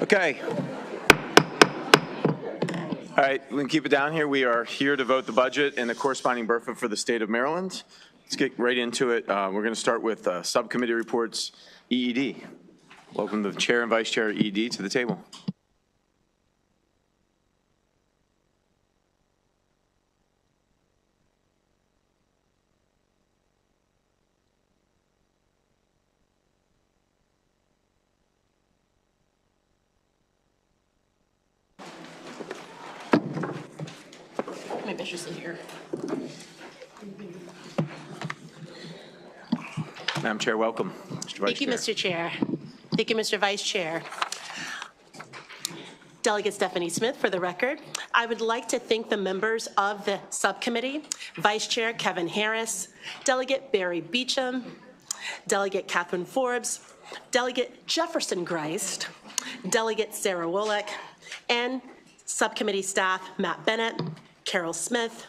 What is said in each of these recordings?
Okay. All right, we can keep it down here. We are here to vote the budget and the corresponding BRFA for the state of Maryland. Let's get right into it. We're going to start with subcommittee reports, EED. Welcome the chair and vice chair EED to the table. Maybe I should sit here. Madam Chair, welcome. Mr. Vice Thank you, Chair. Mr. Chair. Thank you, Mr. Vice Chair. Delegate Stephanie Smith, for the record, I would like to thank the members of the subcommittee, Vice Chair Kevin Harris, Delegate Barry Beecham, Delegate Catherine Forbes, Delegate Jefferson Greist, Delegate Sarah Wolek, and subcommittee staff Matt Bennett, Carol Smith,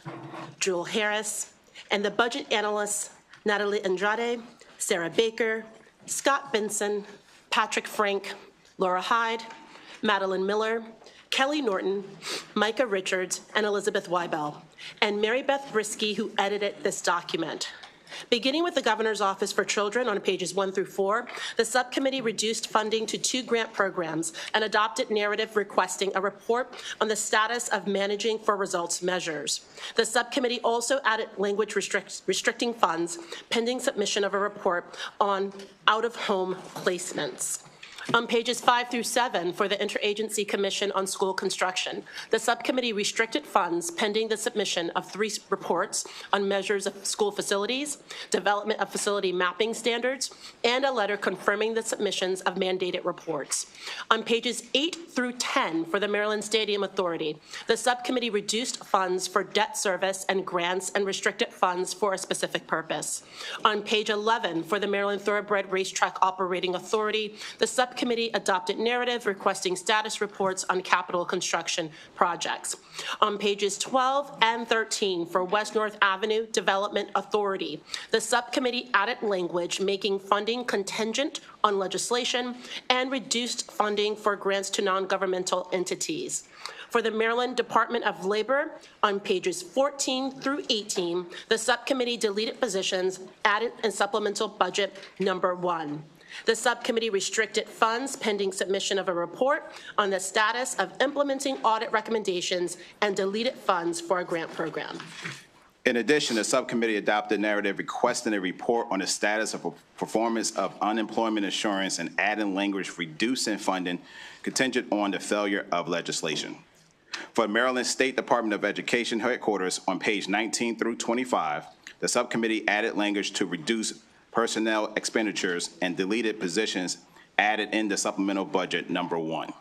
Jewel Harris, and the budget analysts Natalie Andrade, Sarah Baker, Scott Benson, Patrick Frank, Laura Hyde, Madeline Miller, Kelly Norton, Micah Richards, and Elizabeth Weibel, and Mary Beth Brisky, who edited this document. Beginning with the Governor's Office for Children on pages 1 through 4, the subcommittee reduced funding to 2 grant programs and adopted narrative requesting a report on the status of managing for results measures. The subcommittee also added language restricting funds pending submission of a report on out-of-home placements. On pages 5 through 7 for the Interagency Commission on School Construction, the subcommittee restricted funds pending the submission of 3 reports on measures of school facilities, development of facility mapping standards, and a letter confirming the submissions of mandated reports. On pages 8 through 10 for the Maryland Stadium Authority, the subcommittee reduced funds for debt service and grants and restricted funds for a specific purpose. On page 11 for the Maryland Thoroughbred Racetrack Operating Authority, the subcommittee adopted narrative requesting status reports on capital construction projects. On pages 12 and 13 for West North Avenue Development Authority, the subcommittee added language making funding contingent on legislation and reduced funding for grants to non-governmental entities. For the Maryland Department of Labor, on pages 14 through 18, the subcommittee deleted positions added in supplemental budget number 1. The subcommittee restricted funds pending submission of a report on the status of implementing audit recommendations and deleted funds for a grant program. In addition, the subcommittee adopted narrative requesting a report on the status of performance of unemployment insurance and adding language reducing funding contingent on the failure of legislation. For Maryland State Department of Education headquarters on page 19 through 25, the subcommittee added language to reduce personnel expenditures and deleted positions added in the supplemental budget number 1.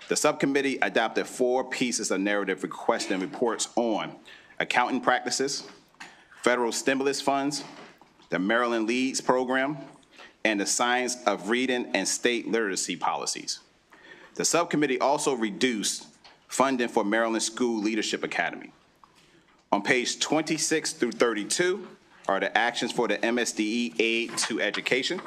The subcommittee adopted 4 pieces of narrative requesting reports on accounting practices, federal stimulus funds, the Maryland Leads program, and the science of reading and state literacy policies. The subcommittee also reduced funding for Maryland School Leadership Academy. On page 26 through 32, are the actions for the MSDE Aid to Education.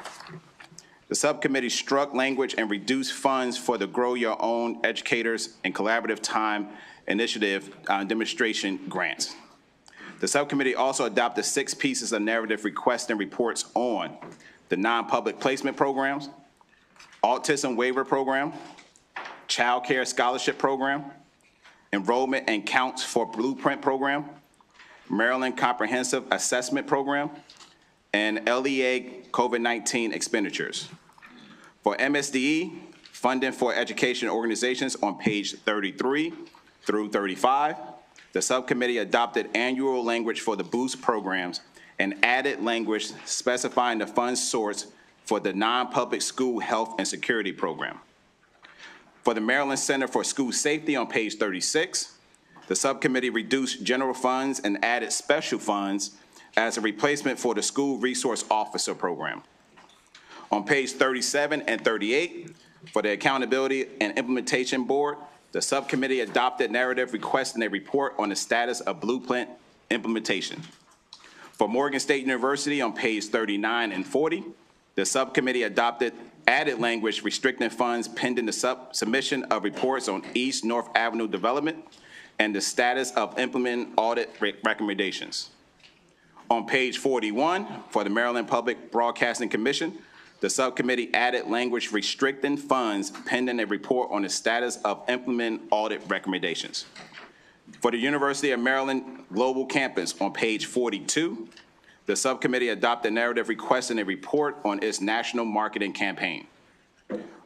The subcommittee struck language and reduced funds for the Grow Your Own Educators and Collaborative Time Initiative demonstration grants. The subcommittee also adopted 6 pieces of narrative requests and reports on the non-public placement programs, autism waiver program, child care scholarship program, enrollment and counts for blueprint program, Maryland Comprehensive Assessment Program, and LEA COVID-19 expenditures. For MSDE, funding for education organizations on page 33 through 35, the subcommittee adopted annual language for the BOOST programs and added language specifying the funds source for the non-public school health and security program. For the Maryland Center for School Safety on page 36, the subcommittee reduced general funds and added special funds as a replacement for the School Resource Officer program. On page 37 and 38, for the Accountability and Implementation Board, the subcommittee adopted narrative requesting a report on the status of blueprint implementation. For Morgan State University on page 39 and 40, the subcommittee adopted added language restricting funds pending the submission of reports on East North Avenue development and the status of implementing audit recommendations. On page 41, for the Maryland Public Broadcasting Commission, the subcommittee added language restricting funds pending a report on the status of implementing audit recommendations. For the University of Maryland Global Campus, on page 42, the subcommittee adopted narrative requesting a report on its national marketing campaign.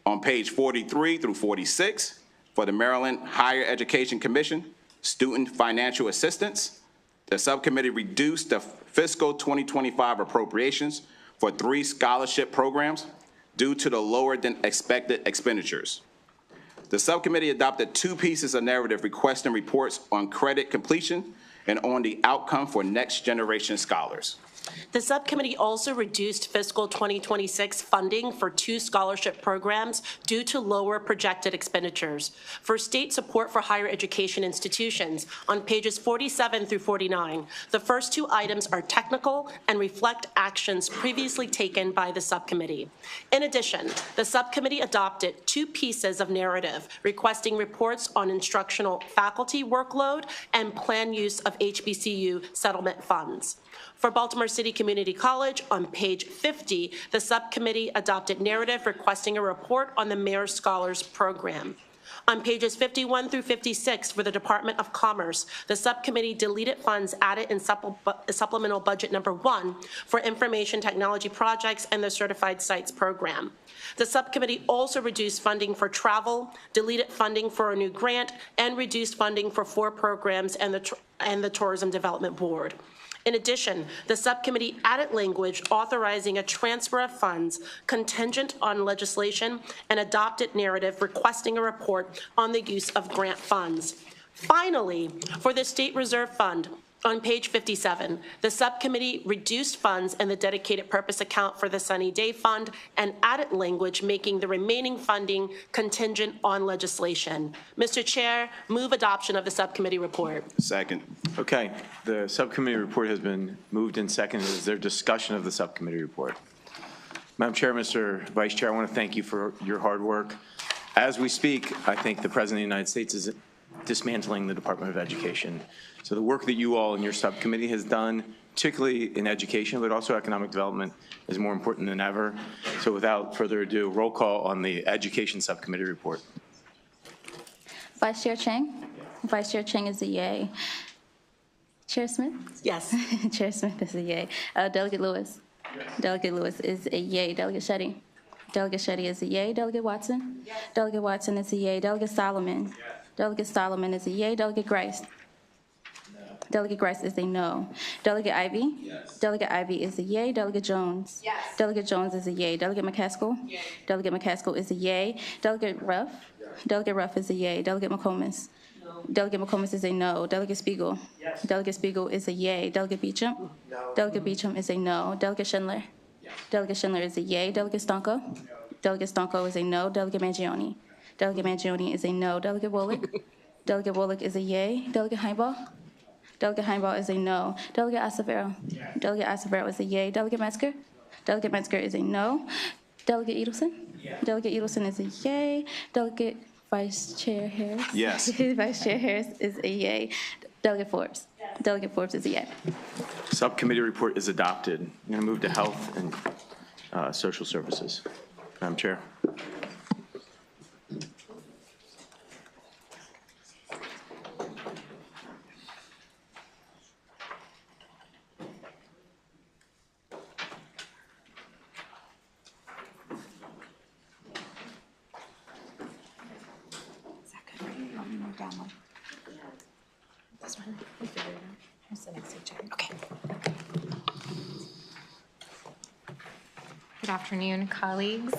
On page 43 through 46, for the Maryland Higher Education Commission, student financial assistance, the subcommittee reduced the fiscal 2025 appropriations for 3 scholarship programs due to the lower than expected expenditures. The subcommittee adopted 2 pieces of narrative requesting reports on credit completion and on the outcome for next generation scholars. The subcommittee also reduced fiscal 2026 funding for 2 scholarship programs due to lower projected expenditures. For state support for higher education institutions, on pages 47 through 49, the first 2 items are technical and reflect actions previously taken by the subcommittee. In addition, the subcommittee adopted 2 pieces of narrative requesting reports on instructional faculty workload and planned use of HBCU settlement funds. For Baltimore City Community College, on page 50, the subcommittee adopted narrative requesting a report on the Mayor's Scholars Program. On pages 51 through 56 for the Department of Commerce, the subcommittee deleted funds added in supplemental budget number 1 for information technology projects and the Certified Sites Program. The subcommittee also reduced funding for travel, deleted funding for a new grant, and reduced funding for 4 programs and the Tourism Development Board. In addition, the subcommittee added language authorizing a transfer of funds contingent on legislation and adopted narrative requesting a report on the use of grant funds. Finally, for the State Reserve Fund, on page 57, the subcommittee reduced funds in the dedicated purpose account for the Sunny Day Fund and added language making the remaining funding contingent on legislation. Mr. Chair, move adoption of the subcommittee report. Second. Okay, the subcommittee report has been moved and seconded. Is there discussion of the subcommittee report? Madam Chair, Mr. Vice Chair, I want to thank you for your hard work. As we speak, I think the President of the United States is dismantling the Department of Education. So the work that you all in your subcommittee has done, particularly in education, but also economic development, is more important than ever. So without further ado, roll call on the Education Subcommittee report. Vice Chair Chang? Vice Chair Chang is a yay. Chair Smith? Yes. Chair Smith is a yay. Delegate Lewis? Yes. Delegate Lewis is a yay. Delegate Shetty? Delegate Shetty is a yay. Delegate Watson? Yes. Delegate Watson is a yay. Delegate Solomon? Yes. Delegate Solomon is a yay. Delegate Grice? No. Delegate Grice is a no. Delegate Ivy? Yes. Delegate Ivy is a yay. Delegate Jones? Yes. Delegate Jones is a yay. Delegate McCaskill? Yay. Delegate McCaskill is a yay. Delegate Ruff? Yes. Delegate Ruff is a yay. Delegate McComas? No. Delegate McComas is a no. Delegate Spiegel? Yes. Delegate Spiegel is a yay. Delegate Beecham? No. Delegate Beecham is a no. Delegate Schindler? Yes. Delegate Schindler is a yay. Delegate Stonko? No. Delegate Stonko is a no. Delegate Mangione? Delegate Mangione is a no. Delegate Wollick? Delegate Wollick is a yay. Delegate Heimball? Delegate Heimball is a no. Delegate Acevero? Yes. Delegate Acevero is a yay. Delegate Metzger? Delegate Metzger is a no. Delegate Edelson? Yes. Delegate Edelson is a yay. Delegate Vice Chair Harris? Yes. Vice Chair Harris is a yay. Delegate Forbes? Yes. Delegate Forbes is a yay. Subcommittee report is adopted. I'm going to move to Health and Social Services. Madam Chair. Okay. Good afternoon, colleagues.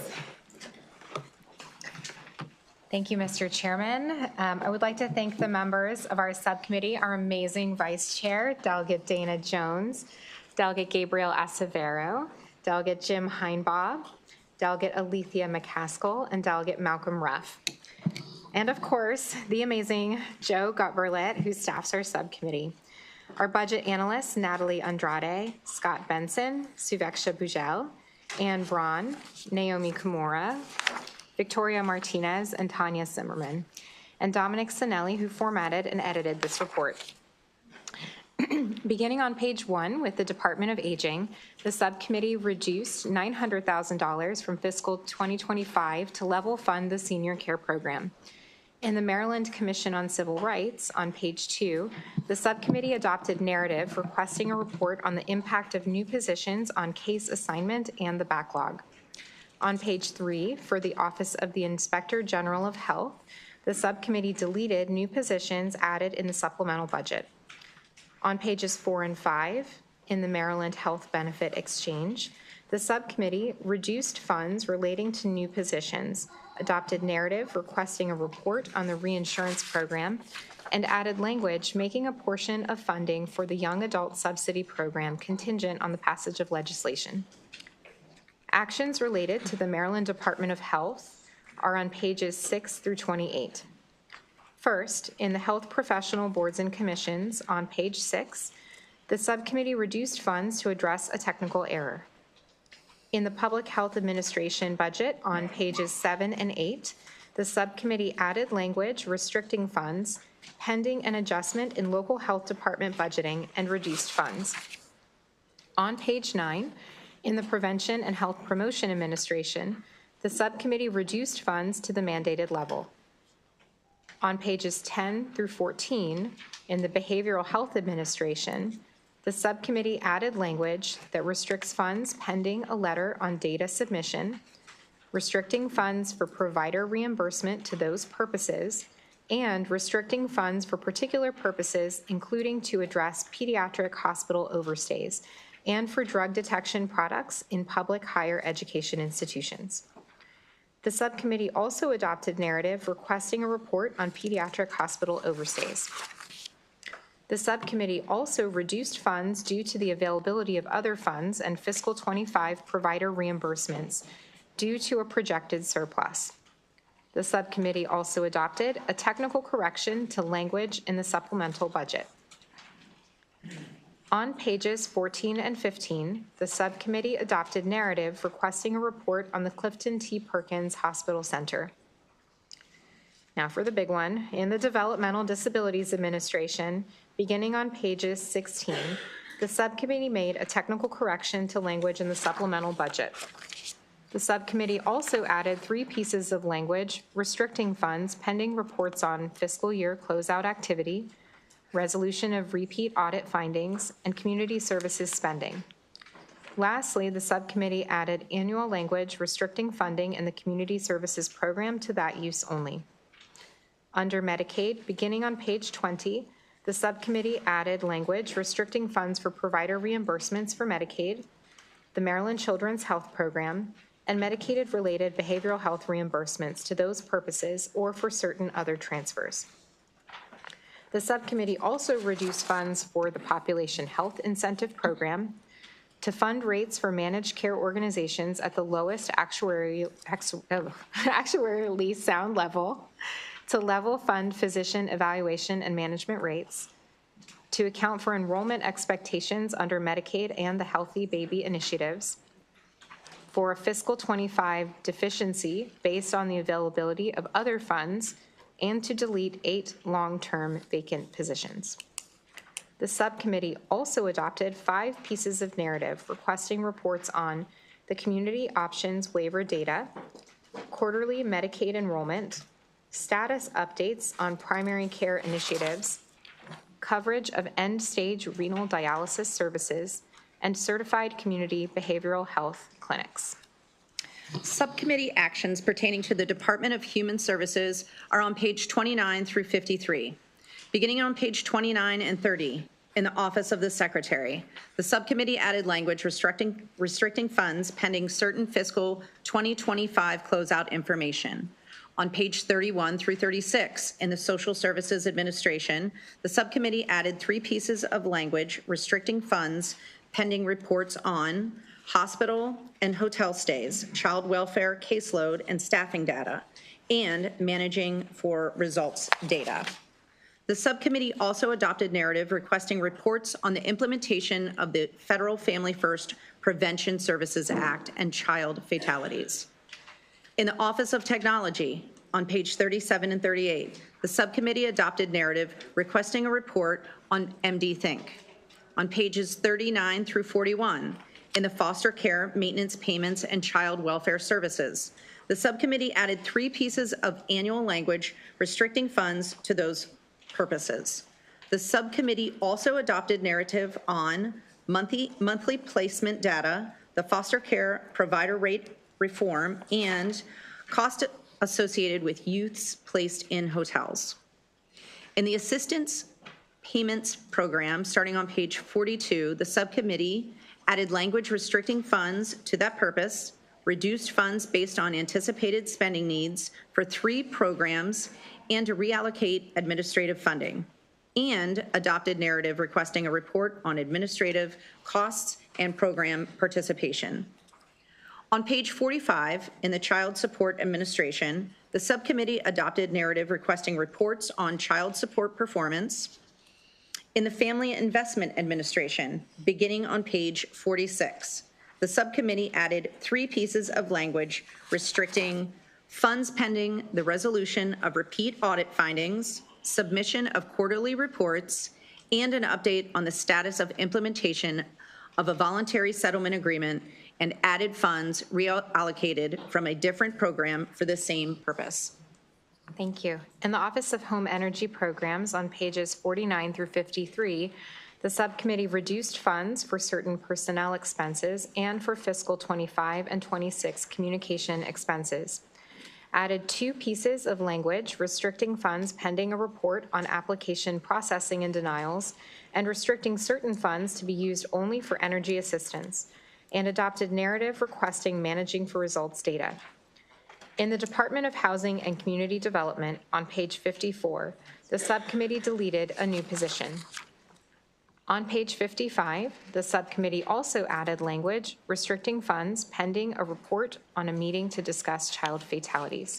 Thank you, Mr. Chairman. I would like to thank the members of our subcommittee, our amazing Vice Chair, Delegate Dana Jones, Delegate Gabriel Acevero, Delegate Jim Heinbaugh, Delegate Alethea McCaskill, and Delegate Malcolm Ruff. And of course, the amazing Joe Gutberlet, who staffs our subcommittee. Our budget analysts, Natalie Andrade, Scott Benson, Suveksha Bujel, Ann Braun, Naomi Kimura, Victoria Martinez, and Tanya Zimmerman, and Dominic Sinelli, who formatted and edited this report. Beginning on page 1 with the Department of Aging, the subcommittee reduced $900,000 from fiscal 2025 to level fund the senior care program. In the Maryland Commission on Civil Rights, on page 2, the subcommittee adopted narrative requesting a report on the impact of new positions on case assignment and the backlog. On page 3, for the Office of the Inspector General of Health, the subcommittee deleted new positions added in the supplemental budget. On pages 4 and 5, in the Maryland Health Benefit Exchange, the subcommittee reduced funds relating to new positions, adopted narrative requesting a report on the reinsurance program, and added language making a portion of funding for the Young Adult Subsidy Program contingent on the passage of legislation. Actions related to the Maryland Department of Health are on pages 6 through 28. First, in the Health Professional Boards and Commissions on page 6, the subcommittee reduced funds to address a technical error. In the Public Health Administration budget on pages 7 and 8, the subcommittee added language restricting funds pending an adjustment in local health department budgeting and reduced funds. On page 9, in the Prevention and Health Promotion Administration, the subcommittee reduced funds to the mandated level. On pages 10 through 14, in the Behavioral Health Administration, the subcommittee added language that restricts funds pending a letter on data submission, restricting funds for provider reimbursement to those purposes, and restricting funds for particular purposes, including to address pediatric hospital overstays and for drug detection products in public higher education institutions. The subcommittee also adopted narrative requesting a report on pediatric hospital overstays. The subcommittee also reduced funds due to the availability of other funds and fiscal 25 provider reimbursements due to a projected surplus. The subcommittee also adopted a technical correction to language in the supplemental budget. On pages 14 and 15, the subcommittee adopted narrative requesting a report on the Clifton T. Perkins Hospital Center. Now for the big one, in the Developmental Disabilities Administration, beginning on pages 16, the subcommittee made a technical correction to language in the supplemental budget. The subcommittee also added 3 pieces of language restricting funds pending reports on fiscal year closeout activity, resolution of repeat audit findings, and community services spending. Lastly, the subcommittee added annual language restricting funding in the community services program to that use only. Under Medicaid, beginning on page 20, the subcommittee added language restricting funds for provider reimbursements for Medicaid, the Maryland Children's Health Program, and Medicaid-related behavioral health reimbursements to those purposes or for certain other transfers. The subcommittee also reduced funds for the Population Health Incentive Program to fund rates for managed care organizations at the lowest actuarially sound level, to level fund physician evaluation and management rates, to account for enrollment expectations under Medicaid and the Healthy Baby initiatives, for a fiscal 25 deficiency based on the availability of other funds, and to delete 8 long-term vacant positions. The subcommittee also adopted 5 pieces of narrative requesting reports on the community options waiver data, quarterly Medicaid enrollment, status updates on primary care initiatives, coverage of end-stage renal dialysis services, and certified community behavioral health clinics. Subcommittee actions pertaining to the Department of Human Services are on page 29 through 53. Beginning on page 29 and 30, in the Office of the Secretary, the subcommittee added language restricting funds pending certain fiscal 2025 closeout information. On page 31 through 36, in the Social Services Administration, the subcommittee added 3 pieces of language restricting funds pending reports on hospital and hotel stays, child welfare caseload and staffing data, and managing for results data. The subcommittee also adopted narrative requesting reports on the implementation of the Federal Family First Prevention Services Act and child fatalities. In the Office of Technology, on page 37 and 38, the subcommittee adopted narrative requesting a report on MD Think. On pages 39 through 41, in the Foster Care, Maintenance Payments, and Child Welfare Services, the subcommittee added 3 pieces of annual language restricting funds to those purposes. The subcommittee also adopted narrative on monthly placement data, the foster care provider rate reform, and cost associated with youths placed in hotels. In the assistance payments program, starting on page 42, the subcommittee added language restricting funds to that purpose, reduced funds based on anticipated spending needs for 3 programs, and to reallocate administrative funding, and adopted narrative requesting a report on administrative costs and program participation. On page 45, in the Child Support Administration, the subcommittee adopted narrative requesting reports on child support performance. In the Family Investment Administration, beginning on page 46, the subcommittee added 3 pieces of language restricting funds pending the resolution of repeat audit findings, submission of quarterly reports, and an update on the status of implementation of a voluntary settlement agreement, and added funds reallocated from a different program for the same purpose. Thank you. In the Office of Home Energy Programs on pages 49 through 53, the subcommittee reduced funds for certain personnel expenses and for fiscal 25 and 26 communication expenses. Added 2 pieces of language restricting funds pending a report on application processing and denials, and restricting certain funds to be used only for energy assistance, and adopted narrative requesting managing for results data. In the Department of Housing and Community Development, on page 54, the subcommittee deleted a new position. On page 55, the subcommittee also added language restricting funds pending a report on a meeting to discuss child fatalities.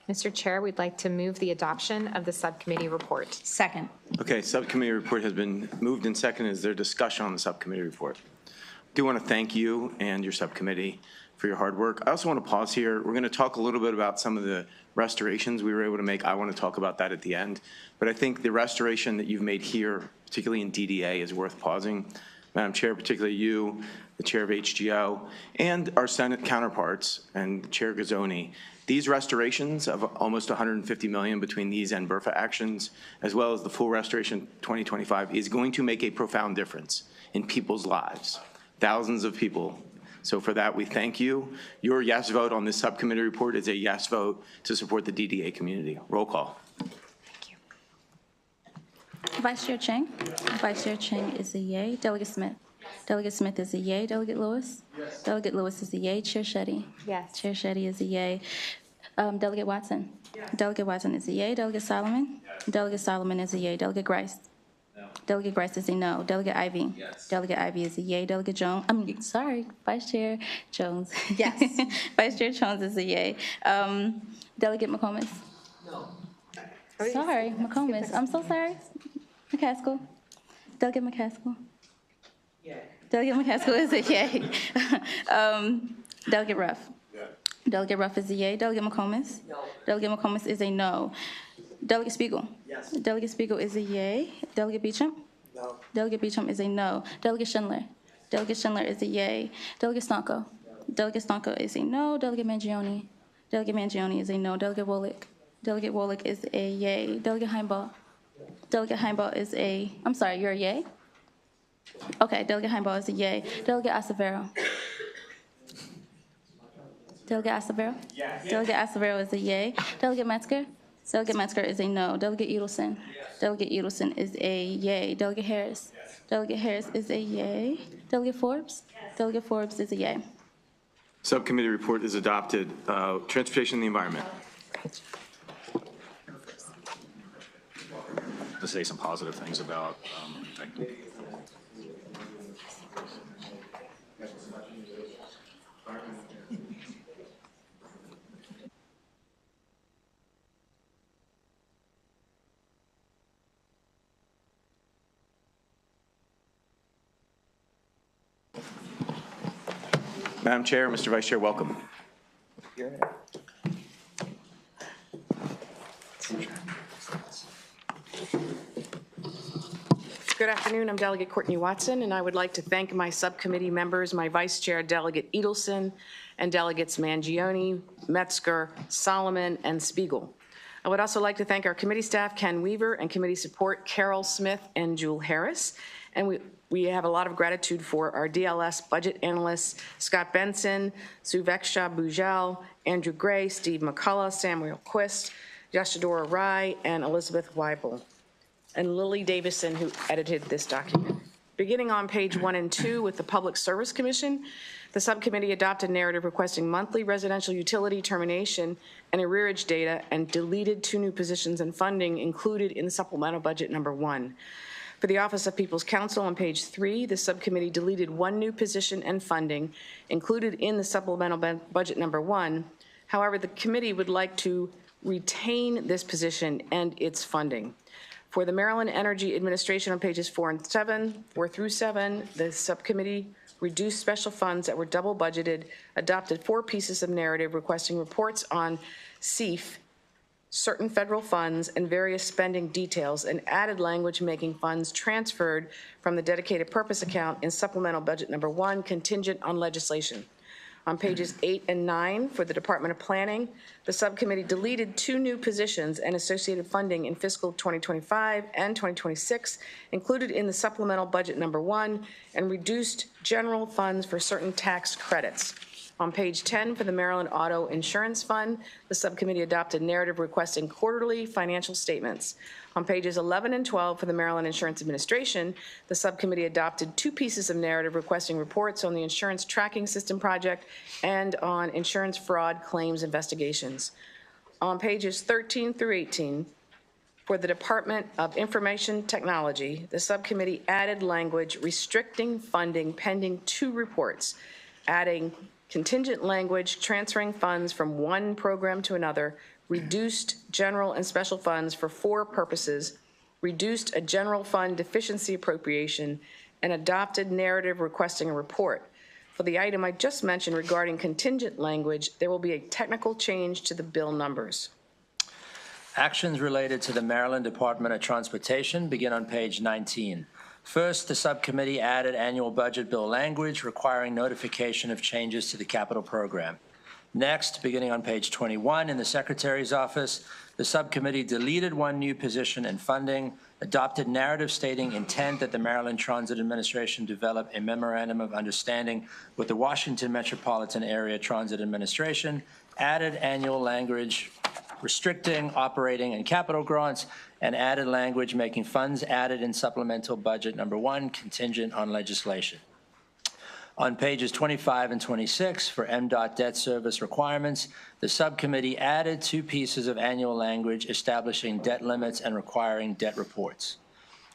Mr. Chair, we'd like to move the adoption of the subcommittee report. Second. Okay, subcommittee report has been moved and seconded. Is there discussion on the subcommittee report? I do want to thank you and your subcommittee for your hard work. I also want to pause here. We're going to talk a little bit about some of the restorations we were able to make. I want to talk about that at the end. But I think the restoration that you've made here, particularly in DDA, is worth pausing. Madam Chair, particularly you, the Chair of HGO, and our Senate counterparts, and Chair Gazzoni. These restorations of almost $150 million between these and BRFA actions, as well as the full restoration 2025, is going to make a profound difference in people's lives, thousands of people. So for that, we thank you. Your yes vote on this subcommittee report is a yes vote to support the DDA community. Roll call. Thank you. Vice Chair Chang? Vice Chair Chang is a yay. Delegate Smith? Delegate Smith is a yay. Delegate Lewis? Yes. Delegate Lewis is a yay. Chair Shetty? Yes. Chair Shetty is a yay. Delegate Watson? Yes. Delegate Watson is a yay. Delegate Solomon? Yes. Delegate Solomon is a yay. Delegate Grice? No. Delegate Grice is a no. Delegate Ivy? Yes. Delegate Ivy is a yay. Delegate Jones? Vice Chair Jones. Yes. Vice Chair Jones is a yay. Delegate McComas? No. Sorry, McComas. I'm so sorry. McCaskill? Delegate McCaskill? Yeah. Delegate McCaskill is a yay. Delegate Ruff? Yeah. Delegate Ruff is a yay. Delegate McComas? No. Delegate McComas is a no. Delegate Spiegel? Yes. Delegate Spiegel is a yay. Delegate Beecham? No. Delegate Beecham is a no. Delegate Schindler? Delegate Schindler is a yay. Delegate Stonko? No. Delegate Stonko is a no. Delegate Mangione? Delegate Mangione is a no. Delegate Wolick? Delegate Wolick is a yay. Delegate Heimbaugh? Delegate Heimbaugh is a, I'm sorry, you're a yay? Okay, Delegate Heimbaugh is a yay. Delegate Acevero? Delegate Acevero? Yes. Delegate Acevero is a yay. Delegate Metzger? Delegate Metzger is a no. Delegate Edelson? Yes. Delegate Edelson is a yay. Delegate Harris? Yes. Delegate Harris is a yay. Delegate Forbes? Yes. Delegate Forbes is a yay. Subcommittee report is adopted. Transportation and the environment. To say some positive things about Madam Chair, Mr. Vice Chair, welcome. Good afternoon. I'm Delegate Courtney Watson, and I would like to thank my subcommittee members, my Vice Chair, Delegate Edelson, and Delegates Mangione, Metzger, Solomon, and Spiegel. I would also like to thank our committee staff, Ken Weaver, and committee support, Carol Smith and Jewel Harris. And we have a lot of gratitude for our DLS budget analysts, Scott Benson, Suveksha Bujal, Andrew Gray, Steve McCullough, Samuel Quist, Yashadora Rai, and Elizabeth Weibel, and Lily Davison, who edited this document. Beginning on page 1 and 2 with the Public Service Commission, the subcommittee adopted narrative requesting monthly residential utility termination and arrearage data and deleted 2 new positions and funding included in the supplemental budget number 1. For the Office of People's Counsel on page 3, the subcommittee deleted 1 new position and funding included in the supplemental budget number 1. However, the committee would like to retain this position and its funding. For the Maryland Energy Administration on pages 4 through 7, the subcommittee reduced special funds that were double budgeted, adopted 4 pieces of narrative requesting reports on CEF, certain federal funds, and various spending details, and added language making funds transferred from the dedicated purpose account in supplemental budget number 1 contingent on legislation. On pages 8 and 9 for the Department of Planning, the subcommittee deleted 2 new positions and associated funding in fiscal 2025 and 2026 included in the supplemental budget number 1 and reduced general funds for certain tax credits. On page 10 for the Maryland Auto Insurance Fund, the subcommittee adopted narrative requesting quarterly financial statements. On pages 11 and 12 for the Maryland Insurance Administration, the subcommittee adopted 2 pieces of narrative requesting reports on the insurance tracking system project and on insurance fraud claims investigations. On pages 13 through 18, for the Department of Information Technology, the subcommittee added language restricting funding pending 2 reports, adding contingent language transferring funds from one program to another, reduced general and special funds for 4 purposes, reduced a general fund deficiency appropriation, and adopted narrative requesting a report. For the item I just mentioned regarding contingent language, there will be a technical change to the bill numbers. Actions related to the Maryland Department of Transportation begin on page 19. First, the subcommittee added annual budget bill language requiring notification of changes to the capital program. Next, beginning on page 21 in the Secretary's office, the subcommittee deleted 1 new position and funding, adopted narrative stating intent that the Maryland Transit Administration develop a memorandum of understanding with the Washington Metropolitan Area Transit Administration, added annual language restricting operating and capital grants, and added language making funds added in supplemental budget number 1 contingent on legislation. On pages 25 and 26 for MDOT debt service requirements, the subcommittee added 2 pieces of annual language establishing debt limits and requiring debt reports.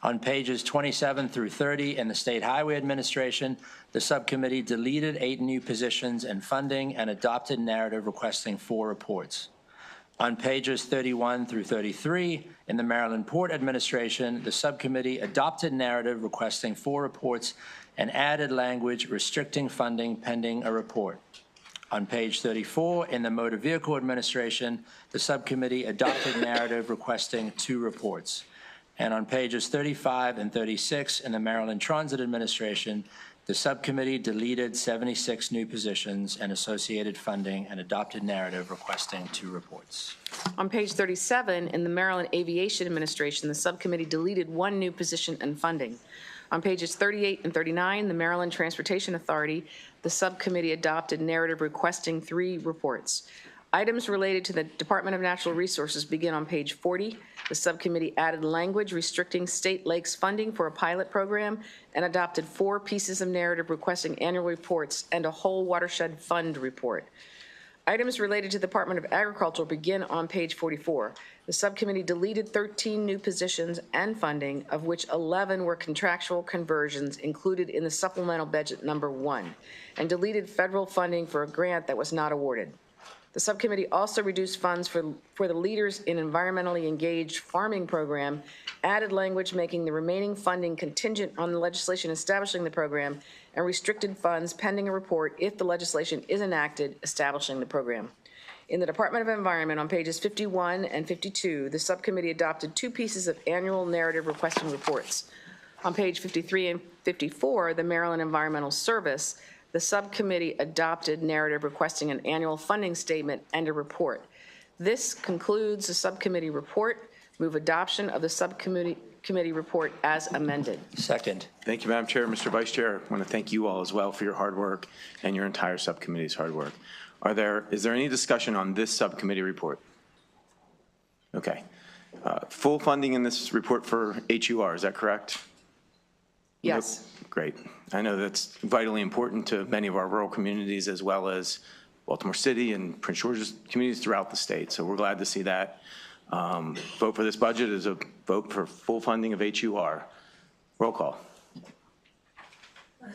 On pages 27 through 30 in the State Highway Administration, the subcommittee deleted 8 new positions and funding and adopted narrative requesting 4 reports. On pages 31 through 33 in the Maryland Port Administration, the subcommittee adopted narrative requesting 4 reports and added language restricting funding pending a report. On page 34 in the Motor Vehicle Administration, the subcommittee adopted narrative requesting 2 reports. And on pages 35 and 36 in the Maryland Transit Administration, the subcommittee deleted 76 new positions and associated funding and adopted narrative requesting 2 reports. On page 37 in the Maryland Aviation Administration, the subcommittee deleted 1 new position and funding. On pages 38 and 39, the Maryland Transportation Authority, the subcommittee adopted narrative requesting 3 reports. Items related to the Department of Natural Resources begin on page 40. The subcommittee added language restricting state lakes funding for a pilot program and adopted 4 pieces of narrative requesting annual reports and a whole watershed fund report. Items related to the Department of Agriculture begin on page 44. The subcommittee deleted 13 new positions and funding, of which 11 were contractual conversions included in the supplemental budget number 1, and deleted federal funding for a grant that was not awarded. The subcommittee also reduced funds for the Leaders in Environmentally Engaged Farming Program, added language making the remaining funding contingent on the legislation establishing the program, and restricted funds pending a report if the legislation is enacted establishing the program. In the Department of Environment, on pages 51 and 52, the subcommittee adopted two pieces of annual narrative requesting reports. On page 53 and 54, the Maryland Environmental Service, the subcommittee adopted narrative requesting an annual funding statement and a report. This concludes the subcommittee report. Move adoption of the subcommittee report as amended. Second. Thank you, Madam Chair. Mr. Vice Chair, I want to thank you all as well for your hard work and your entire subcommittee's hard work. Is there any discussion on this subcommittee report? Okay. Full funding in this report for HUR, is that correct? Yes. Nope. Great. I know that's vitally important to many of our rural communities as well as Baltimore City and Prince George's communities throughout the state. So we're glad to see that. Vote for this budget is a vote for full funding of HUR. Roll call.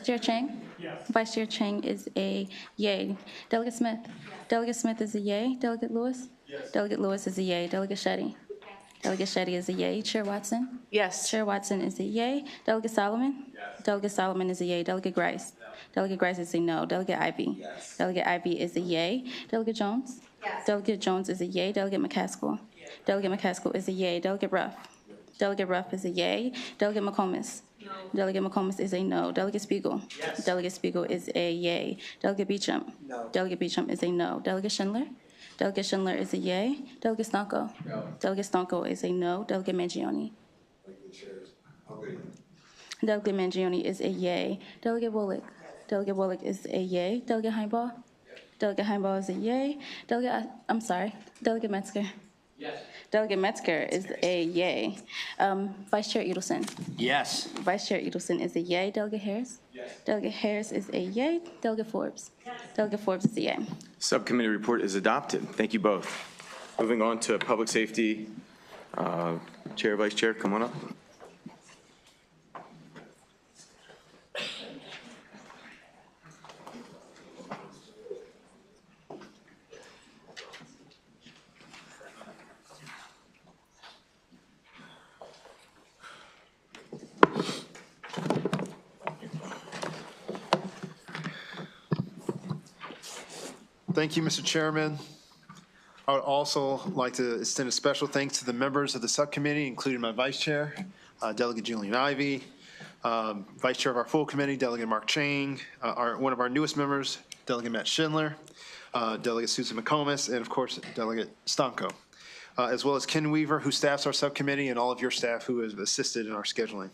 Chair Chang? Yes. Vice Chair Chang is a yay. Delegate Smith? Delegate Smith is a yay. Delegate Lewis? Yes. Delegate Lewis is a yay. Delegate Shetty? Delegate Shetty is a yay. Chair Watson? Yes. Chair Watson is a yay. Delegate Solomon? Yes. Delegate Solomon is a yay. Delegate Grice? No. Delegate Grice is a no. Delegate Ivy? Yes. Delegate Ivy is a yay. Delegate Jones? Yes. Delegate Jones is a yay. Delegate McCaskill? Yes. Delegate McCaskill is a yay. Delegate Ruff? Yes. Delegate Ruff is a yay. Delegate McComas? No. Delegate McComas is a no. Delegate Spiegel? Yes. Delegate Spiegel is a yay. Delegate Beecham? No. Delegate Beecham is a no. Delegate Schindler? Delegate Schindler is a yay. Delegate Stonko? No. Delegate Stonko is a no. Delegate Mangione? Delegate Mangione is a yay. Delegate Wollick? Delegate Wollick is a yay. Delegate Heimbaugh? Delegate Heimbaugh is a yay. Delegate Metzger? Yes. Delegate Metzger is a yay. Vice Chair Edelson? Yes. Vice Chair Edelson is a yay. Delegate Harris? Yes. Delegate Harris is a yay. Delegate Forbes? Yes. Delegate Forbes is a yay. Subcommittee report is adopted. Thank you both. Moving on to public safety. Chair, Vice Chair, come on up. Thank you, Mr. Chairman. I would also like to extend a special thanks to the members of the subcommittee, including my vice chair, Delegate Julian Ivey, vice chair of our full committee, Delegate Mark Chang, one of our newest members, Delegate Matt Schindler, Delegate Susan McComas, and of course, Delegate Stonko, as well as Ken Weaver, who staffs our subcommittee, and all of your staff who have assisted in our scheduling.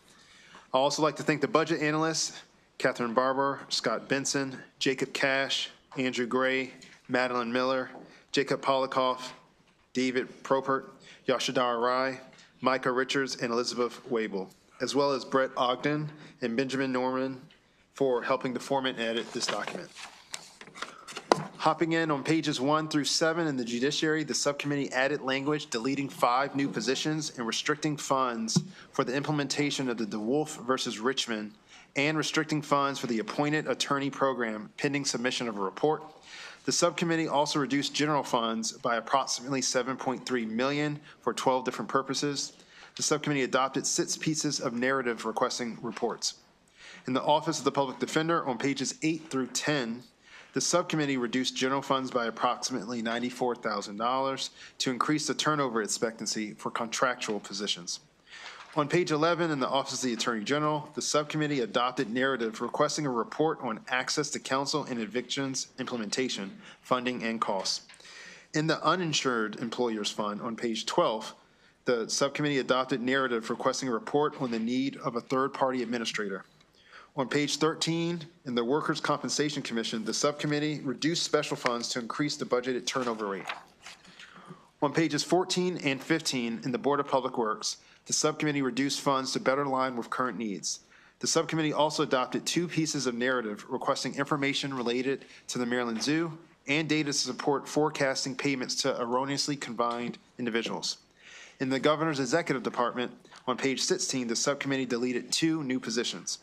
I'd also like to thank the budget analysts, Catherine Barber, Scott Benson, Jacob Cash, Andrew Gray, Madeline Miller, Jacob Polikoff, David Propert, Yashadar Rai, Micah Richards, and Elizabeth Wabel, as well as Brett Ogden and Benjamin Norman for helping to format and edit this document. Hopping in on pages 1 through 7 in the judiciary, the subcommittee added language deleting 5 new positions and restricting funds for the implementation of the DeWolf versus Richmond and restricting funds for the appointed attorney program pending submission of a report. The subcommittee also reduced general funds by approximately $7.3 million for 12 different purposes. The subcommittee adopted 6 pieces of narrative requesting reports. In the Office of the Public Defender, on pages 8 through 10, the subcommittee reduced general funds by approximately $94,000 to increase the turnover expectancy for contractual positions. On page 11 in the Office of the Attorney General, the subcommittee adopted narrative requesting a report on access to counsel and evictions implementation, funding, and costs. In the Uninsured Employers Fund on page 12, the subcommittee adopted narrative requesting a report on the need of a third-party administrator. On page 13, in the Workers' Compensation Commission, the subcommittee reduced special funds to increase the budgeted turnover rate. On pages 14 and 15 in the Board of Public Works, the subcommittee reduced funds to better align with current needs. The subcommittee also adopted 2 pieces of narrative requesting information related to the Maryland Zoo and data to support forecasting payments to erroneously confined individuals. In the Governor's Executive Department, on page 16, the subcommittee deleted 2 new positions.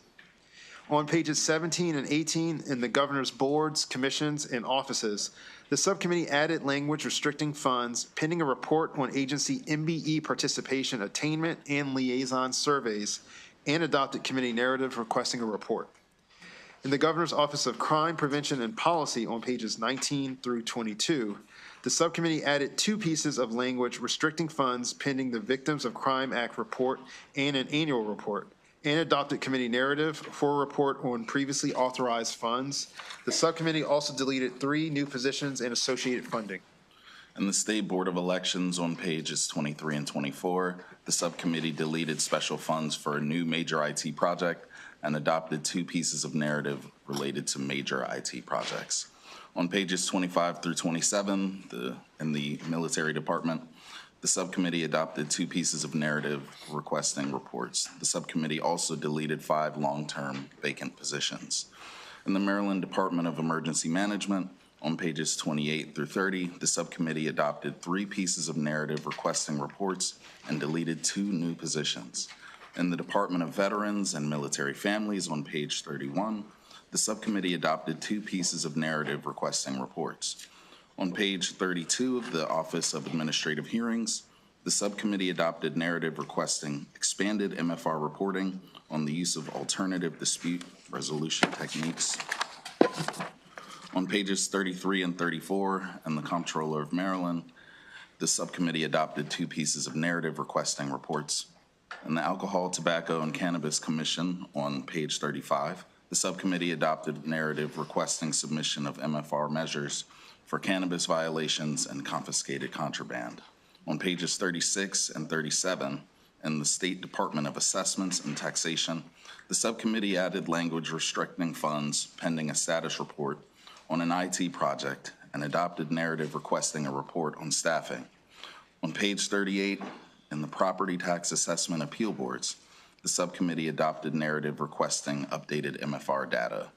On pages 17 and 18 in the Governor's boards, commissions, and offices, The subcommittee added language restricting funds pending a report on agency MBE participation attainment and liaison surveys, and adopted committee narrative requesting a report. In the Governor's Office of Crime Prevention and Policy on pages 19 through 22, the subcommittee added 2 pieces of language restricting funds pending the Victims of Crime Act report and an annual report, and adopted committee narrative for a report on previously authorized funds. The subcommittee also deleted 3 new positions and associated funding. In the State Board of Elections on pages 23 and 24, the subcommittee deleted special funds for a new major IT project and adopted 2 pieces of narrative related to major IT projects. On pages 25 through 27, in the Military Department, the subcommittee adopted 2 pieces of narrative requesting reports. The subcommittee also deleted 5 long-term vacant positions. In the Maryland Department of Emergency Management, on pages 28 through 30, the subcommittee adopted 3 pieces of narrative requesting reports and deleted 2 new positions. In the Department of Veterans and Military Families, on page 31, the subcommittee adopted 2 pieces of narrative requesting reports. On page 32 of the Office of Administrative Hearings, the subcommittee adopted narrative requesting expanded MFR reporting on the use of alternative dispute resolution techniques. On pages 33 and 34, and the Comptroller of Maryland, the subcommittee adopted 2 pieces of narrative requesting reports. In the Alcohol, Tobacco, and Cannabis Commission on page 35, the subcommittee adopted narrative requesting submission of MFR measures for cannabis violations and confiscated contraband. On pages 36 and 37, in the State Department of Assessments and Taxation, the subcommittee added language restricting funds pending a status report on an IT project and adopted narrative requesting a report on staffing. On page 38, in the Property Tax Assessment Appeal Boards, the subcommittee adopted narrative requesting updated MFR data.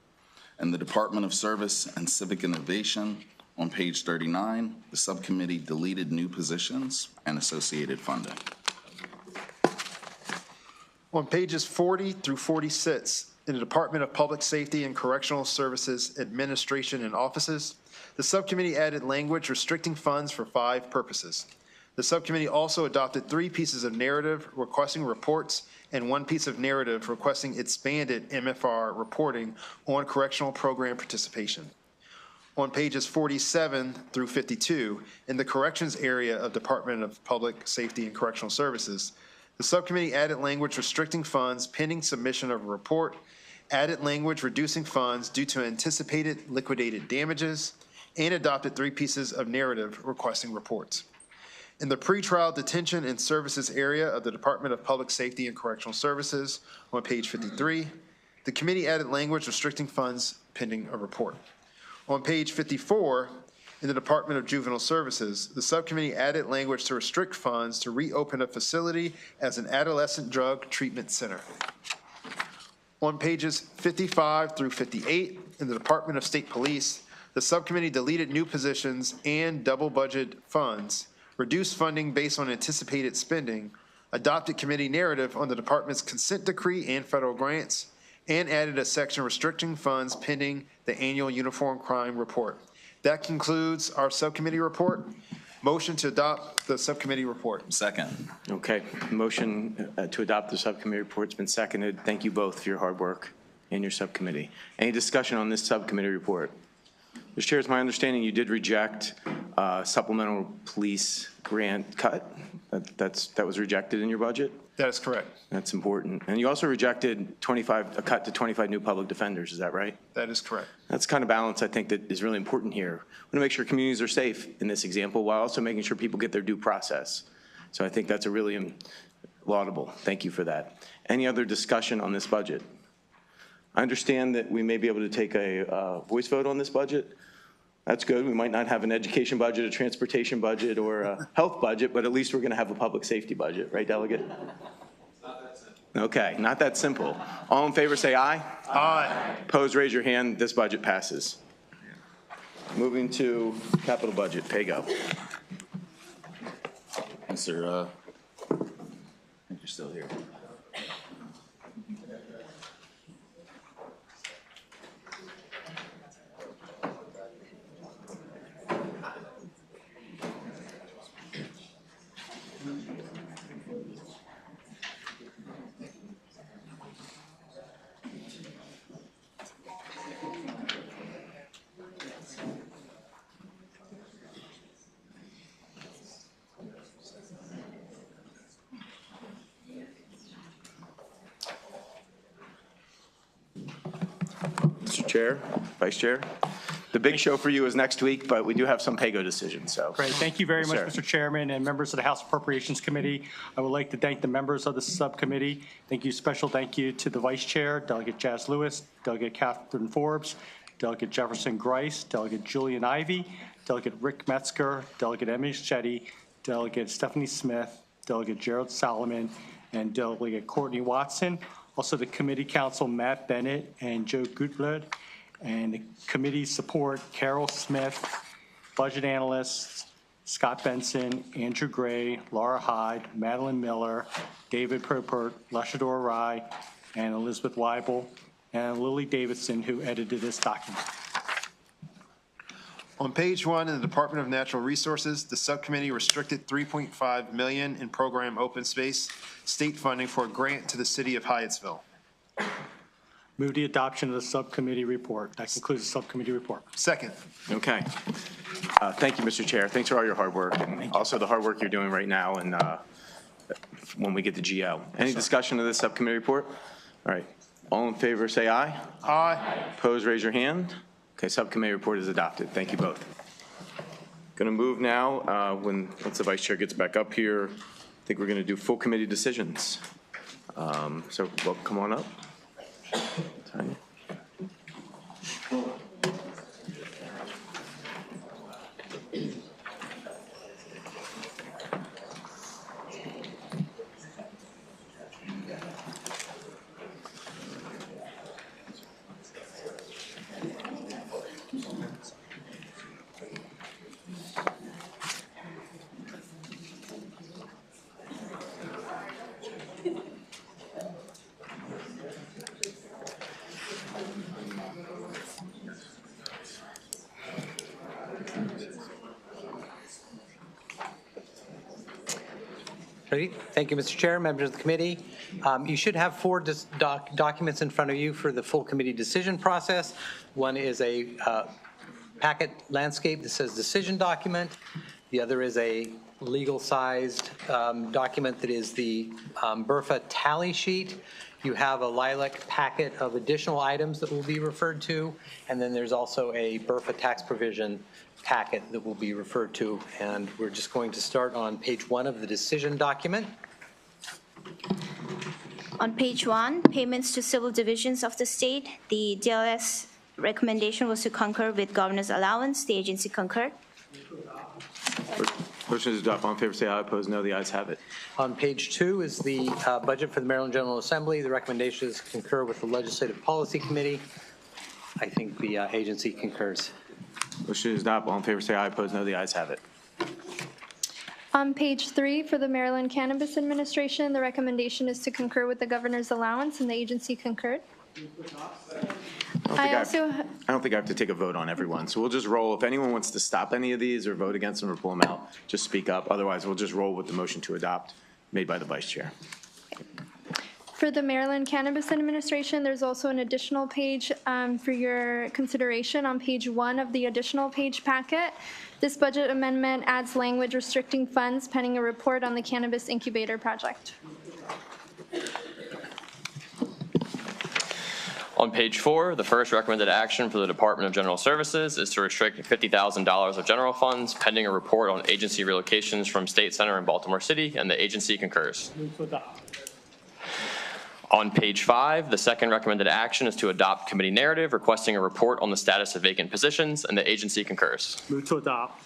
In the Department of Service and Civic Innovation, on page 39, the subcommittee deleted new positions and associated funding. On pages 40 through 46, in the Department of Public Safety and Correctional Services Administration and Offices, the subcommittee added language restricting funds for 5 purposes. The subcommittee also adopted 3 pieces of narrative requesting reports and 1 piece of narrative requesting expanded MFR reporting on correctional program participation. On pages 47 through 52, in the corrections area of Department of Public Safety and Correctional Services, the subcommittee added language restricting funds pending submission of a report, added language reducing funds due to anticipated liquidated damages, and adopted 3 pieces of narrative requesting reports. In the pretrial detention and services area of the Department of Public Safety and Correctional Services, on page 53, the committee added language restricting funds pending a report. On page 54, in the Department of Juvenile Services, the subcommittee added language to restrict funds to reopen a facility as an adolescent drug treatment center. On pages 55 through 58, in the Department of State Police, the subcommittee deleted new positions and double budget funds, reduced funding based on anticipated spending, adopted committee narrative on the department's consent decree and federal grants, and added a section restricting funds pending the annual uniform crime report. That concludes our subcommittee report. Motion to adopt the subcommittee report. Second. Okay, motion to adopt the subcommittee report's been seconded. Thank you both for your hard work and your subcommittee. Any discussion on this subcommittee report? Mr. Chair, it's my understanding you did reject supplemental police grant cut. That was rejected in your budget? That is correct. That's important. And you also rejected a cut to 25 new public defenders, is that right? That is correct. That's kind of balance I think that is really important here. We want to make sure communities are safe in this example while also making sure people get their due process. So I think that's a really laudable. Thank you for that. Any other discussion on this budget? I understand that we may be able to take a voice vote on this budget. That's good. We might not have an education budget, a transportation budget, or a health budget, but at least we're going to have a public safety budget, right, Delegate? Not that simple. Okay, not that simple. All in favor say aye. Aye. Opposed, raise your hand. This budget passes. Moving to capital budget. Pago. Mr. I think you're still here. Chair, Vice Chair. The big show for you is next week, but we do have some PAYGO decisions, so. Great. Thank you very Yes, much, sir. Mr. Chairman and members of the House Appropriations Committee. I would like to thank the members of the subcommittee. Special thank you to the Vice Chair, Delegate Jazz Lewis, Delegate Catherine Forbes, Delegate Jefferson Grice, Delegate Julian Ivey, Delegate Rick Metzger, Delegate Emily Shetty, Delegate Stephanie Smith, Delegate Gerald Solomon, and Delegate Courtney Watson. Also the committee counsel Matt Bennett and Joe Gutblad, and the committee support Carol Smith, budget analysts Scott Benson, Andrew Gray, Laura Hyde, Madeline Miller, David Propert, Leshador Rye, and Elizabeth Weibel, and Lily Davidson, who edited this document. On page 1 in the Department of Natural Resources, the subcommittee restricted $3.5 million in program open space state funding for a grant to the city of Hyattsville. Move the adoption of the subcommittee report. That concludes the subcommittee report. Second. Okay. Thank you, Mr. Chair. Thanks for all your hard work, and also the hard work you're doing right now and when we get to GO. Any discussion of this subcommittee report? All right. All in favor, say aye. Aye. Opposed, raise your hand. Okay, subcommittee report is adopted. Thank you both. Going to move now, once the Vice Chair gets back up here, I think we're going to do full committee decisions. So, well, come on up. Tanya. Ready? Thank you, Mr. Chair, members of the committee. You should have 4 documents in front of you for the full committee decision process. One is a packet landscape that says decision document. The other is a legal-sized document that is the BRFA tally sheet. You have a lilac packet of additional items that will be referred to, and then there's also a BRFA tax provision packet that will be referred to, and we're just going to start on page 1 of the decision document. On page 1, payments to civil divisions of the state, the DLS recommendation was to concur with governor's allowance. The agency concurred. Motion is adopted. All in favor, say aye. Opposed, no. The ayes have it. On page 2 is the budget for the Maryland General Assembly. The recommendation is concur with the Legislative Policy Committee. I think the agency concurs. Motion is adopted. All in favor, say aye. Opposed, no. The ayes have it. On page 3, for the Maryland Cannabis Administration, the recommendation is to concur with the governor's allowance, and the agency concurred. I don't think I have to take a vote on everyone, so we'll just roll. If anyone wants to stop any of these or vote against them or pull them out, just speak up. Otherwise, we'll just roll with the motion to adopt made by the Vice Chair. For the Maryland Cannabis Administration, there's also an additional page for your consideration on page 1 of the additional page packet. This budget amendment adds language restricting funds pending a report on the cannabis incubator project. On page 4, the first recommended action for the Department of General Services is to restrict $50,000 of general funds pending a report on agency relocations from State Center in Baltimore City, and the agency concurs. On page 5, the second recommended action is to adopt committee narrative requesting a report on the status of vacant positions, and the agency concurs. Move to adopt.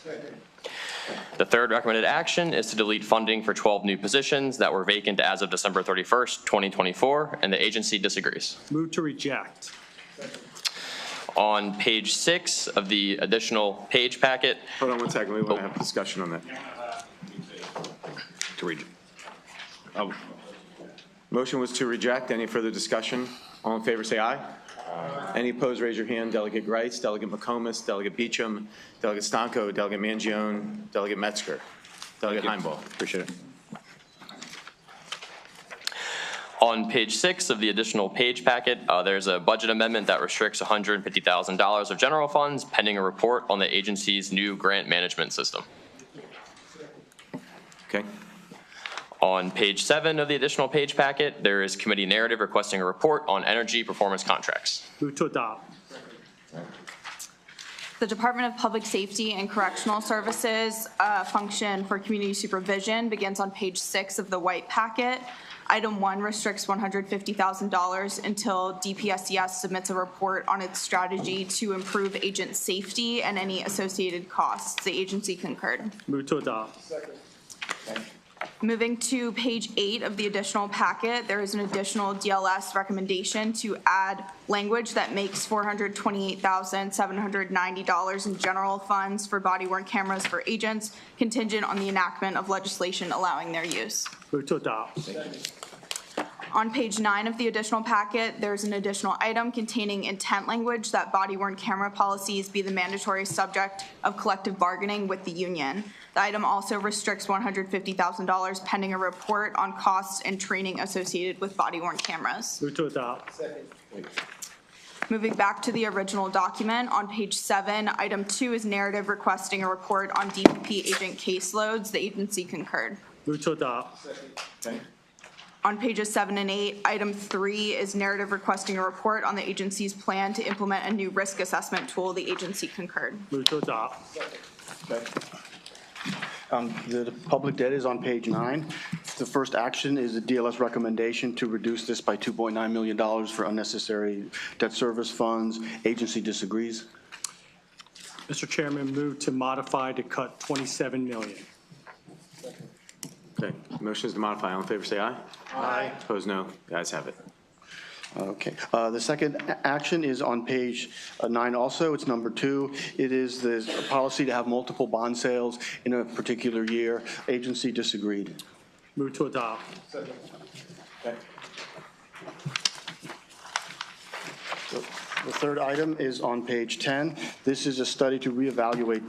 The third recommended action is to delete funding for 12 new positions that were vacant as of December 31st, 2024, and the agency disagrees. Move to reject. On page 6 of the additional page packet. Hold on one second. We want to have a discussion on that. To read. Motion was to reject. Any further discussion? All in favor, say aye. Any opposed, raise your hand. Delegate Grice, Delegate McComas, Delegate Beecham, Delegate Stanco, Delegate Mangione, Delegate Metzger, Delegate Heimbaugh. Appreciate it. On page 6 of the additional page packet, there's a budget amendment that restricts $150,000 of general funds pending a report on the agency's new grant management system. Okay. On page 7 of the additional page packet, there is committee narrative requesting a report on energy performance contracts. Move to adopt. the Department of Public Safety and Correctional Services function for community supervision begins on page 6 of the white packet. Item 1 restricts $150,000 until DPSCS submits a report on its strategy to improve agent safety and any associated costs. The agency concurred. Move to adopt. Second. Moving to page 8 of the additional packet, there is an additional DLS recommendation to add language that makes $428,790 in general funds for body-worn cameras for agents contingent on the enactment of legislation allowing their use. Move to adopt. On page 9 of the additional packet, there's an additional item containing intent language that body-worn camera policies be the mandatory subject of collective bargaining with the union. The item also restricts $150,000 pending a report on costs and training associated with body-worn cameras. Move to adopt. Second. Moving back to the original document, on page 7, item 2 is narrative requesting a report on DPP agent caseloads. The agency concurred. Move to adopt. Second. On pages 7 and 8, item 3 is narrative requesting a report on the agency's plan to implement a new risk assessment tool. The agency concurred. Move to adopt. The public debt is on page 9. The first action is a DLS recommendation to reduce this by $2.9 million for unnecessary debt service funds. Agency disagrees. Mr. Chairman, move to modify to cut $27 million. Okay, motion is to modify. All in favor, say aye. Aye. Opposed, no. The ayes have it. Okay. The second action is on page 9 also. It's number 2. It is the policy to have multiple bond sales in a particular year. Agency disagreed. Move to adopt. Second. The third item is on page 10. This is a study to reevaluate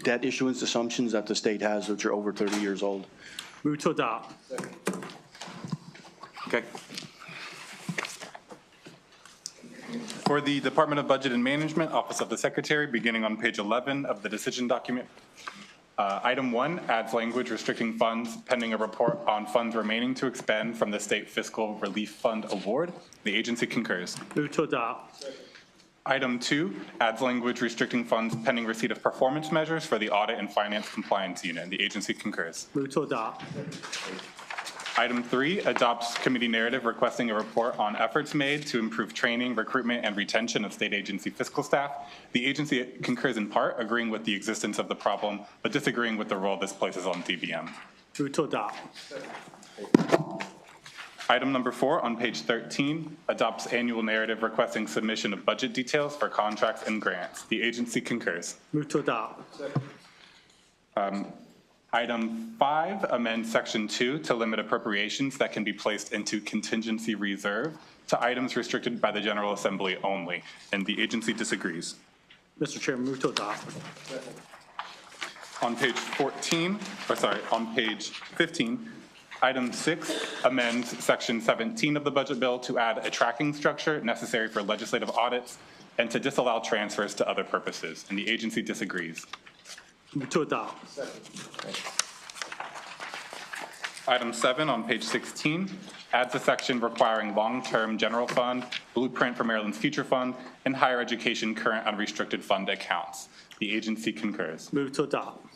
debt issuance assumptions that the state has, which are over 30 years old. Move to adopt. Okay. For the Department of Budget and Management, Office of the Secretary, beginning on page 11 of the decision document. Item 1 adds language restricting funds pending a report on funds remaining to expend from the State Fiscal Relief Fund Award. The agency concurs. Move to adopt. Item 2 adds language restricting funds pending receipt of performance measures for the Audit and Finance Compliance Unit. The agency concurs. Move to adopt. Item 3 adopts committee narrative requesting a report on efforts made to improve training, recruitment, and retention of state agency fiscal staff. The agency concurs in part, agreeing with the existence of the problem, but disagreeing with the role this places on DBM. Move to adopt. Item number 4 on page 13 adopts annual narrative requesting submission of budget details for contracts and grants. The agency concurs. Move to adopt. Item 5 amends section 2 to limit appropriations that can be placed into contingency reserve to items restricted by the General Assembly only, and the agency disagrees. Mr. Chairman, move to adopt. On page 15, item 6 amends section 17 of the budget bill to add a tracking structure necessary for legislative audits and to disallow transfers to other purposes, and the agency disagrees. Move to adopt. Item 7 on page 16 adds a section requiring long-term general fund, blueprint for Maryland's future fund, and higher education current unrestricted fund accounts. The agency concurs. Move to adopt.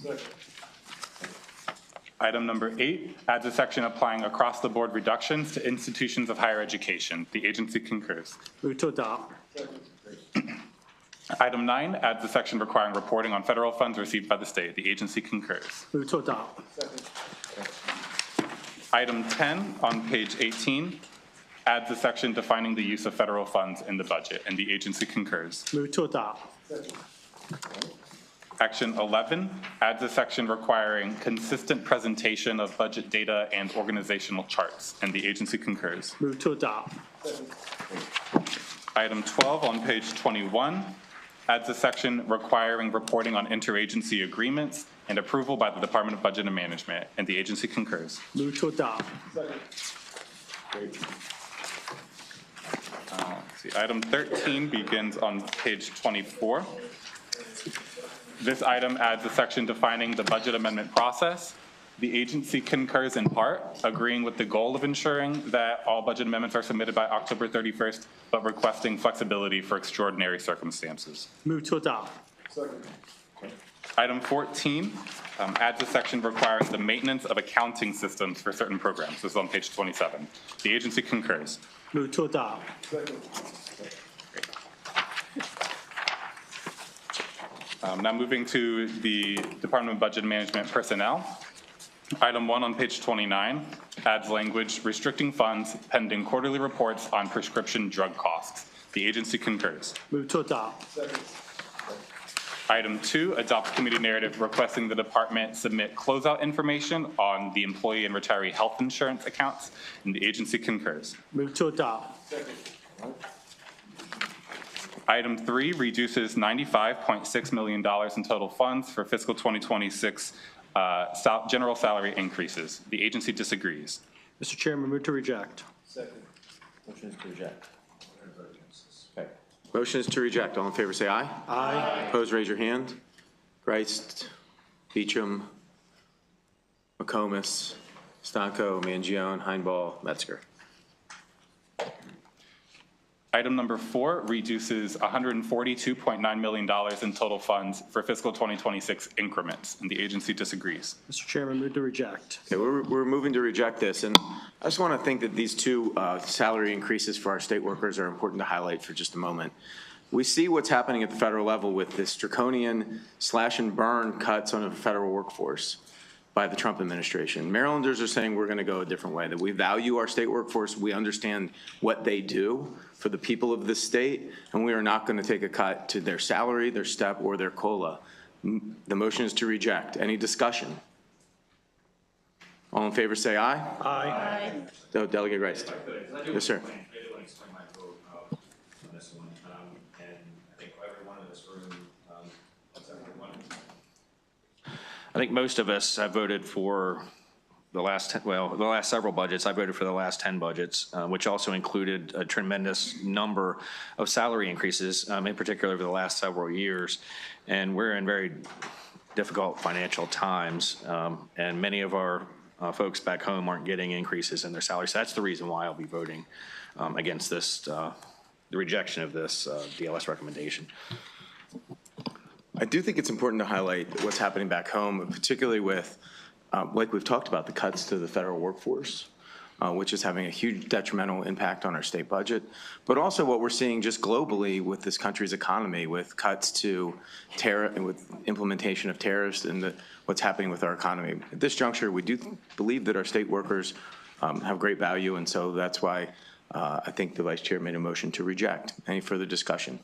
Item number 8 adds a section applying across-the-board reductions to institutions of higher education. The agency concurs. Move to adopt. Item 9 adds a section requiring reporting on federal funds received by the state. The agency concurs. Move to adopt. Item 10 on page 18 adds a section defining the use of federal funds in the budget, and the agency concurs. Move to adopt. Action 11 adds a section requiring consistent presentation of budget data and organizational charts, and the agency concurs. Move to adopt. Item 12 on page 21 adds a section requiring reporting on interagency agreements and approval by the Department of Budget and Management, and the agency concurs. Move to adopt. Item 13 begins on page 24. This item adds a section defining the budget amendment process The agency concurs in part, agreeing with the goal of ensuring that all budget amendments are submitted by October 31st, but requesting flexibility for extraordinary circumstances. Move to adopt. Item 14 adds a section requiring the maintenance of accounting systems for certain programs. This is on page 27. The agency concurs. Move to adopt. Now moving to the Department of Budget Management personnel. Item 1 on page 29 adds language restricting funds pending quarterly reports on prescription drug costs. The agency concurs. Move to adopt. Item 2 adopts committee narrative requesting the department submit closeout information on the employee and retiree health insurance accounts, and the agency concurs. Move to adopt. Item 3 reduces $95.6 million in total funds for fiscal 2026 general salary increases. The agency disagrees. Mr. Chairman, move to reject. Motion is to reject. Okay. Motion is to reject. All in favor say aye. Aye. Opposed, raise your hand. Grice, Beecham, McComas, Stanco, Mangione, Heinball, Metzger. Item number 4 reduces $142.9 million in total funds for fiscal 2026 increments, and the agency disagrees. Mr. Chairman, move to reject. Okay, we're moving to reject this, and I just want to think that these two salary increases for our state workers are important to highlight for just a moment. We see what's happening at the federal level with this draconian slash and burn cuts on the federal workforce by the Trump administration. Marylanders are saying we're going to go a different way, that we value our state workforce, we understand what they do for the people of this state, and we are not going to take a cut to their salary, their step, or their COLA. The motion is to reject. Any discussion? All in favor say aye. Aye. No, Delegate Rice. Yes, sir. I think most of us have voted for the last several budgets. I voted for the last 10 budgets, which also included a tremendous number of salary increases, in particular over the last several years. And we're in very difficult financial times, and many of our folks back home aren't getting increases in their salaries. So that's the reason why I'll be voting against this, the rejection of this DLS recommendation. I do think it's important to highlight what's happening back home, particularly with, like we've talked about, the cuts to the federal workforce, which is having a huge detrimental impact on our state budget, but also what we're seeing just globally with this country's economy, with cuts to tariff and with implementation of tariffs and what's happening with our economy. At this juncture, we do believe that our state workers have great value, and so that's why I think the Vice Chair made a motion to reject. Any further discussion?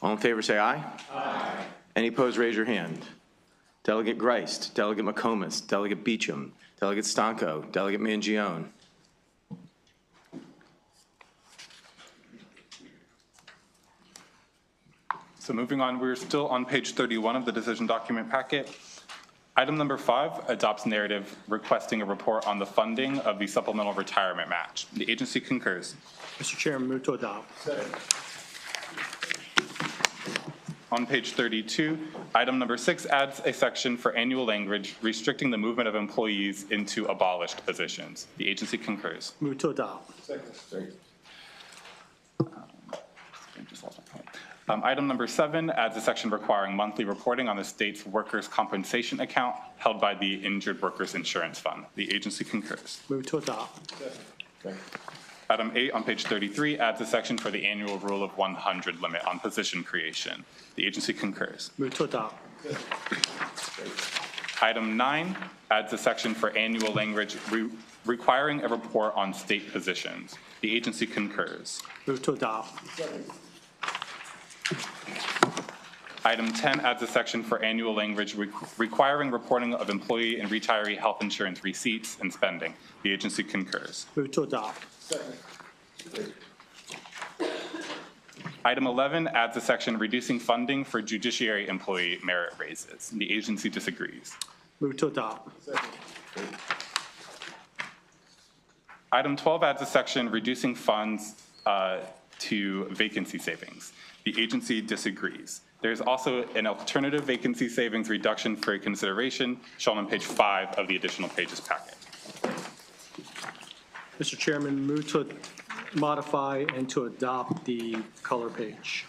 All in favor say aye. Aye. Any opposed, raise your hand. Delegate Grice, Delegate McComas, Delegate Beecham, Delegate Stanco, Delegate Mangione. So moving on, we're still on page 31 of the decision document packet. Item number 5 adopts narrative requesting a report on the funding of the supplemental retirement match. The agency concurs. Mr. Chairman, move to adopt. On page 32, item number 6 adds a section for annual language restricting the movement of employees into abolished positions. The agency concurs. Move to adopt. Item number 7 adds a section requiring monthly reporting on the state's workers' compensation account held by the Injured Workers Insurance Fund. The agency concurs. Move to adopt. Item 8 on page 33 adds a section for the annual rule of 100 limit on position creation. The agency concurs. Move to adopt. Item 9 adds a section for annual language requiring a report on state positions. The agency concurs. Move to adopt. Item 10 adds a section for annual language requiring reporting of employee and retiree health insurance receipts and spending. The agency concurs. Move to adopt. Item 11 adds a section reducing funding for judiciary employee merit raises. The agency disagrees. Move to adopt. Item 12 adds a section reducing funds to vacancy savings. The agency disagrees. There's also an alternative vacancy savings reduction for consideration shown on page 5 of the additional pages packet. Mr. Chairman, move to modify and to adopt the color page.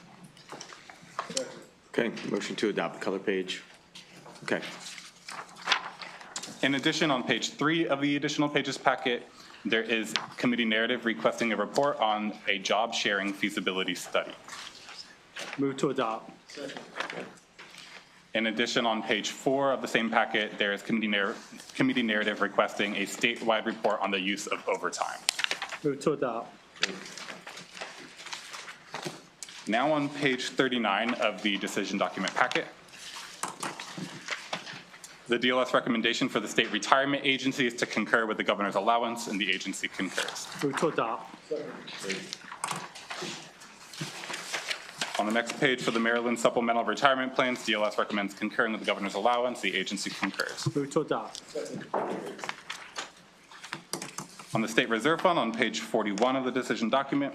Okay, motion to adopt the color page. Okay. In addition, on page 3 of the additional pages packet, there is committee narrative requesting a report on a job sharing feasibility study. Move to adopt. In addition, on page 4 of the same packet, there is committee narrative requesting a statewide report on the use of overtime. Move to adopt. Now on page 39 of the decision document packet, the DLS recommendation for the state retirement agency is to concur with the governor's allowance, and the agency concurs. Move to adopt. On the next page, for the Maryland supplemental retirement plans, DLS recommends concurring with the governor's allowance. The agency concurs. Move to adopt. On the state reserve fund, on page 41 of the decision document,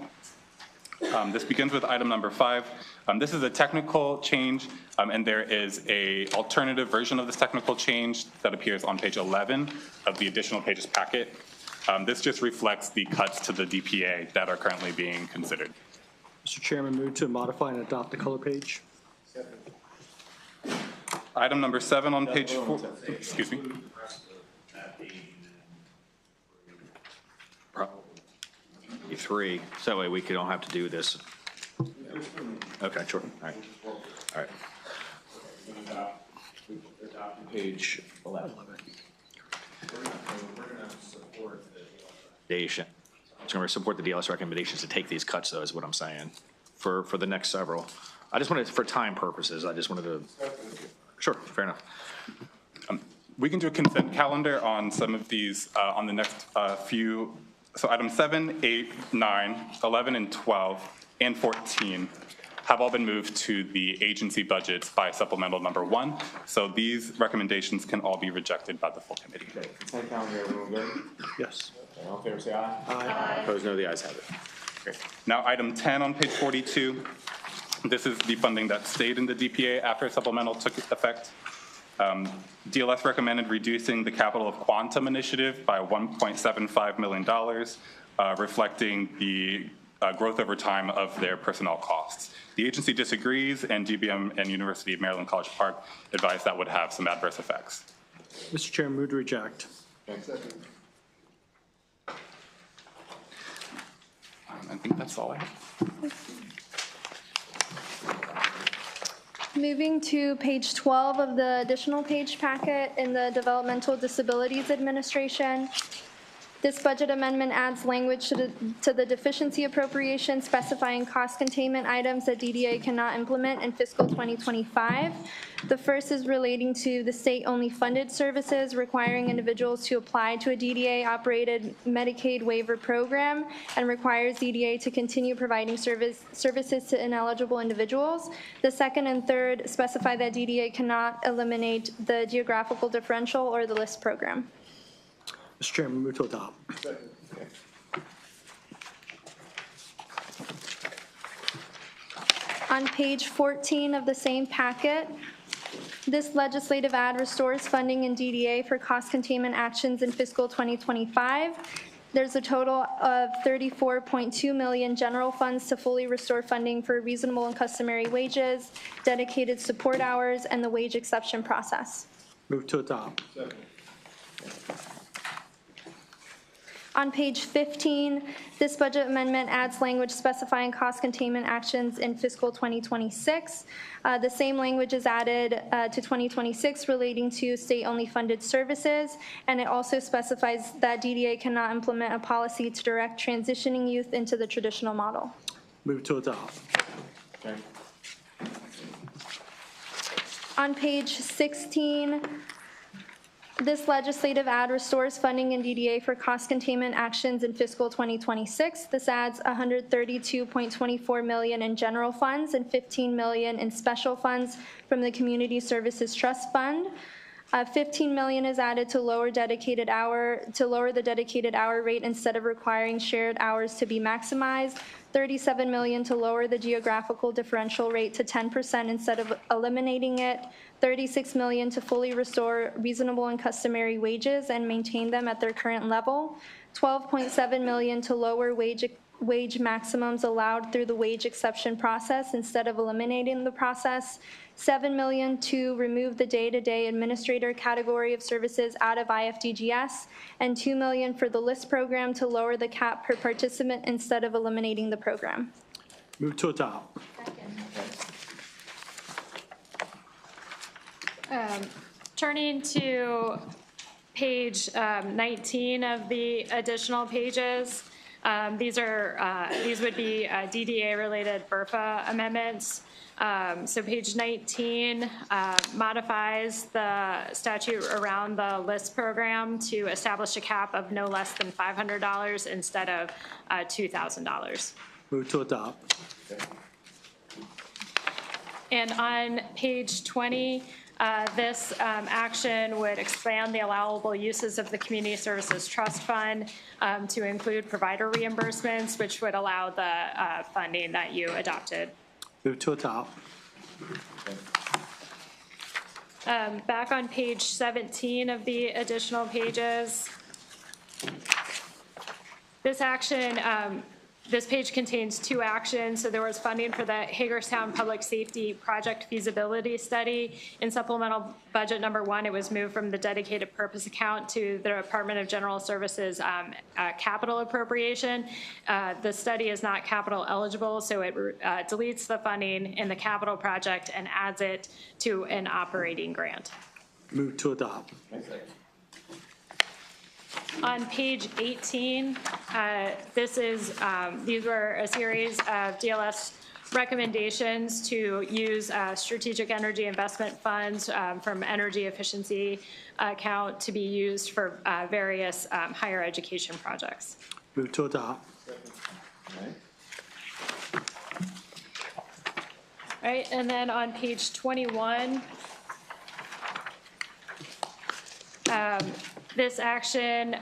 this begins with item number 5. This is a technical change, and there is a alternative version of this technical change that appears on page 11 of the additional pages packet. This just reflects the cuts to the DPA that are currently being considered. Mr. Chairman, move to modify and adopt the color page. Item number 7 on page 4, excuse me. Probably 3, so that way we don't have to do this. Okay, sure, all right. All right. Page 11. It's going to support the DLS recommendations to take these cuts, though, is what I'm saying, for the next several. I just wanted, for time purposes, I just wanted to, sure, fair enough. We can do a consent calendar on some of these on the next few. So items 7, 8, 9, 11, and 12, and 14 have all been moved to the agency budgets by supplemental number 1. So these recommendations can all be rejected by the full committee. Okay, consent calendar, everyone good? Yes. All in favor, say aye. Aye. Opposed, no, the ayes have it. Great. Now, item 10 on page 42. This is the funding that stayed in the DPA after supplemental took effect. DLS recommended reducing the Capital of Quantum initiative by $1.75 million, reflecting the growth over time of their personnel costs. The agency disagrees, and GBM and University of Maryland College Park advised that would have some adverse effects. Mr. Chairman, move to reject. I think that's all I have. Moving to page 12 of the additional page packet in the Developmental Disabilities Administration. This budget amendment adds language to the deficiency appropriation specifying cost containment items that DDA cannot implement in fiscal 2025. The first is relating to the state-only funded services requiring individuals to apply to a DDA-operated Medicaid waiver program and requires DDA to continue providing services to ineligible individuals. The second and third specify that DDA cannot eliminate the geographical differential or the LIST program. Mr. Chairman, move to adopt. On page 14 of the same packet, this legislative ad restores funding in DDA for cost containment actions in fiscal 2025. There's a total of $34.2 million general funds to fully restore funding for reasonable and customary wages, dedicated support hours, and the wage exception process. Move to adopt. On page 15, this budget amendment adds language specifying cost containment actions in fiscal 2026. The same language is added to 2026 relating to state-only funded services, and it also specifies that DDA cannot implement a policy to direct transitioning youth into the traditional model. Move to adopt. Okay. On page 16, this legislative ad restores funding in DDA for cost containment actions in fiscal 2026. This adds $132.24 million in general funds and $15 million in special funds from the Community Services Trust Fund. $15 million is added to lower the dedicated hour rate instead of requiring shared hours to be maximized. $37 million to lower the geographical differential rate to 10% instead of eliminating it. $36 million to fully restore reasonable and customary wages and maintain them at their current level. $12.7 million to lower wage maximums allowed through the wage exception process instead of eliminating the process. $7 million to remove the day-to-day administrator category of services out of IFDGS, and $2 million for the LIST program to lower the cap per participant instead of eliminating the program. Move to adopt. Turning to page 19 of the additional pages, these would be DDA-related BRFA amendments. So page 19 modifies the statute around the LIST program to establish a cap of no less than $500 instead of $2,000. Move to adopt. And on page 20, this action would expand the allowable uses of the Community Services Trust Fund to include provider reimbursements, which would allow the funding that you adopted. Move to adopt. Back on page 17 of the additional pages, this action, this page contains two actions. So there was funding for the Hagerstown Public Safety Project Feasibility Study. In supplemental budget number 1, it was moved from the dedicated purpose account to the Department of General Services capital appropriation. The study is not capital eligible, so it deletes the funding in the capital project and adds it to an operating grant. Move to adopt. On page 18, these were a series of DLS recommendations to use strategic energy investment funds from energy efficiency account to be used for various higher education projects. Move to adopt. All right, and then on page 21, this action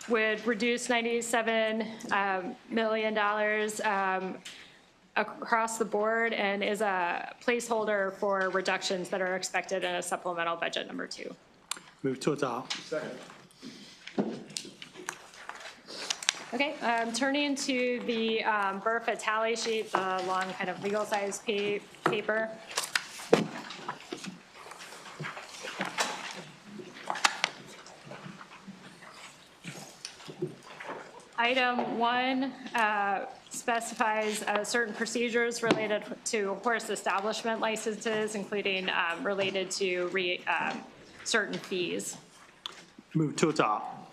would reduce $97 million across the board and is a placeholder for reductions that are expected in a supplemental budget number 2. Move to adopt. Second. Okay, turning to the BRFA tally sheet, the long kind of legal size paper. Item 1 specifies certain procedures related to horse establishment licenses, including related to certain fees. Move to adopt.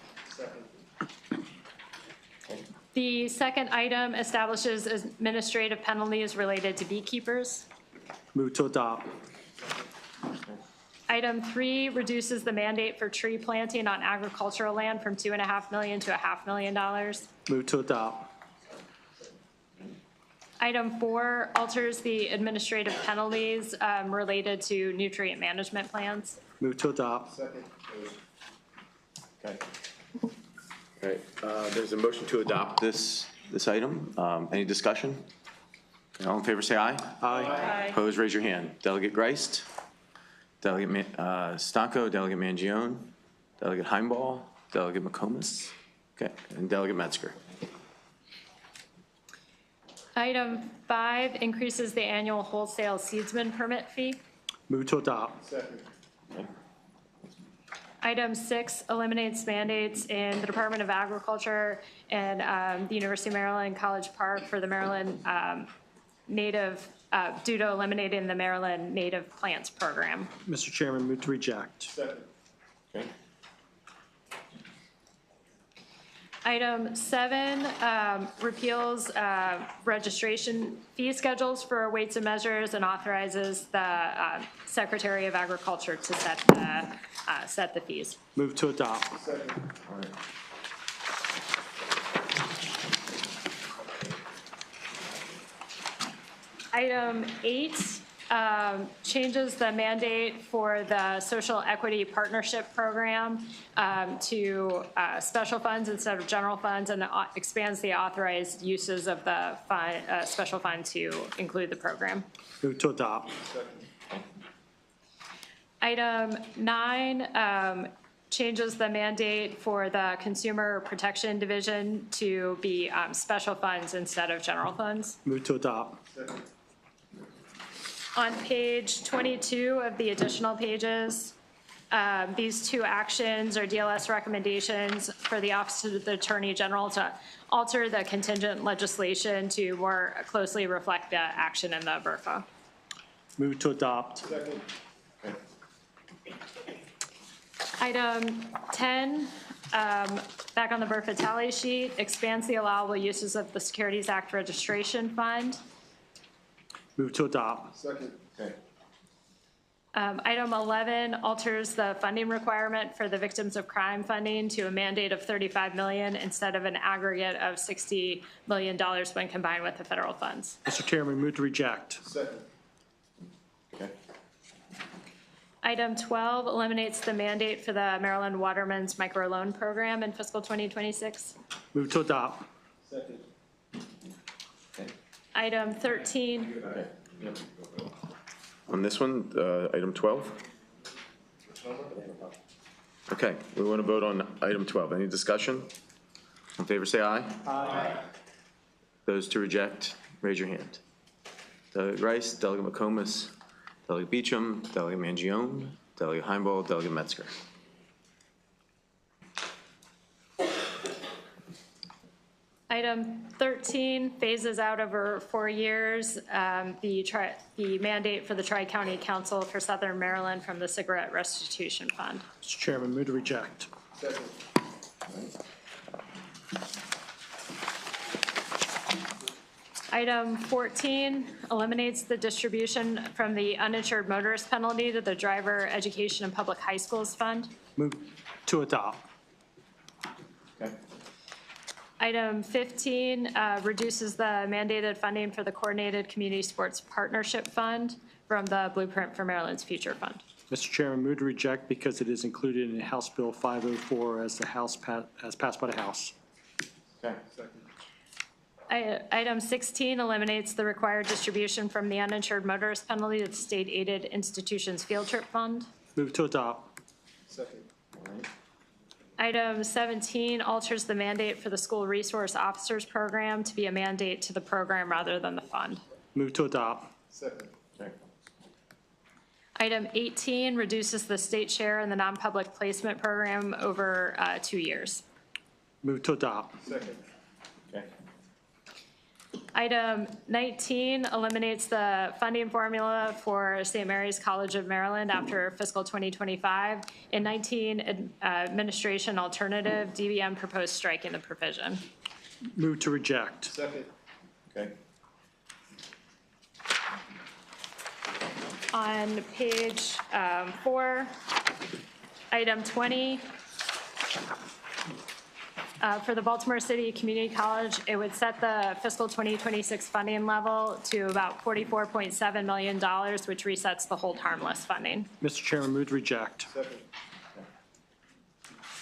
The second item establishes administrative penalties related to beekeepers. Move to adopt. Item 3 reduces the mandate for tree planting on agricultural land from $2.5 million to $500,000 million. Move to adopt. Item 4 alters the administrative penalties related to nutrient management plans. Move to adopt. Second. Okay. All right, there's a motion to adopt this item. Any discussion? All in favor, say aye. Aye. Opposed, raise your hand. Delegate Greist, Delegate Stanco, Delegate Mangione, Delegate Heimball, Delegate McComas, okay, and Delegate Metzger. Item 5 increases the annual wholesale seedsman permit fee. Move to adopt. Second. Okay. Item 6 eliminates mandates in the Department of Agriculture and the University of Maryland College Park for the Maryland native, due to eliminating the Maryland Native Plants Program. Mr. Chairman, move to reject. Second. Okay. Item 7 repeals registration fee schedules for weights and measures and authorizes the Secretary of Agriculture to set the fees. Move to adopt. Second. All right. Item 8 changes the mandate for the Social Equity Partnership Program to special funds instead of general funds, and expands the authorized uses of the special fund to include the program. Move to adopt. Item 9 changes the mandate for the Consumer Protection Division to be special funds instead of general funds. Move to adopt. On page 22 of the additional pages, these two actions are DLS recommendations for the Office of the Attorney General to alter the contingent legislation to more closely reflect the action in the BRFA. Move to adopt. Item 10, back on the BRFA tally sheet, expands the allowable uses of the Securities Act Registration Fund. Move to adopt. Second. Item 11 alters the funding requirement for the Victims of Crime funding to a mandate of $35 million instead of an aggregate of $60 million when combined with the federal funds. Mr. Chairman, move to reject. Second. Item 12 eliminates the mandate for the Maryland Watermen's Microloan Program in fiscal 2026. Move to adopt. Second. Item 13. On this one, item 12? Okay, we want to vote on item 12. Any discussion? In favor, say aye. Aye. Those to reject, raise your hand. Delegate Rice, Delegate McComas, Delegate Beecham, Delegate Mangione, Delegate Heimbold, Delegate Metzger. Item 13 phases out over 4 years the mandate for the Tri-County Council for Southern Maryland from the Cigarette Restitution Fund. Mr. Chairman, move to reject. Second. Item 14 eliminates the distribution from the uninsured motorist penalty to the Driver Education and Public High Schools Fund. Move to adopt. Item 15 reduces the mandated funding for the Coordinated Community Sports Partnership Fund from the Blueprint for Maryland's Future Fund. Mr. Chairman, move to reject because it is included in House Bill 504 as passed by the House. Okay. Item 16 eliminates the required distribution from the uninsured motorist penalty to the State Aided Institutions Field Trip Fund. Move to adopt. Second. Item 17 alters the mandate for the School Resource Officers Program to be a mandate to the program rather than the fund. Move to adopt. Second. Item 18 reduces the state share in the non-public placement program over 2 years. Move to adopt. Second. Item 19 eliminates the funding formula for St. Mary's College of Maryland after fiscal 2025. In 19 administration alternative, DBM proposed striking the provision. Move to reject. Second. Okay. On page 4, item 20, for the Baltimore City Community College, it would set the fiscal 2026 funding level to about $44.7 million, which resets the hold harmless funding. Mr. Chairman, move to reject. Second.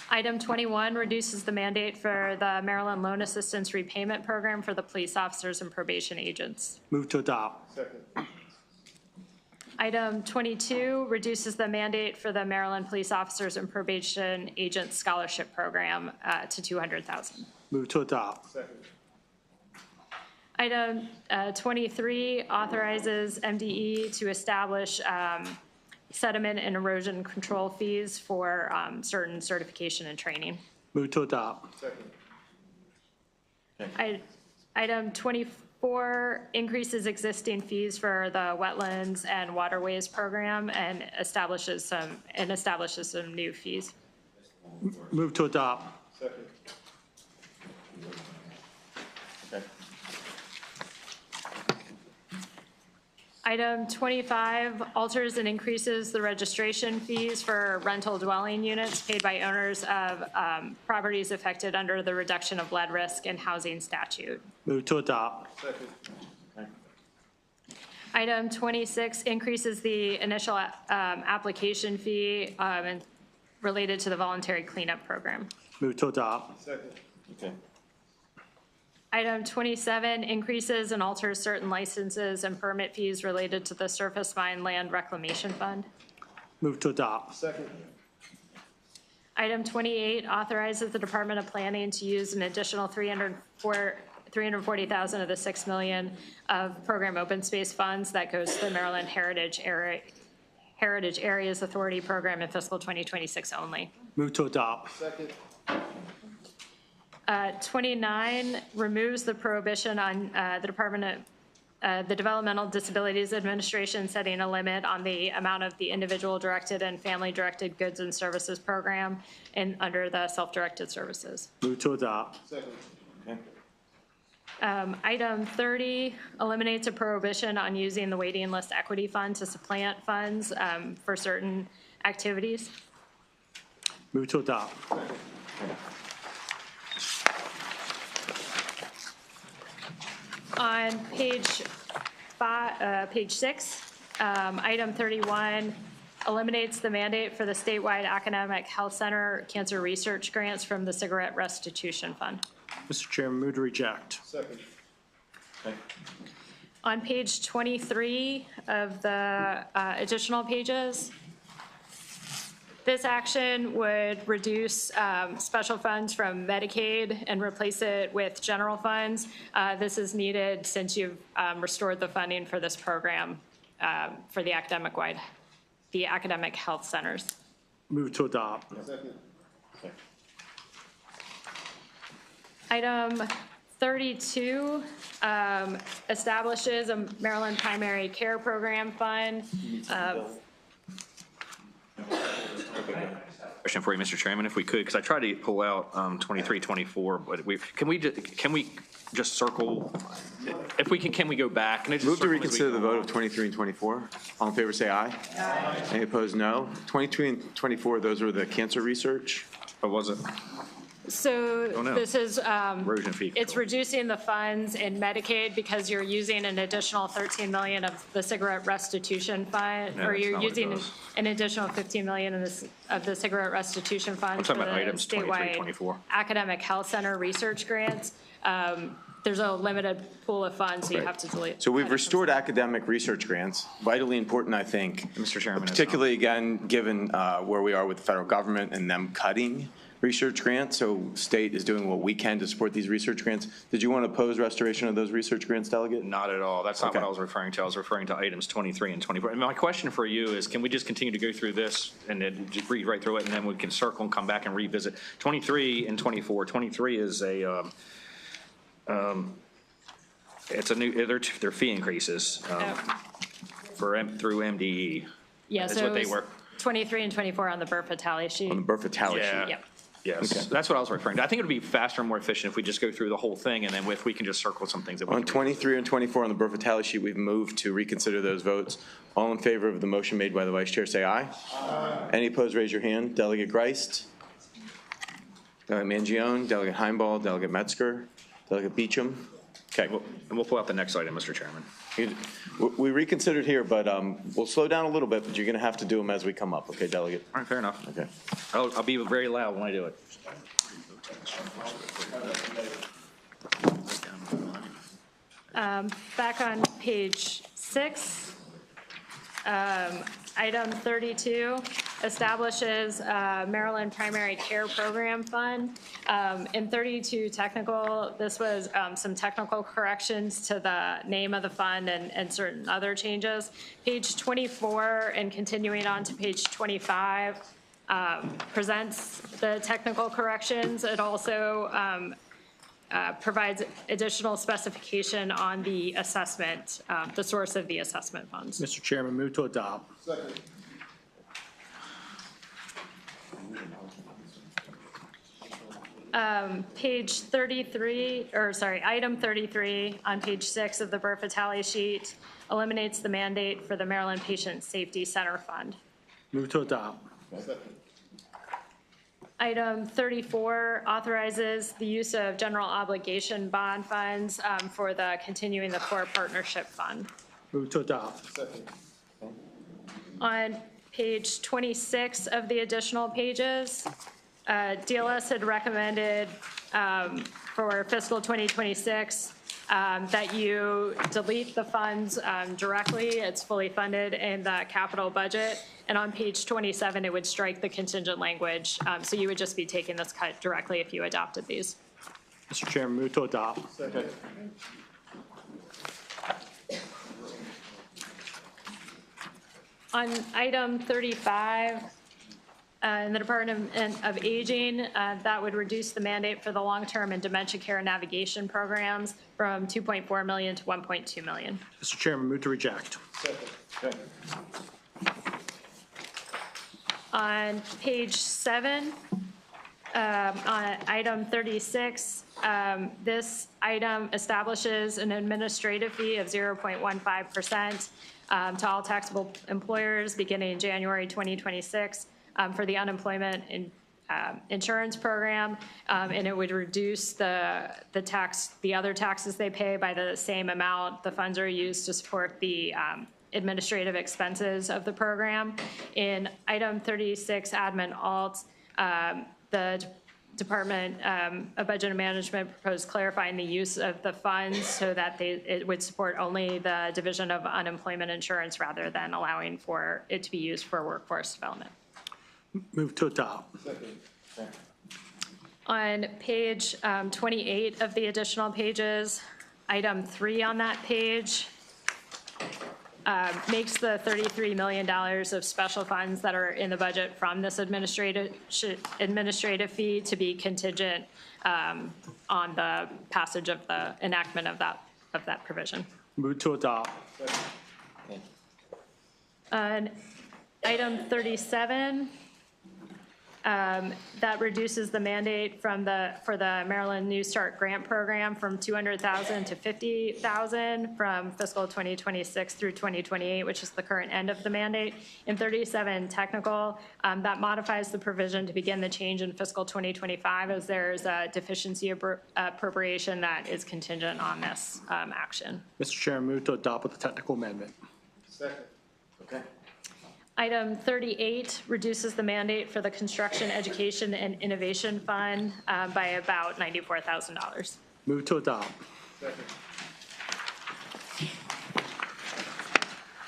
Item 21 reduces the mandate for the Maryland Loan Assistance Repayment Program for the police officers and probation agents. Move to adopt. Second. Item 22 reduces the mandate for the Maryland Police Officers and Probation Agents Scholarship Program to $200,000. Move to adopt. Second. Item 23 authorizes MDE to establish sediment and erosion control fees for certain certification and training. Move to adopt. Second. Item 24 increases existing fees for the Wetlands and Waterways Program and establishes some new fees. Move to adopt. Second. Okay. Item 25 alters and increases the registration fees for rental dwelling units paid by owners of properties affected under the reduction of lead risk and housing statute. Move to adopt. Second. Item 26 increases the initial application fee and related to the voluntary cleanup program. Move to adopt. Okay. Item 27 increases and alters certain licenses and permit fees related to the Surface Mine Land Reclamation Fund. Move to adopt. Item 28 authorizes the Department of Planning to use an additional $340,000 of the $6 million of program open space funds that goes to the Maryland Heritage Areas Authority program in fiscal 2026 only. Move to adopt. 29 removes the prohibition on the Developmental Disabilities Administration setting a limit on the amount of the individual directed and family directed goods and services program and under the self-directed services. Move to adopt. Item 30 eliminates a prohibition on using the waiting list equity fund to supplant funds for certain activities. Move to adopt. On page 6, item 31 eliminates the mandate for the statewide academic health center cancer research grants from the cigarette restitution fund. Mr. Chairman, move to reject. On page 23 of the additional pages, this action would reduce special funds from Medicaid and replace it with general funds. This is needed since you've restored the funding for this program for the academic health centers. Move to adopt. Item 32 establishes a Maryland Primary Care Program Fund. Question for you, Mr. Chairman, if we could, because I tried to pull out 23, 24, but can we just circle, if we can we go back? Move to reconsider the vote of 23 and 24. All in favor, say aye. Aye. Any opposed, no. 23 and 24, those were the cancer research. Or was it? So this is, Erosion fee. it's reducing the funds in Medicaid because you're using an additional 13 million of the cigarette restitution fund, No, or that's you're not what it using does. an additional 15 million of the cigarette restitution fund I'm for talking the about items 23, statewide 24. academic health center research grants. There's a limited pool of funds, so you Right. have to delete. So we've restored academic research grants, vitally important, I think. Mr. Chairman. Particularly, again, given where we are with the federal government and them cutting research grants, so state is doing what we can to support these research grants. Did you want to oppose restoration of those research grants, Delegate? Not at all. That's not Okay. what I was referring to. I was referring to items 23 and 24. And my question for you is, can we just continue to go through this and then just read right through it, and then we can circle and come back and revisit 23 and 24. 23 is a, it's a new, they're fee increases through MDE. Yeah, Is so what it they was were. 23 and 24 on the Burford tally sheet. On the Burford tally Yeah. sheet? Yep. Yes, Okay. that's what I was referring to. I think it would be faster and more efficient if we just go through the whole thing, and then if we can just circle some things that we On can 23 and 24 on the Burford tally sheet, we've moved to reconsider those votes. All in favor of the motion made by the Vice Chair, say aye. Aye. Any opposed, raise your hand. Delegate Greist, Delegate Mangione, Delegate Heimball, Delegate Metzger, Delegate Beecham. Okay, and we'll pull out the next item, Mr. Chairman. We reconsidered here, but we'll slow down a little bit, but you're going to have to do them as we come up, okay, Delegate? All right, fair enough. Okay. I'll be very loud when I do it. Back on page 6, item 32 establishes Maryland Primary Care Program Fund. In 32 technical, this was some technical corrections to the name of the fund and certain other changes. Page 24 and continuing on to page 25 presents the technical corrections. It also provides additional specification on the assessment, the source of the assessment funds. Mr. Chairman, move to adopt. Page 33, or sorry, item 33 on page 6 of the Burford tally sheet eliminates the mandate for the Maryland Patient Safety Center Fund. Move to adopt. Item 34 authorizes the use of general obligation bond funds for the continuing the core partnership fund. Move to adopt. On page 26 of the additional pages, DLS had recommended for fiscal 2026 that you delete the funds directly. It's fully funded in the capital budget. And on page 27, it would strike the contingent language. So you would just be taking this cut directly if you adopted these. Mr. Chairman, move to adopt. On item 35, in the Department of Aging, that would reduce the mandate for the long-term and dementia care navigation programs from $2.4 million to $1.2 million. Mr. Chairman, move to reject. On page 7, on item 36, this item establishes an administrative fee of 0.15% to all taxable employers beginning January 2026 for the unemployment insurance program, and it would reduce the other taxes they pay by the same amount. The funds are used to support the administrative expenses of the program. In item 36, admin alt, the Department of Budget and Management proposed clarifying the use of the funds so that it would support only the Division of Unemployment Insurance rather than allowing for it to be used for workforce development. Move to adopt. On page 28 of the additional pages, item 3 on that page makes the $33 million of special funds that are in the budget from this administrative fee to be contingent on the passage of the enactment of that provision. Move to adopt. On item 37, that reduces the mandate for the Maryland New Start Grant Program from $200,000 to $50,000 from fiscal 2026 through 2028, which is the current end of the mandate. In 37 technical, that modifies the provision to begin the change in fiscal 2025 as there's a deficiency appropriation that is contingent on this action. Mr. Chairman, move to adopt with the technical amendment. Second. Okay. Item 38 reduces the mandate for the Construction, Education, and Innovation Fund by about $94,000. Move to adopt.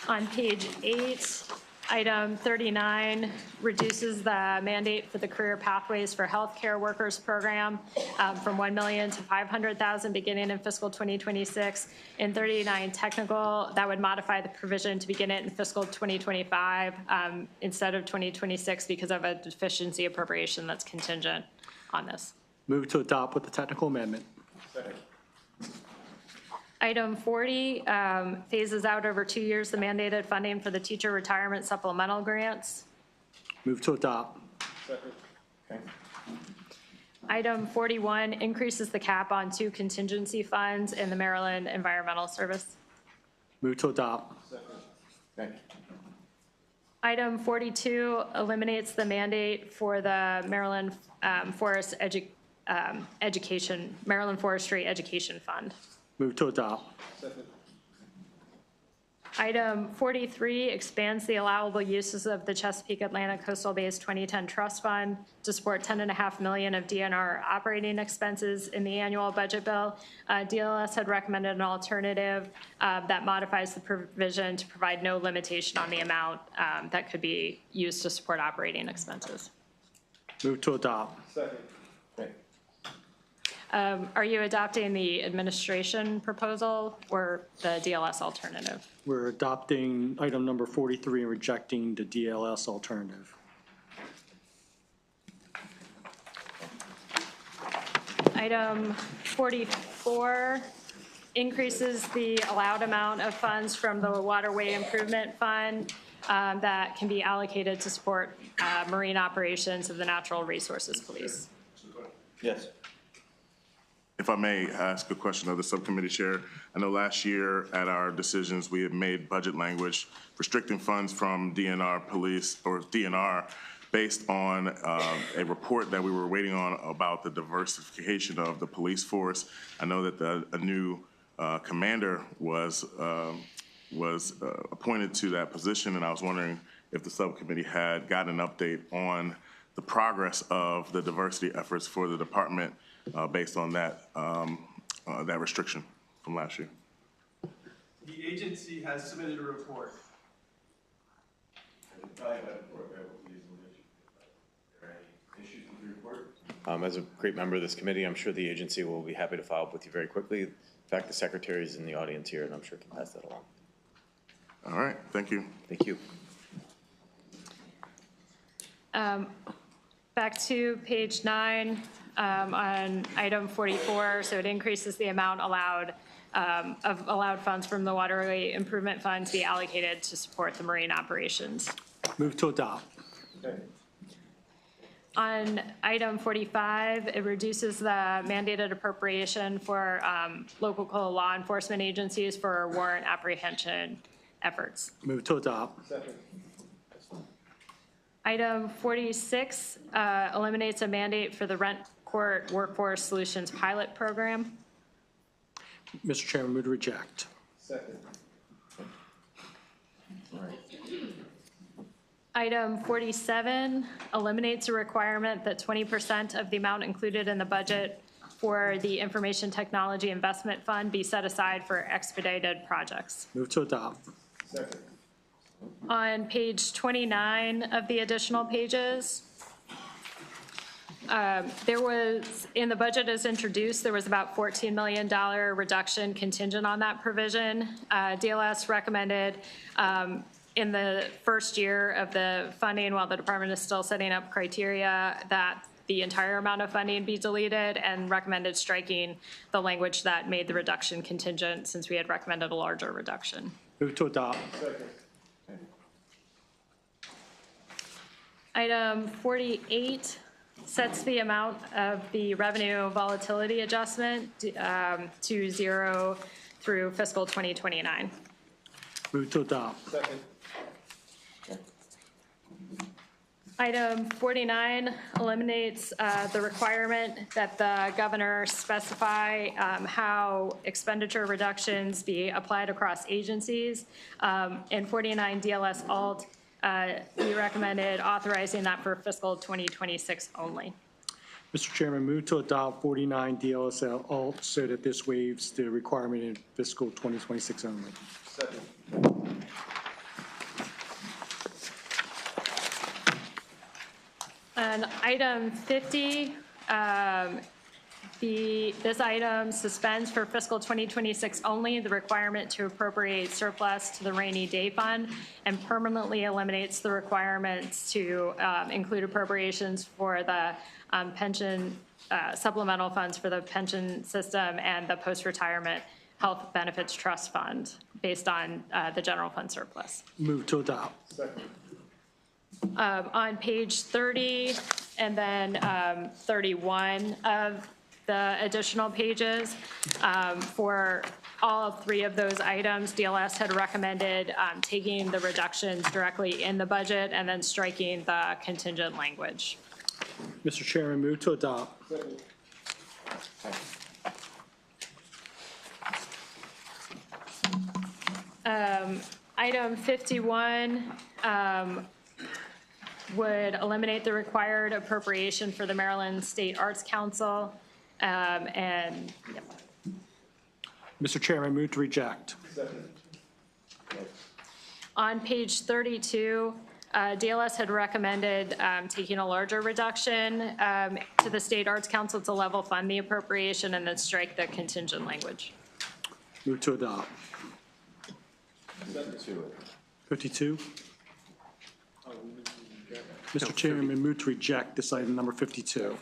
On page 8, item 39 reduces the mandate for the Career Pathways for Healthcare Workers program from $1 million to $500,000 beginning in fiscal 2026. In 39 technical, that would modify the provision to begin it in fiscal 2025 instead of 2026 because of a deficiency appropriation that's contingent on this. Move to adopt with the technical amendment. Second. Item 40 phases out over 2 years the mandated funding for the teacher retirement supplemental grants. Move to adopt. Second. Okay. Item 41 increases the cap on 2 contingency funds in the Maryland Environmental Service. Move to adopt. Second. Okay. Item 42 eliminates the mandate for the Maryland Maryland Forestry Education Fund. Move to adopt. Second. Item 43 expands the allowable uses of the Chesapeake Atlantic Coastal Bay's 2010 Trust Fund to support $10.5 million of DNR operating expenses in the annual budget bill. DLS had recommended an alternative that modifies the provision to provide no limitation on the amount that could be used to support operating expenses. Move to adopt. Second. Okay. Are you adopting the administration proposal or the DLS alternative? We're adopting item number 43 and rejecting the DLS alternative. Item 44 increases the allowed amount of funds from the Waterway Improvement Fund that can be allocated to support marine operations of the Natural Resources Police. Yes. If I may ask a question of the subcommittee chair, I know last year at our decisions, we had made budget language restricting funds from DNR police or DNR based on a report that we were waiting on about the diversification of the police force. I know that a new commander was was appointed to that position, and I was wondering if the subcommittee had got an update on the progress of the diversity efforts for the department based on that, that restriction from last year. The agency has submitted a report. As a great member of this committee, I'm sure the agency will be happy to follow up with you very quickly. In fact, the secretary is in the audience here, and I'm sure can pass that along. All right, thank you. Thank you. Back to page 9 on item 44. So it increases the amount allowed of allowed funds from the Waterway Improvement Fund to be allocated to support the marine operations. Move to adopt. On item 45, it reduces the mandated appropriation for local law enforcement agencies for warrant apprehension efforts. Move to adopt. Item 46 eliminates a mandate for the Rent Court Workforce Solutions Pilot Program. Mr. Chairman, move to reject. Second. Item 47 eliminates a requirement that 20% of the amount included in the budget for the Information Technology Investment Fund be set aside for expedited projects. Move to adopt. Second. On page 29 of the additional pages, there was, in the budget as introduced, there was about $14 million reduction contingent on that provision. DLS recommended in the first year of the funding, while the department is still setting up criteria, that the entire amount of funding be deleted, and recommended striking the language that made the reduction contingent, since we had recommended a larger reduction. Move to adopt. Second. Item 48 sets the amount of the revenue volatility adjustment to 0 through fiscal 2029. Move to adopt. Second. Item 49 eliminates the requirement that the governor specify how expenditure reductions be applied across agencies. In 49 DLS Alt, we recommended authorizing that for fiscal 2026 only. Mr. Chairman, move to adopt 49 DLSL alt so that this waives the requirement in fiscal 2026 only. Second. And item 50, this item suspends for fiscal 2026 only the requirement to appropriate surplus to the rainy day fund, and permanently eliminates the requirements to include appropriations for the pension supplemental funds for the pension system and the post-retirement health benefits trust fund based on the general fund surplus. Move to adopt. Second. On page 30 and then 31 of the additional pages, for all 3 of those items, DLS had recommended taking the reductions directly in the budget and then striking the contingent language. Mr. Chairman, move to adopt. Second. Item 51 would eliminate the required appropriation for the Maryland State Arts Council. And yep. Mr. Chairman, move to reject. Second. On page 32, DLS had recommended taking a larger reduction to the State Arts Council to level fund the appropriation and then strike the contingent language. Move to adopt. 52. Mr. Chairman, move to reject this item number 52.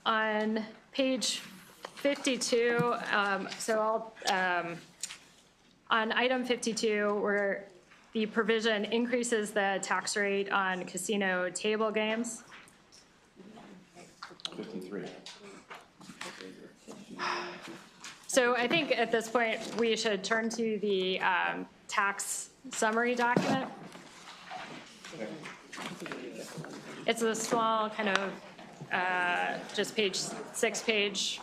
On page 52, on item 52, where the provision increases the tax rate on casino table games. 53. So I think at this point, we should turn to the tax summary document. It's a small kind of just 6 page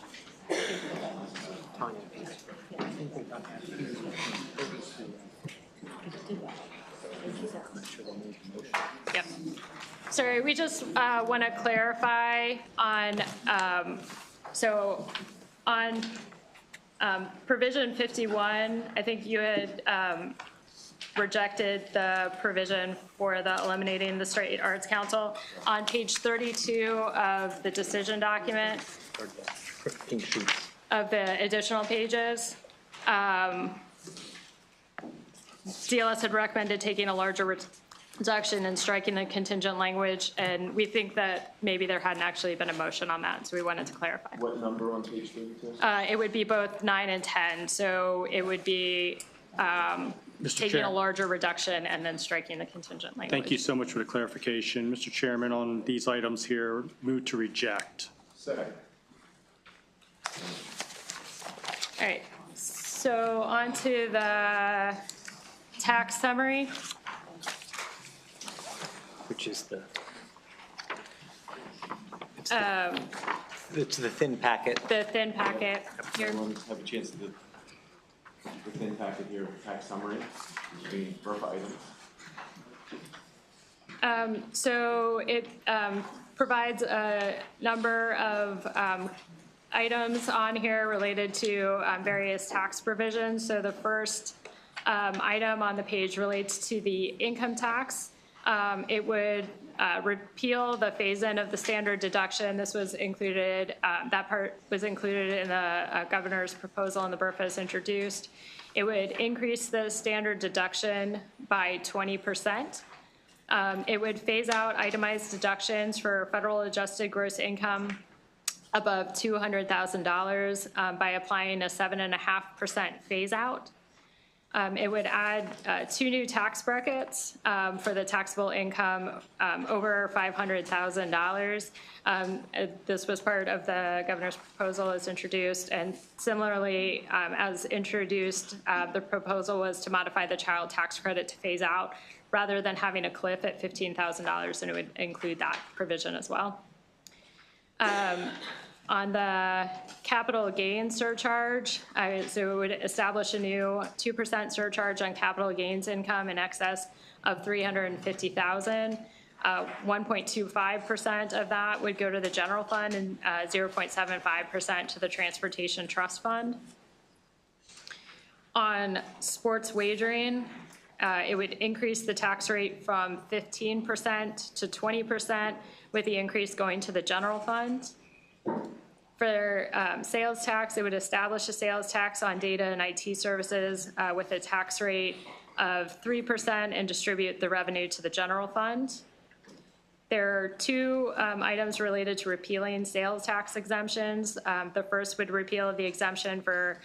Yep. Sorry, we just want to clarify on, so on provision 51, I think you had rejected the provision for the eliminating the State Arts Council. On page 32 of the decision document, of the additional pages, DLS had recommended taking a larger reduction and striking the contingent language, and we think that maybe there hadn't actually been a motion on that, so we wanted to clarify. What number on page 32? It would be both 9 and 10, so it would be taking Chair. a larger reduction and then striking the contingent language. Thank you so much for the clarification. Mr. Chairman, on these items here, move to reject. Second. All right, so on to the tax summary. Which is the, it's the thin packet. The thin packet here. Everyone have a chance to the thin packet here, tax summary, between BRFA items. So it provides a number of items on here related to various tax provisions. So the first item on the page relates to the income tax. It would repeal the phase-in of the standard deduction. This was included, that part was included in the governor's proposal and the BRFA is introduced. It would increase the standard deduction by 20%. It would phase out itemized deductions for federal adjusted gross income above $200,000 by applying a 7.5% phase out. It would add 2 new tax brackets for the taxable income over $500,000. This was part of the governor's proposal as introduced, and similarly, as introduced, the proposal was to modify the child tax credit to phase out rather than having a cliff at $15,000, and it would include that provision as well. On the capital gain surcharge, so it would establish a new 2% surcharge on capital gains income in excess of $350,000. 1.25% of that would go to the general fund and 0.75% to the transportation trust fund. On sports wagering, it would increase the tax rate from 15% to 20%, with the increase going to the general fund. For sales tax, it would establish a sales tax on data and IT services with a tax rate of 3% and distribute the revenue to the general fund. There are 2 items related to repealing sales tax exemptions. The first would repeal the exemption for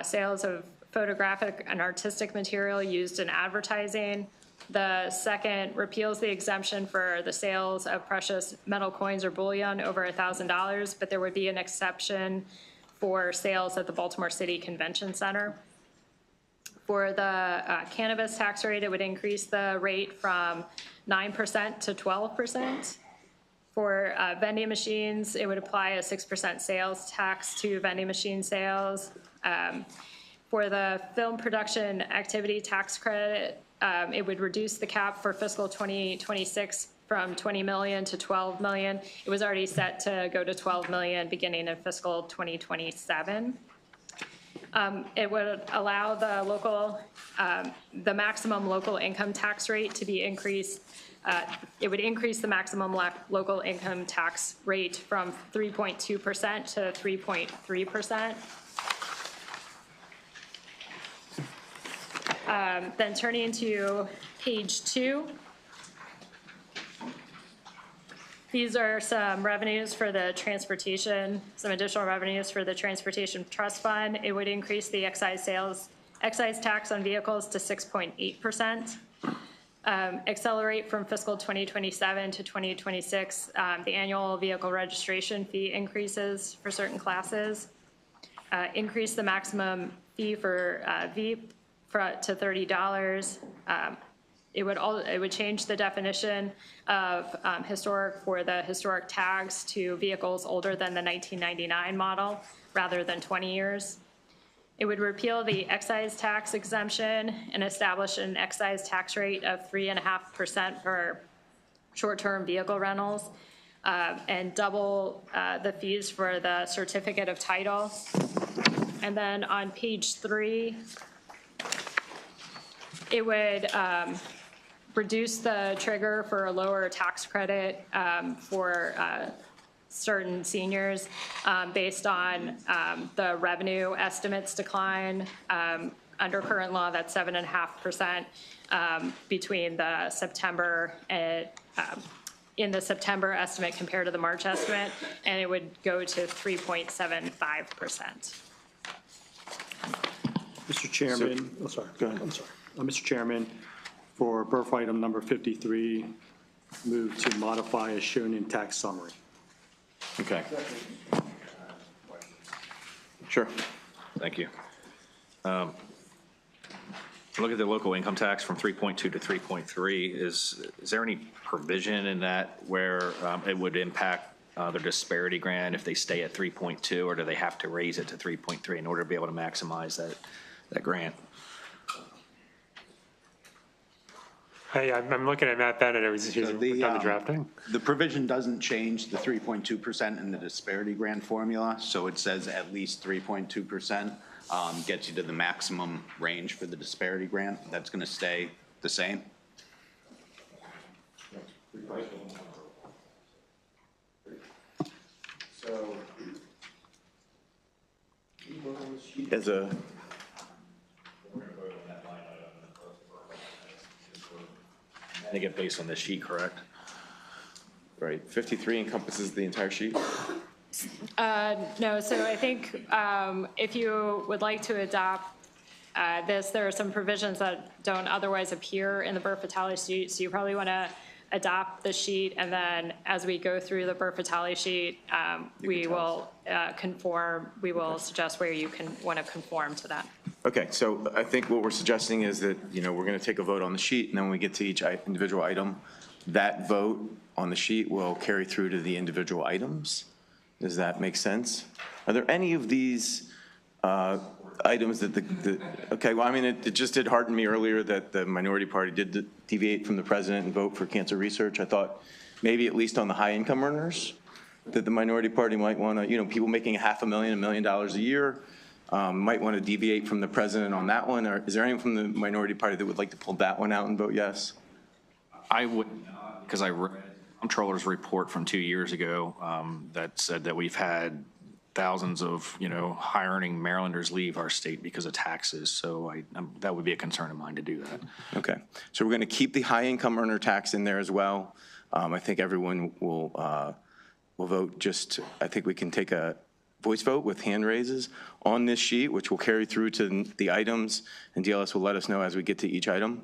sales of photographic and artistic material used in advertising. The second repeals the exemption for the sales of precious metal coins or bullion over $1,000, but there would be an exception for sales at the Baltimore City Convention Center. For the cannabis tax rate, it would increase the rate from 9% to 12%. For vending machines, it would apply a 6% sales tax to vending machine sales. For the film production activity tax credit, it would reduce the cap for fiscal 2026 from 20 million to 12 million. It was already set to go to 12 million beginning in fiscal 2027. It would allow the local, the maximum local income tax rate to be increased. It would increase the maximum local income tax rate from 3.2% to 3.3%. Then turning to page 2. These are some revenues for the transportation, some additional revenues for the Transportation Trust Fund. It would increase the excise tax on vehicles to 6.8%. Accelerate from fiscal 2027 to 2026 the annual vehicle registration fee increases for certain classes. Increase the maximum fee for VEEP to $30. It would change the definition of historic for the historic tags to vehicles older than the 1999 model rather than 20 years. It would repeal the excise tax exemption and establish an excise tax rate of 3.5% for short-term vehicle rentals, and double the fees for the certificate of title. And then on page 3, it would reduce the trigger for a lower tax credit for certain seniors based on the revenue estimates decline. Under current law, that's 7.5% between the September in the September estimate compared to the March estimate, and it would go to 3.75%. Mr. Chairman, Go ahead. I'm sorry. Mr. Chairman, for birth item number 53, move to modify as shown in tax summary. Okay. Sure. Thank you. Look at the local income tax from 3.2 to 3.3. Is there any provision in that where it would impact their disparity grant if they stay at 3.2, or do they have to raise it to 3.3 in order to be able to maximize that grant? Hey, I'm looking at Matt Bennett. He's done the drafting. The provision doesn't change the 3.2% in the disparity grant formula, so it says at least 3.2% gets you to the maximum range for the disparity grant. That's going to stay the same. So, as a I think it's based on this sheet, correct? Right, 53 encompasses the entire sheet? No, so I think if you would like to adopt this, there are some provisions that don't otherwise appear in the Burr Fatale sheet, so you probably want to adopt the sheet, and then as we go through the Burr Fatale sheet, we will suggest where you want to conform to that. Okay, so I think what we're suggesting is that, we're going to take a vote on the sheet, and then when we get to each individual item, that vote on the sheet will carry through to the individual items. Does that make sense? Are there any of these items that okay, well, I mean, it just did hearten me earlier that the minority party did deviate from the president and vote for cancer research. I thought maybe at least on the high income earners that the minority party might want to, people making $500,000, $1 million a year, might want to deviate from the president on that one. Or is there anyone from the minority party that would like to pull that one out and vote yes? I would not, because I read Comptroller's report from 2 years ago that said that we've had thousands of, high-earning Marylanders leave our state because of taxes. So that would be a concern of mine to do that. Okay, so we're going to keep the high-income earner tax in there as well. I think everyone will vote I think we can take a voice vote with hand raises on this sheet, which will carry through to the items, and DLS will let us know as we get to each item.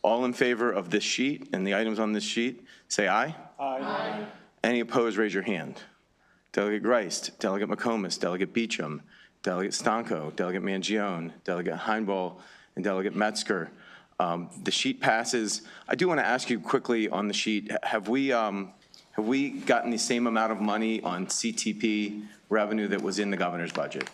All in favor of this sheet and the items on this sheet, say aye. Aye. Any opposed, raise your hand. Delegate Grice, Delegate McComas, Delegate Beecham, Delegate Stanco, Delegate Mangione, Delegate Heinball, and Delegate Metzger. The sheet passes. I do want to ask you quickly on the sheet, have we gotten the same amount of money on CTP revenue that was in the governor's budget?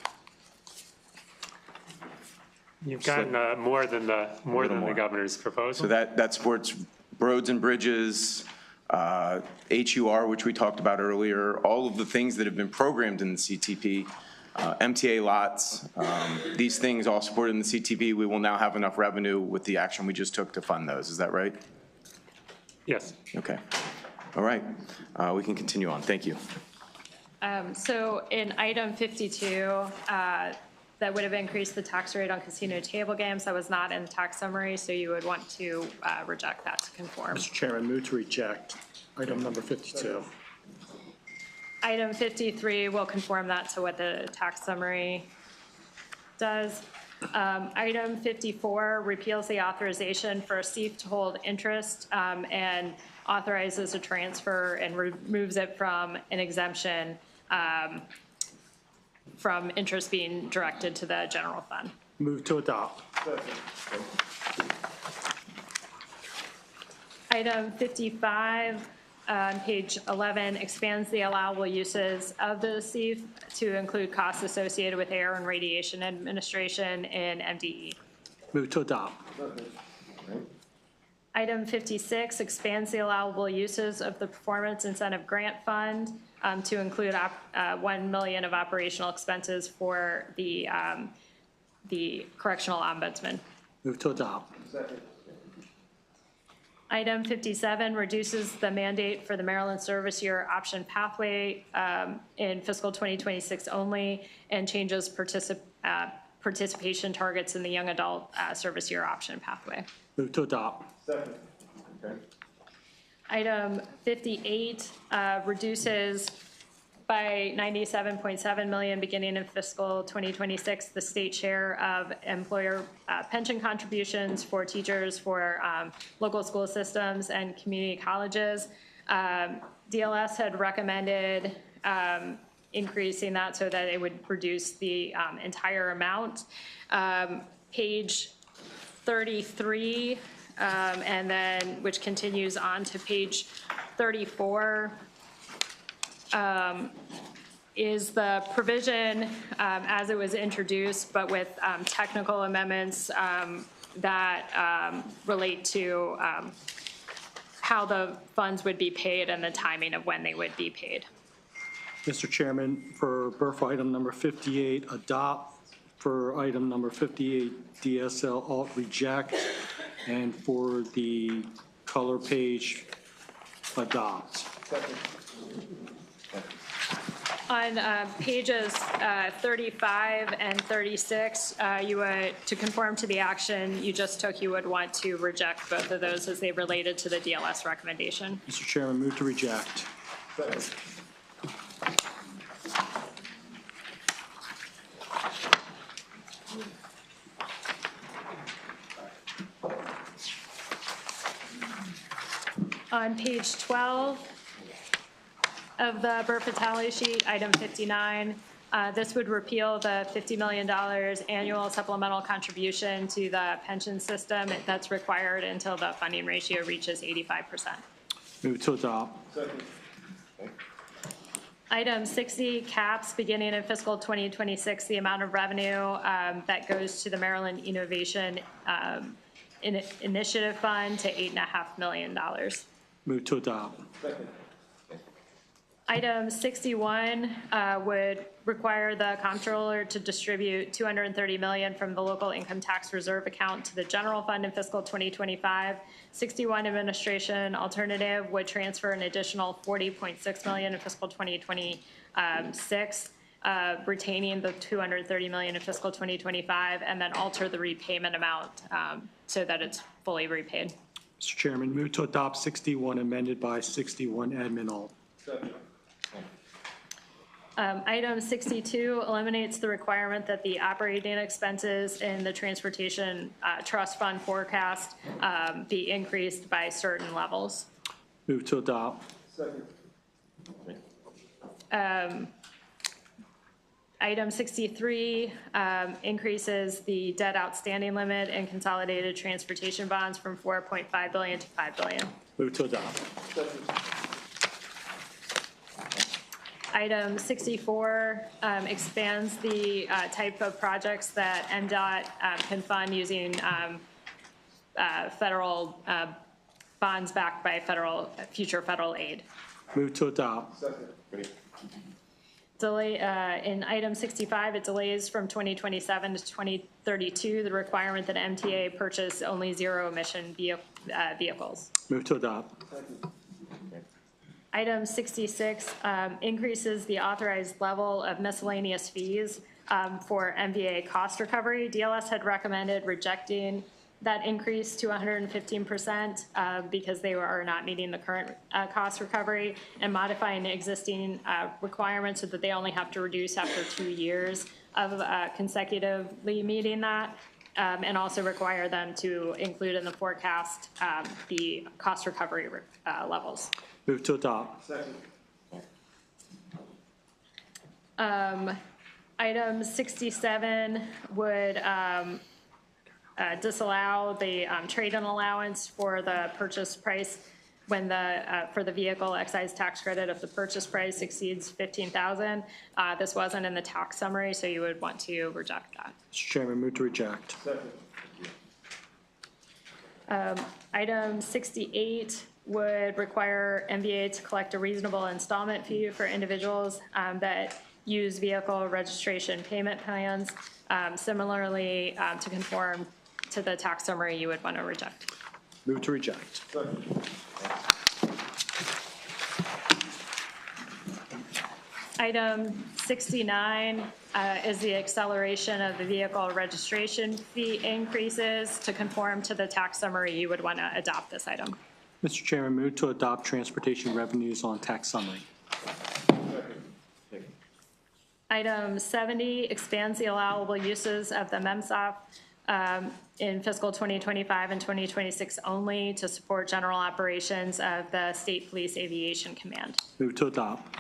You've gotten more than the governor's proposal. So that supports roads and bridges, HUR, which we talked about earlier, all of the things that have been programmed in the CTP, MTA lots, these things all supported in the CTP. We will now have enough revenue with the action we just took to fund those. Is that right? Yes. Okay. All right. We can continue on. Thank you. So in item 52, that would have increased the tax rate on casino table games. That was not in the tax summary, so you would want to reject that to conform. Mr. Chairman, move to reject item number 52. Item 53 will conform that to what the tax summary does. Item 54 repeals the authorization for a SEIF to hold interest and authorizes a transfer and removes it from an exemption from interest being directed to the general fund. Move to adopt. Item 55 on page 11 expands the allowable uses of the SEIF to include costs associated with air and radiation administration in MDE. Move to adopt. Item 56 expands the allowable uses of the Performance Incentive Grant Fund to include $1 million of operational expenses for the Correctional Ombudsman. Move to adopt. Item 57 reduces the mandate for the Maryland Service Year Option Pathway in fiscal 2026 only and changes participation targets in the Young Adult Service Year Option Pathway. Move to adopt. Item 58 reduces by $97.7 million beginning in fiscal 2026 the state share of employer pension contributions for teachers for local school systems and community colleges. DLS had recommended increasing that so that it would reduce the entire amount. Page 33, and then which continues on to page 34, is the provision as it was introduced, but with technical amendments that relate to how the funds would be paid and the timing of when they would be paid. Mr. Chairman, for BRFA item number 58, adopt. For item number 58, DSL alt reject. And for the color page, adopt. On pages 35 and 36, you would, to conform to the action you just took, you would want to reject both of those as they related to the DLS recommendation. Mr. Chairman, move to reject. On page 12 of the BRFA tally sheet, item 59, this would repeal the $50 million annual supplemental contribution to the pension system that's required until the funding ratio reaches 85%. Move to adopt. Item 60 caps beginning in fiscal 2026 the amount of revenue that goes to the Maryland Innovation Initiative Fund to $8.5 million. Move to adopt. Item 61 would require the comptroller to distribute $230 million from the local income tax reserve account to the general fund in fiscal 2025. 61 administration alternative would transfer an additional $40.6 million in fiscal 2026, retaining the $230 million in fiscal 2025, and then alter the repayment amount so that it's fully repaid. Mr. Chairman, move to adopt 61 amended by 61 admin alt. Item 62 eliminates the requirement that the operating expenses in the transportation trust fund forecast be increased by certain levels. Move to adopt. Item 63 increases the debt outstanding limit in consolidated transportation bonds from $4.5 billion to $5 billion. Move to adopt. Item 64 expands the type of projects that MDOT can fund using federal bonds backed by future federal aid. Move to adopt. Delay in item 65, it delays from 2027 to 2032 the requirement that MTA purchase only zero-emission vehicles. Move to adopt. Item 66 increases the authorized level of miscellaneous fees for MVA cost recovery. DLS had recommended rejecting that increase to 115% because they are not meeting the current cost recovery, and modifying the existing requirements so that they only have to reduce after 2 years of consecutively meeting that, and also require them to include in the forecast the cost recovery levels. Move to adopt. Item 67 would disallow the trade-in allowance for the purchase price when for the vehicle excise tax credit, if the purchase price exceeds $15,000, this wasn't in the tax summary, so you would want to reject that. Mr. Chairman, move to reject. Item 68 would require MVA to collect a reasonable installment fee for individuals that use vehicle registration payment plans. Similarly, to conform to the tax summary, you would want to reject. Move to reject. Item 69 is the acceleration of the vehicle registration fee increases. To conform to the tax summary, you would want to adopt this item. Mr. Chairman, move to adopt transportation revenues on tax summary. Item 70 expands the allowable uses of the MEMSOP in fiscal 2025 and 2026 only to support general operations of the State Police Aviation Command. Move to adopt.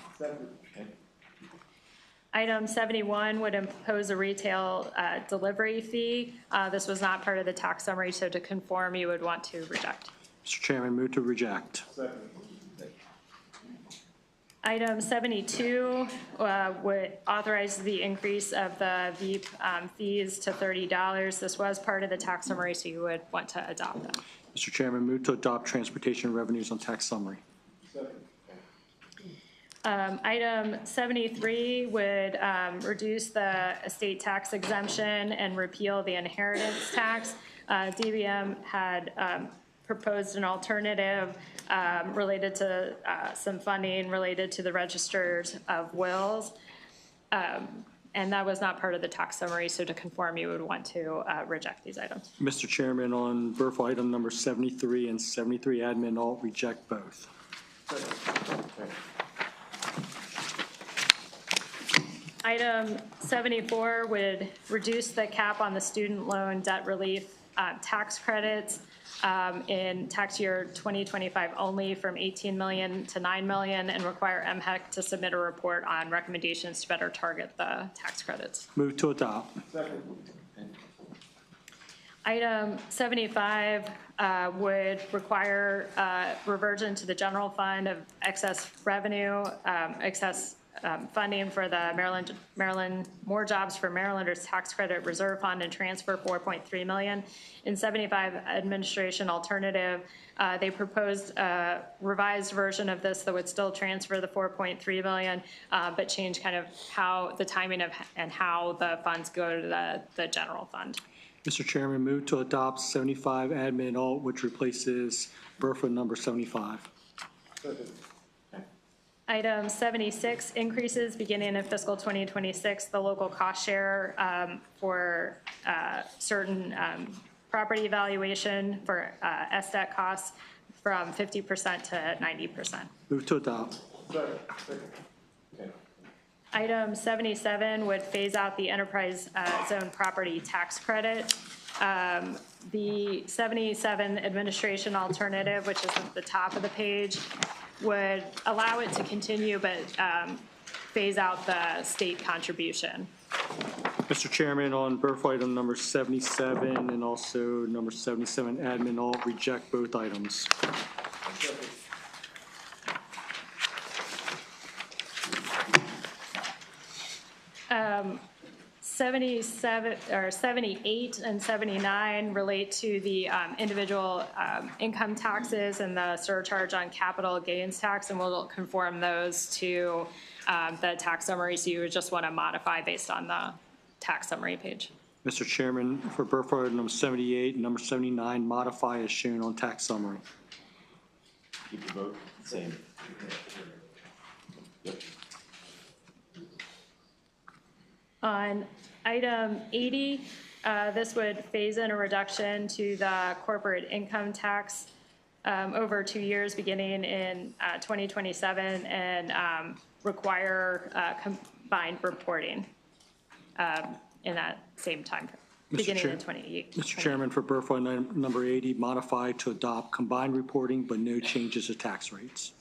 Item 71 would impose a retail delivery fee. This was not part of the tax summary, so to conform, you would want to reject. Mr. Chairman, move to reject. Item 72 would authorize the increase of the VEEP fees to $30. This was part of the tax summary, so you would want to adopt them. Mr. Chairman, move to adopt transportation revenues on tax summary. Item 73 would reduce the estate tax exemption and repeal the inheritance tax. DBM had proposed an alternative related to some funding related to the registers of wills. And that was not part of the tax summary, so to conform, you would want to reject these items. Mr. Chairman, on Burford item number 73 and 73 admin alt, reject both. Item 74 would reduce the cap on the student loan debt relief tax credits in tax year 2025 only from 18 million to 9 million and require MHEC to submit a report on recommendations to better target the tax credits. Move to adopt. Item 75 would require reversion to the general fund of excess revenue, excess funding for the Maryland More Jobs for Marylanders Tax Credit Reserve Fund and transfer 4.3 million. In 75 administration alternative, they proposed a revised version of this that would still transfer the 4.3 million, but change kind of how the timing of and how the funds go to the general fund. Mr. Chairman, move to adopt 75 admin alt, which replaces Burford number 75. Item 76 increases beginning in fiscal 2026 the local cost share for certain property valuation for SDET costs from 50% to 90%. Move to adopt. Item 77 would phase out the enterprise zone property tax credit. The 77 administration alternative, which is at the top of the page, would allow it to continue but phase out the state contribution. Mr. Chairman, on Burford item number 77 and also number 77 admin alt, reject both items. Um, 77 or 78 and 79 relate to the individual income taxes and the surcharge on capital gains tax, and we'll conform those to the tax summary. So you would just want to modify based on the tax summary page. Mr. Chairman, for Burford number 78 and number 79, modify as shown on tax summary. Keep the vote the same. Yep. On item 80, this would phase in a reduction to the corporate income tax over 2 years beginning in 2027 and require combined reporting in that same time frame, beginning in 2028. Mr. Chairman, for Burford number 80, modify to adopt combined reporting but no changes to tax rates.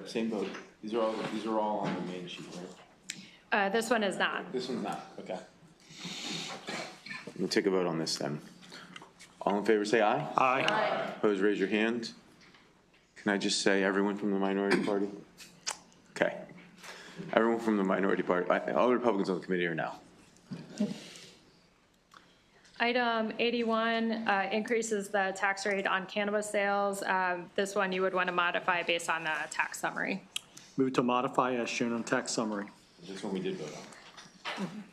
Same vote. These are all on the main sheet, right? This one is not. This one's not, okay. We'll take a vote on this then. All in favor say aye. Aye. Opposed, raise your hand. Can I just say everyone from the minority party? Okay. Everyone from the minority party. All the Republicans on the committee are no. Item 81 increases the tax rate on cannabis sales. This one you would want to modify based on the tax summary. Move to modify as shown on tax summary. This one we did vote on.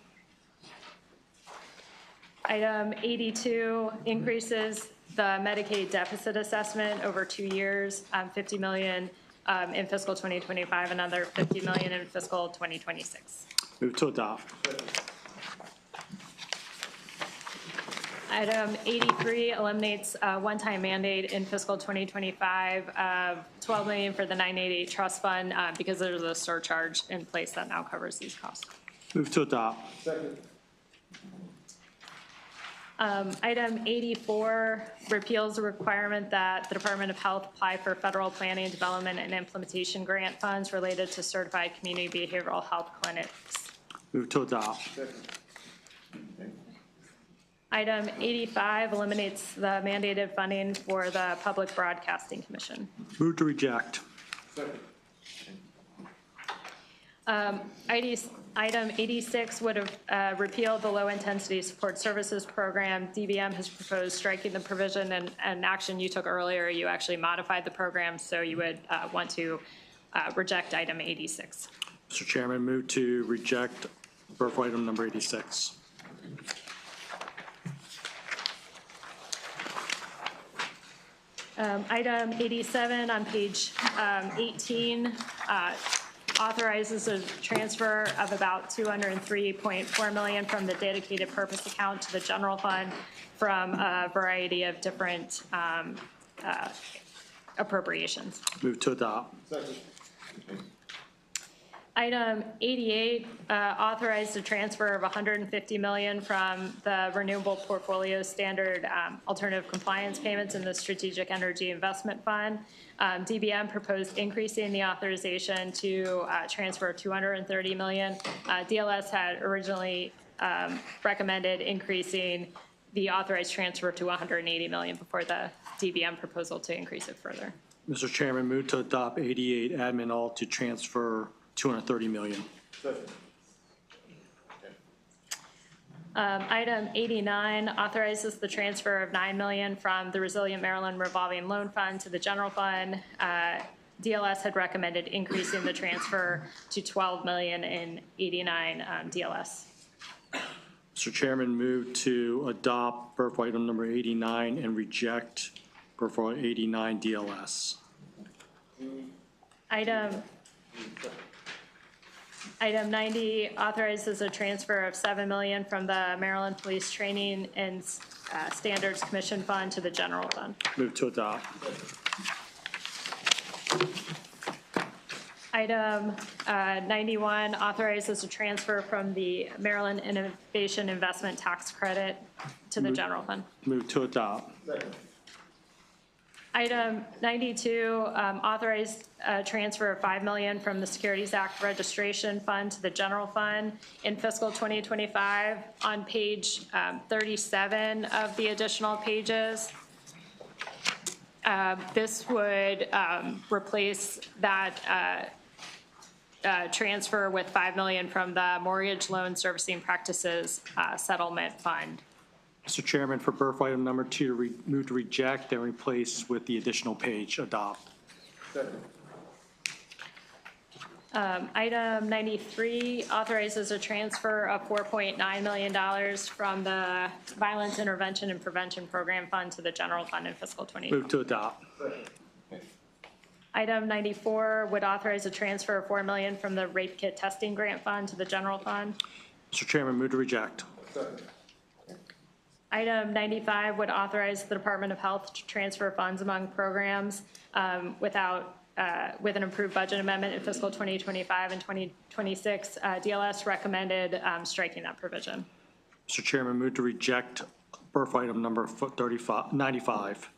Item 82 increases the Medicaid deficit assessment over 2 years, 50 million in fiscal 2025, another 50 million in fiscal 2026. Move to adopt. Item 83 eliminates a one-time mandate in fiscal 2025 of 12 million for the 988 trust fund because there's a surcharge in place that now covers these costs. Move to adopt. Second. Item 84 repeals the requirement that the Department of Health apply for federal planning, development, and implementation grant funds related to certified community behavioral health clinics. Move to adopt. Second. Item 85 eliminates the mandated funding for the Public Broadcasting Commission. Move to reject. Second. Item 86 would have repealed the Low Intensity Support Services Program. DBM has proposed striking the provision, and an action you took earlier, you actually modified the program, so you would want to reject item 86. Mr. Chairman, move to reject birth item number 86. Item 87 on page 18 authorizes a transfer of about $203.4 million from the dedicated purpose account to the general fund from a variety of different appropriations. Move to adopt. Second. Item 88 authorized a transfer of $150 million from the Renewable Portfolio Standard Alternative Compliance Payments in the Strategic Energy Investment Fund. DBM proposed increasing the authorization to transfer $230 million. DLS had originally recommended increasing the authorized transfer to $180 million before the DBM proposal to increase it further. Mr. Chairman, move to adopt 88 admin alt to transfer $230 million. Second. Item 89 authorizes the transfer of $9 million from the Resilient Maryland Revolving Loan Fund to the general fund. DLS had recommended increasing the transfer to $12 million in 89 DLS. Mr. Chairman, move to adopt birth item number 89 and reject birth item 89 DLS. Item 90 authorizes a transfer of $7 million from the Maryland Police Training and Standards Commission Fund to the general fund. Move to adopt. Item 91 authorizes a transfer from the Maryland Innovation Investment Tax Credit to the general fund. Move to adopt. Second. Item 92 authorized a transfer of $5 million from the Securities Act Registration Fund to the general fund in fiscal 2025. On page 37 of the additional pages, this would replace that transfer with $5 million from the Mortgage Loan Servicing Practices Settlement Fund. Mr. Chairman, for birth item number 2, move to reject and replace with the additional page, adopt. Second. Item 93 authorizes a transfer of $4.9 million from the Violence Intervention and Prevention Program Fund to the general fund in fiscal 20. Move to adopt. Item 94 would authorize a transfer of $4 million from the Rape Kit Testing Grant Fund to the general fund. Mr. Chairman, move to reject. Second. Item 95 would authorize the Department of Health to transfer funds among programs with an improved budget amendment in fiscal 2025 and 2026. DLS recommended striking that provision. Mr. Chairman, move to reject birth item number 95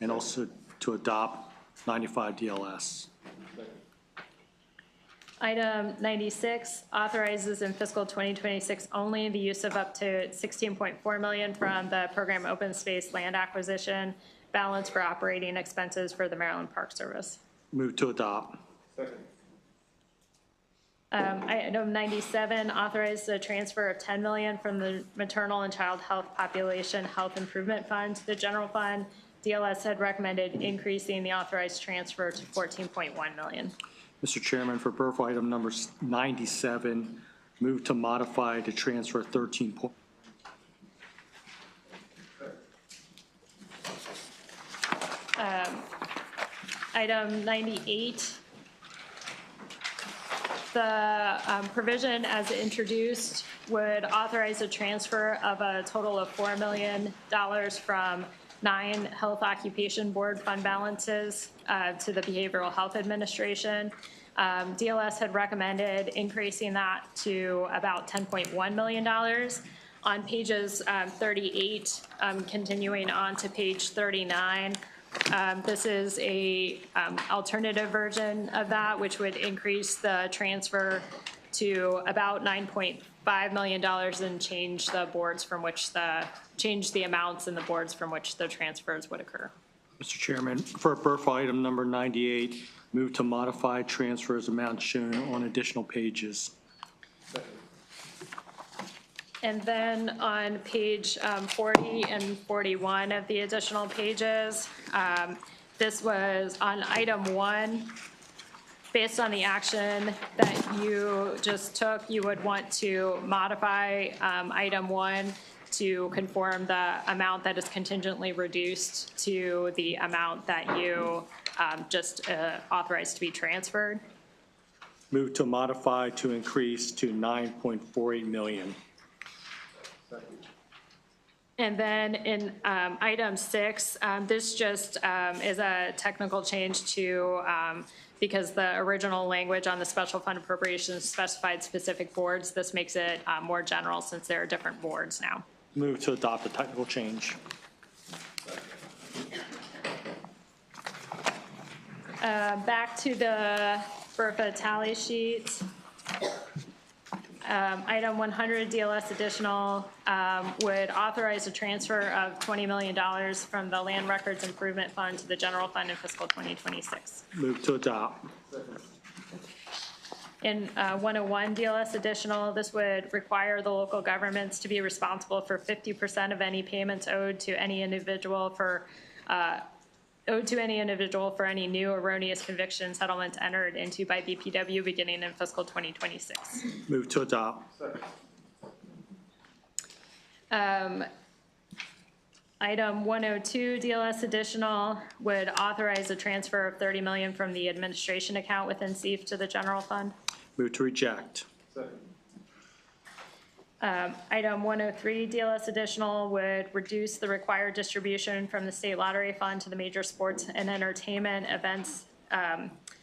and also to adopt 95 DLS. Item 96 authorizes in fiscal 2026 only the use of up to $16.4 million from the program Open Space Land Acquisition balance for operating expenses for the Maryland Park Service. Move to adopt. Item 97, authorize the transfer of $10 million from the Maternal and Child Health Population Health Improvement Fund to the general fund. DLS had recommended increasing the authorized transfer to $14.1 million. Mr. Chairman, for birth item number 97, move to modify to transfer 13. Item 98, the provision as introduced would authorize a transfer of a total of $4 million from 9 Health Occupation Board fund balances to the Behavioral Health Administration. DLS had recommended increasing that to about $10.1 million. On pages 38, continuing on to page 39, this is a alternative version of that, which would increase the transfer to about $9.5 million and change the boards from which change the amounts in the boards from which the transfers would occur. Mr. Chairman, for birth item number 98, move to modify transfers amount shown on additional pages. And then on page 40 and 41 of the additional pages, this was on item 1. Based on the action that you just took, you would want to modify item 1 to conform the amount that is contingently reduced to the amount that you just authorized to be transferred. Move to modify to increase to $9.48 million. And then in item 6, this just is a technical change to, because the original language on the special fund appropriations specified specific boards, this makes it more general since there are different boards now. Move to adopt the technical change. Back to the BRFA tally sheet. Item 100, DLS additional, would authorize a transfer of $20 million from the Land Records Improvement Fund to the general fund in fiscal 2026. Move to adopt. In 101, DLS additional, this would require the local governments to be responsible for 50% of any payments owed to any individual for any new erroneous conviction settlements entered into by BPW beginning in fiscal 2026. Move to adopt. Item 102, DLS additional, would authorize a transfer of $30 million from the administration account within SEIF to the general fund. Move to reject. Item 103, DLS additional, would reduce the required distribution from the state lottery fund to the major sports and entertainment events,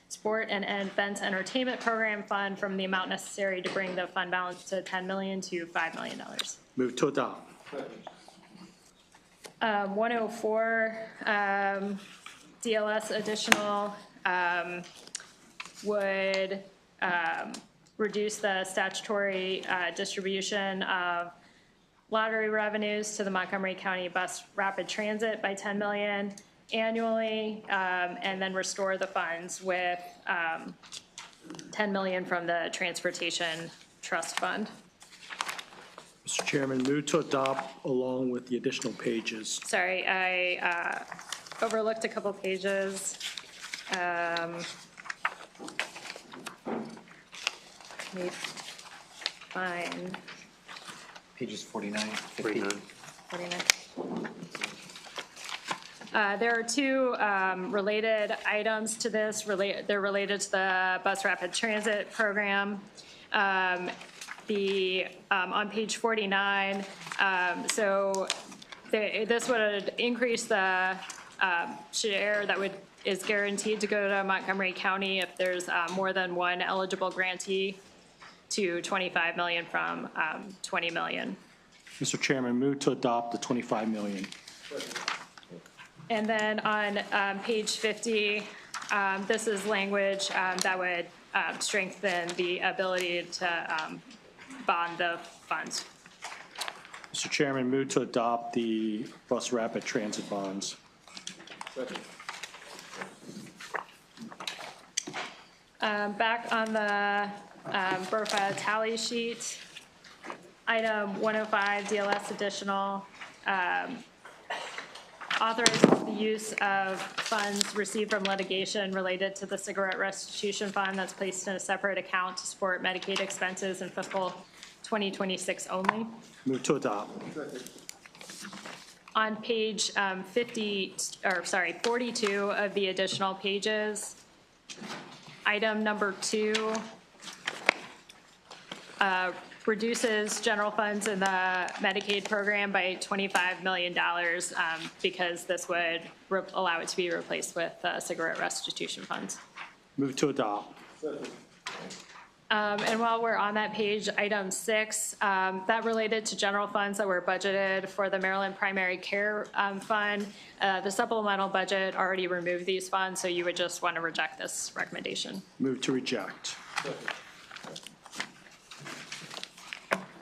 sport and events entertainment program fund from the amount necessary to bring the fund balance to $10 million to $5 million. Move to adopt. 104, DLS additional would reduce the statutory distribution of lottery revenues to the Montgomery County Bus Rapid Transit by $10 million annually, and then restore the funds with $10 million from the Transportation Trust Fund. Mr. Chairman, move to adopt along with the additional pages. Sorry, I overlooked a couple pages. Let me find Pages 49, 50. 49. There are two related items to this. They're related to the Bus Rapid Transit Program. On page 49, this would increase the share that is guaranteed to go to Montgomery County if there's more than one eligible grantee to $25 million from $20 million. Mr. Chairman, move to adopt the $25 million. And then on page 50, this is language that would strengthen the ability to bond the funds. Mr. Chairman, move to adopt the Bus Rapid Transit bonds. Back on the BRFA tally sheet, item 105, DLS additional, authorizes the use of funds received from litigation related to the cigarette restitution fund that's placed in a separate account to support Medicaid expenses in fiscal 2026 only. Move to adopt. On page 42 of the additional pages, item number 2 reduces general funds in the Medicaid program by $25 million because this would allow it to be replaced with cigarette restitution funds. Move to adopt. And while we're on that page, item 6, that related to general funds that were budgeted for the Maryland Primary Care Fund. The supplemental budget already removed these funds, so you would just want to reject this recommendation. Move to reject.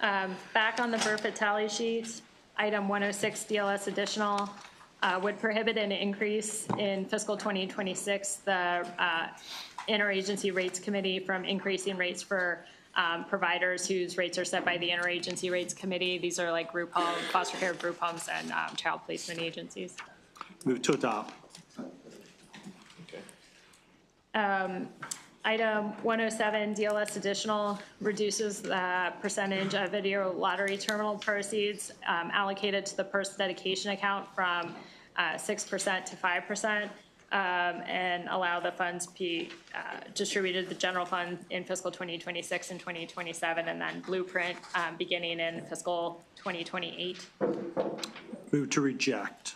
Back on the BRFA tally sheet, item 106 DLS additional would prohibit an increase in fiscal 2026 the Interagency Rates Committee from increasing rates for providers whose rates are set by the Interagency Rates Committee. These are like group home, foster care group homes, and child placement agencies. Move to adopt. Item 107, DLS additional, reduces the percentage of video lottery terminal proceeds allocated to the person dedication account from 6% to 5%, and allow the funds be distributed to the general fund in fiscal 2026 and 2027, and then blueprint beginning in fiscal 2028. Move to reject.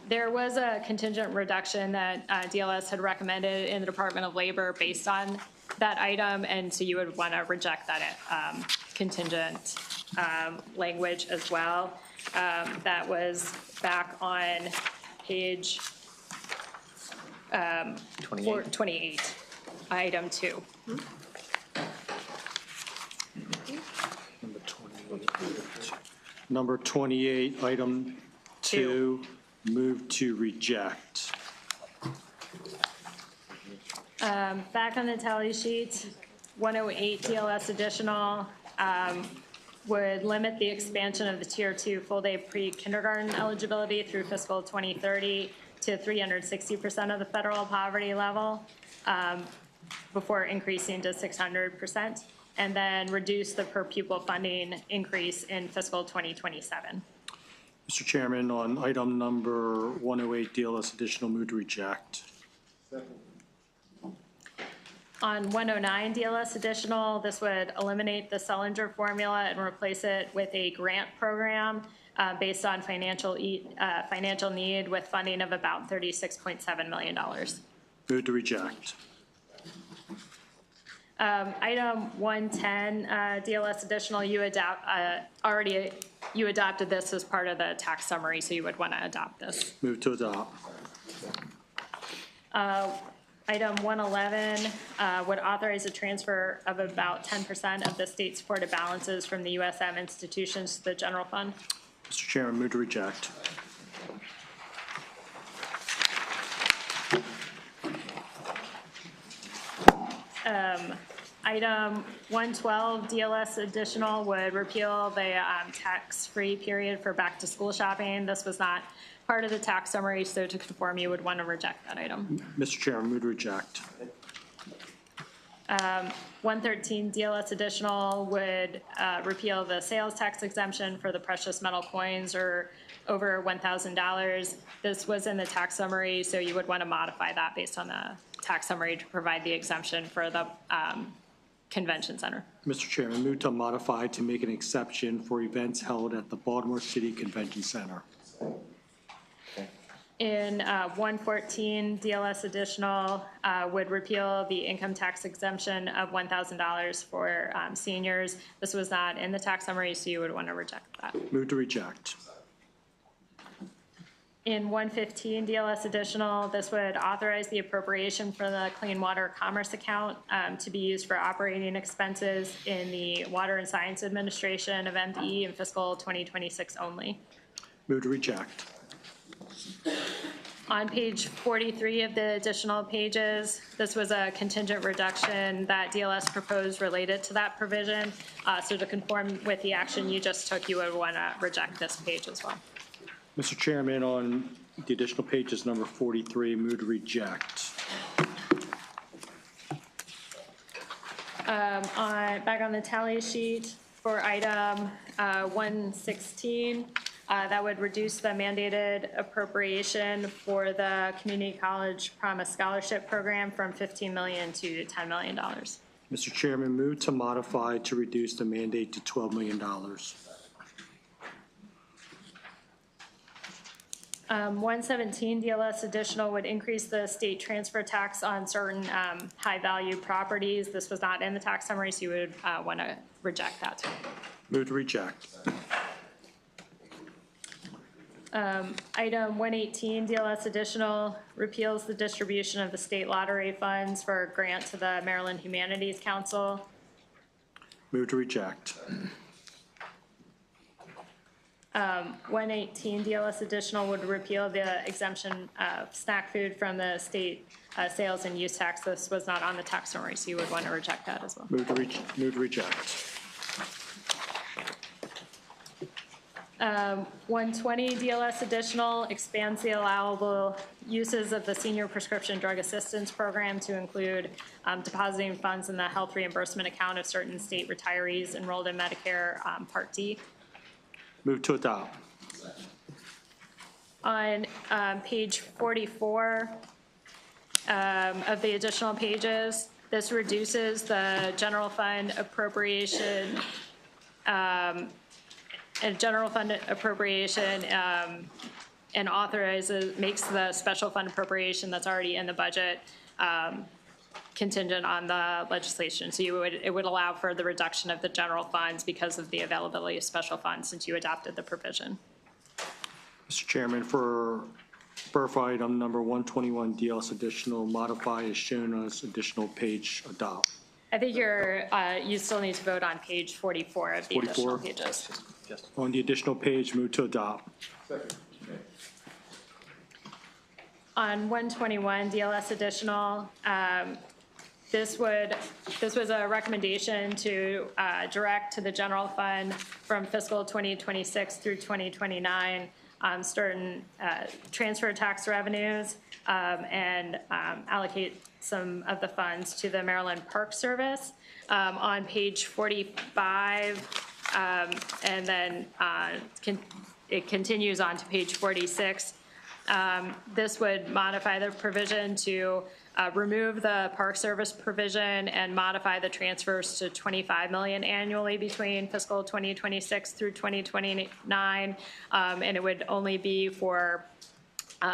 There was a contingent reduction that DLS had recommended in the Department of Labor based on that item, and so you would want to reject that contingent language as well. That was back on page 28, item 2. Number 28, item 2, move to reject. Back on the tally sheet, 108 DLS additional would limit the expansion of the Tier 2 full-day pre-kindergarten eligibility through fiscal 2030 to 360% of the federal poverty level before increasing to 600%, and then reduce the per pupil funding increase in fiscal 2027. Mr. Chairman, on item number 108, DLS additional, move to reject. On 109 DLS additional, this would eliminate the Sellinger formula and replace it with a grant program based on financial need with funding of about $36.7 million. Move to reject. Item 110, DLS additional, you adopted this as part of the tax summary, so you would want to adopt this. Move to adopt. Item 111 would authorize a transfer of about 10% of the state supported balances from the USM institutions to the general fund. Mr. Chairman, move to reject. Item 112, DLS additional, would repeal the tax-free period for back-to-school shopping. This was not part of the tax summary, so to conform, you would want to reject that item. Mr. Chairman, move to reject. 113, DLS additional, would repeal the sales tax exemption for the precious metal coins or over $1,000. This was in the tax summary, so you would want to modify that based on the tax summary to provide the exemption for the convention center. Mr. Chairman, move to modify to make an exception for events held at the Baltimore City Convention Center. In 114, DLS additional would repeal the income tax exemption of $1,000 for seniors. This was not in the tax summary, so you would want to reject that. Move to reject. In 115, DLS additional, this would authorize the appropriation for the Clean Water Commerce account to be used for operating expenses in the Water and Science Administration of MDE in fiscal 2026 only. Move to reject. On page 43 of the additional pages, this was a contingent reduction that DLS proposed related to that provision. So to conform with the action you just took, you would want to reject this page as well. Mr. Chairman, on the additional pages, number 43, move to reject. Back on the tally sheet for item 116, that would reduce the mandated appropriation for the Community College Promise Scholarship Program from $15 million to $10 million. Mr. Chairman, move to modify to reduce the mandate to $12 million. 117 DLS additional would increase the state transfer tax on certain high-value properties. This was not in the tax summary, so you would want to reject that too. Move to reject. Item 118, DLS additional repeals the distribution of the state lottery funds for a grant to the Maryland Humanities Council. Move to reject. 118, DLS additional would repeal the exemption of snack food from the state sales and use tax. This was not on the tax summary, so you would want to reject that as well. Move to reject. 120, DLS additional expands the allowable uses of the Senior Prescription Drug Assistance Program to include depositing funds in the health reimbursement account of certain state retirees enrolled in Medicare Part D. Move to adopt. On page 44 of the additional pages, this reduces the general fund appropriation and authorizes, makes the special fund appropriation that's already in the budget contingent on the legislation. So it would allow for the reduction of the general funds because of the availability of special funds since you adopted the provision. Mr. Chairman, for BRF item number 121, DLS additional, modify as shown as additional page adopt. I think you still need to vote on page 44 of the additional pages. On the additional page, move to adopt. On 121, DLS additional, this was a recommendation to direct to the general fund from fiscal 2026 through 2029 certain transfer tax revenues and allocate some of the funds to the Maryland Park Service. On page 45, and then it continues on to page 46. This would modify the provision to remove the Park Service provision and modify the transfers to $25 million annually between fiscal 2026 through 2029, and it would only be for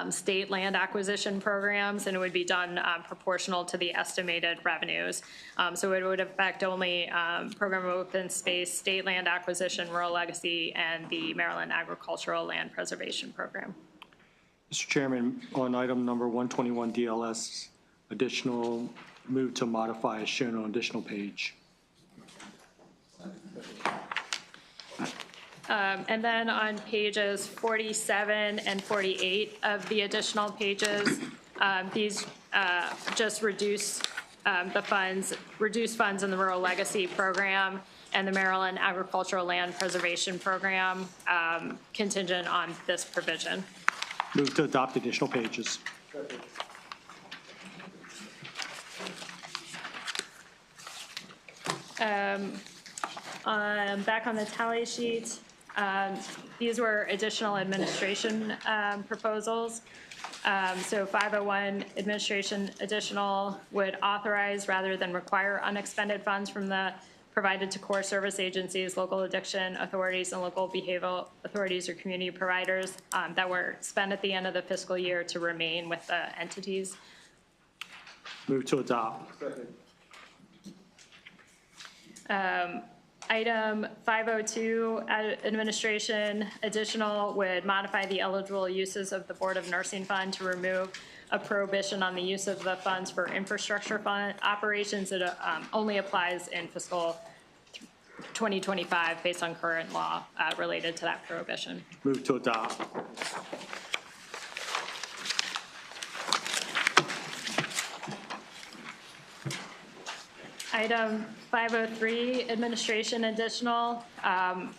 state land acquisition programs, and it would be done proportional to the estimated revenues. So it would affect only program of open space, state land acquisition, rural legacy, and the Maryland Agricultural Land Preservation Program. Mr. Chairman, on item number 121, DLS additional, move to modify as shown on additional page. And then on pages 47 and 48 of the additional pages, these just reduce funds in the Rural Legacy Program and the Maryland Agricultural Land Preservation Program contingent on this provision. Move to adopt additional pages. Back on the tally sheet, these were additional administration proposals. So 501 administration additional would authorize rather than require unexpended funds from the provided to core service agencies, local addiction authorities, and local behavioral authorities or community providers that were spent at the end of the fiscal year to remain with the entities. Move to adopt. Item 502, administration additional would modify the eligible uses of the Board of Nursing Fund to remove a prohibition on the use of the funds for infrastructure fund operations. It only applies in fiscal 2025 based on current law related to that prohibition. Move to adopt. Item 503, administration additional,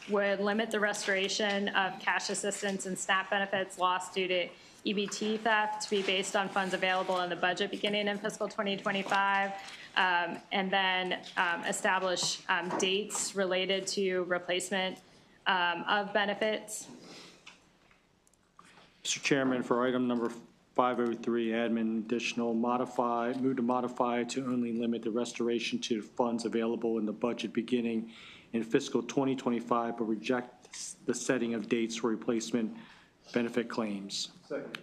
would limit the restoration of cash assistance and SNAP benefits lost due to EBT theft to be based on funds available in the budget beginning in fiscal 2025, and then establish dates related to replacement of benefits. Mr. Chairman, for item number 503, admin additional, move to modify to only limit the restoration to funds available in the budget beginning in fiscal 2025, but reject the setting of dates for replacement benefit claims. Second.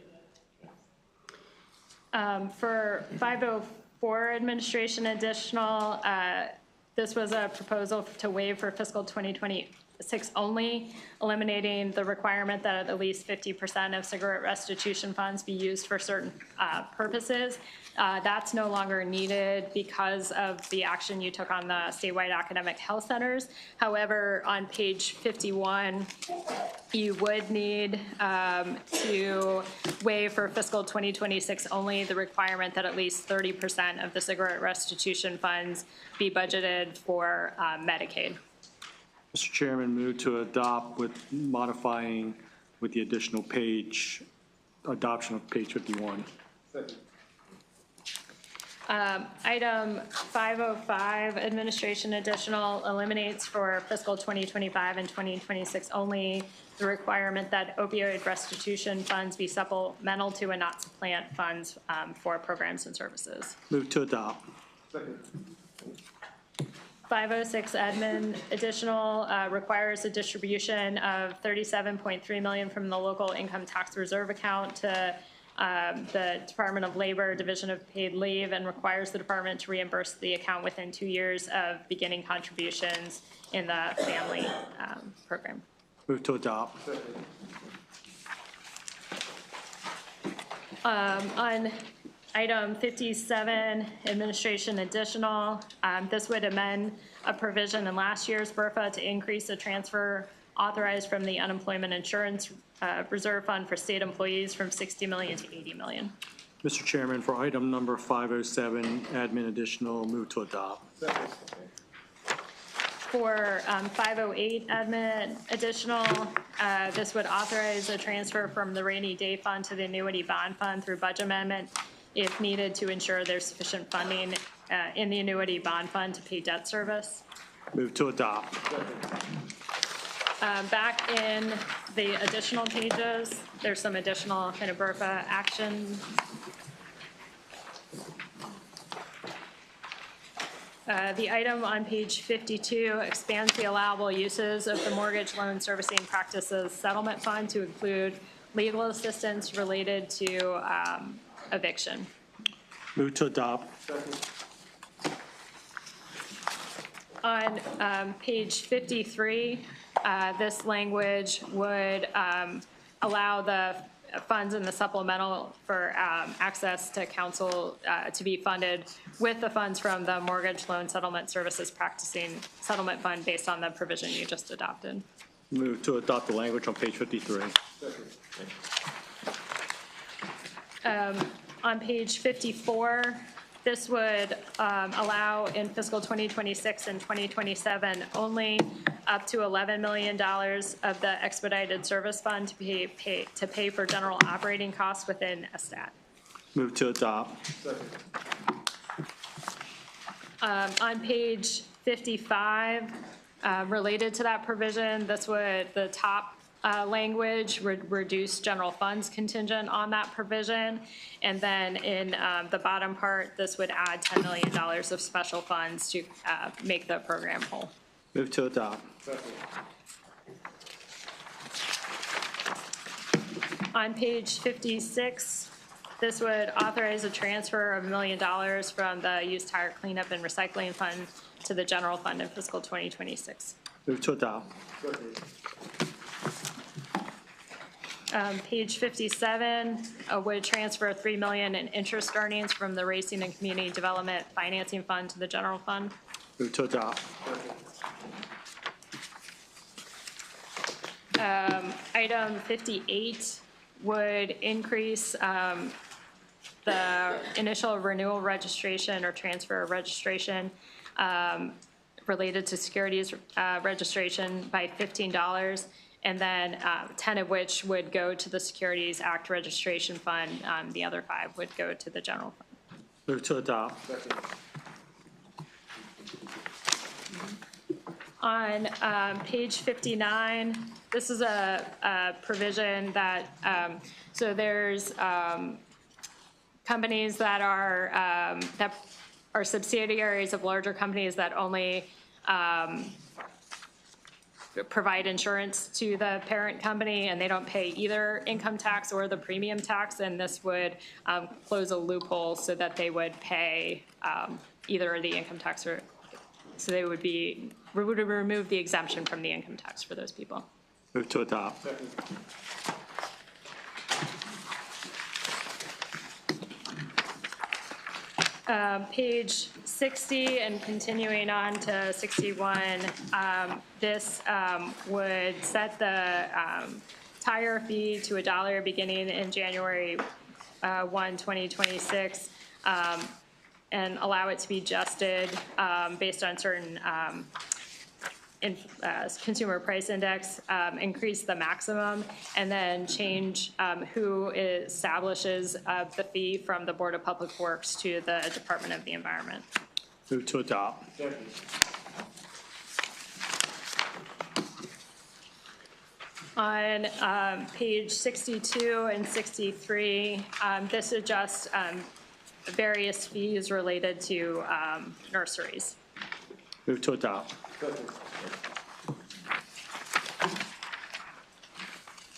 For 504, administration additional, this was a proposal to waive for fiscal 2026 only, eliminating the requirement that at least 50% of cigarette restitution funds be used for certain purposes. That's no longer needed because of the action you took on the statewide academic health centers. However, on page 51, you would need to waive for fiscal 2026 only the requirement that at least 30% of the cigarette restitution funds be budgeted for Medicaid. Mr. Chairman, move to adopt with modifying with the additional page, adoption of page 51. Second. Item 505, administration additional, eliminates for fiscal 2025 and 2026 only the requirement that opioid restitution funds be supplemental to and not supplant funds for programs and services. Move to adopt. Second. 506 admin additional requires a distribution of $37.3 million from the local income tax reserve account to the Department of Labor Division of Paid Leave, and requires the department to reimburse the account within 2 years of beginning contributions in the family program. Move to adopt. On item 57, administration additional, this would amend a provision in last year's BRFA to increase the transfer authorized from the unemployment insurance reserve fund for state employees from $60 million to $80 million. Mr. Chairman, for item number 507, admin additional, move to adopt. Second. For 508 admin additional, this would authorize a transfer from the rainy day fund to the annuity bond fund through budget amendment if needed to ensure there's sufficient funding in the annuity bond fund to pay debt service. Move to adopt. Back in the additional pages, there's some additional kind of BRFA action. The item on page 52 expands the allowable uses of the mortgage loan servicing practices settlement fund to include legal assistance related to eviction. Move to adopt. On page 53, this language would allow the funds in the supplemental for access to counsel to be funded with the funds from the mortgage loan settlement services practicing settlement fund based on the provision you just adopted. Move to adopt the language on page 53. On page 54, this would allow in fiscal 2026 and 2027 only up to $11 million of the expedited service fund to pay for general operating costs within a stat. Move to adopt. On page 55, related to that provision, this would, the top language would reduce general funds contingent on that provision. And then in the bottom part, this would add $10 million of special funds to make the program whole. Move to adopt. On page 56, this would authorize a transfer of $1 million from the used tire cleanup and recycling fund to the general fund in fiscal 2026. Move to adopt. Page 57 would transfer $3 million in interest earnings from the Racing and Community Development Financing Fund to the general fund. Move to adopt. Item 58 would increase the initial renewal registration or transfer of registration related to securities registration by $15, and then 10 of which would go to the Securities Act Registration Fund. The other 5 would go to the general fund. Move to adopt. On page 59, this is a provision that, so there's companies that are subsidiaries of larger companies that only provide insurance to the parent company, and they don't pay either income tax or the premium tax, and this would close a loophole so that they would pay either the income tax or, so they would remove the exemption from the income tax for those people. Move to adopt. Page 60 and continuing on to 61, this would set the tire fee to $1 beginning in January 1, 2026, and allow it to be adjusted based on certain consumer price index, increase the maximum, and then change who establishes the fee from the Board of Public Works to the Department of the Environment. Move to adopt. On page 62 and 63, this adjusts various fees related to nurseries. Move to adopt.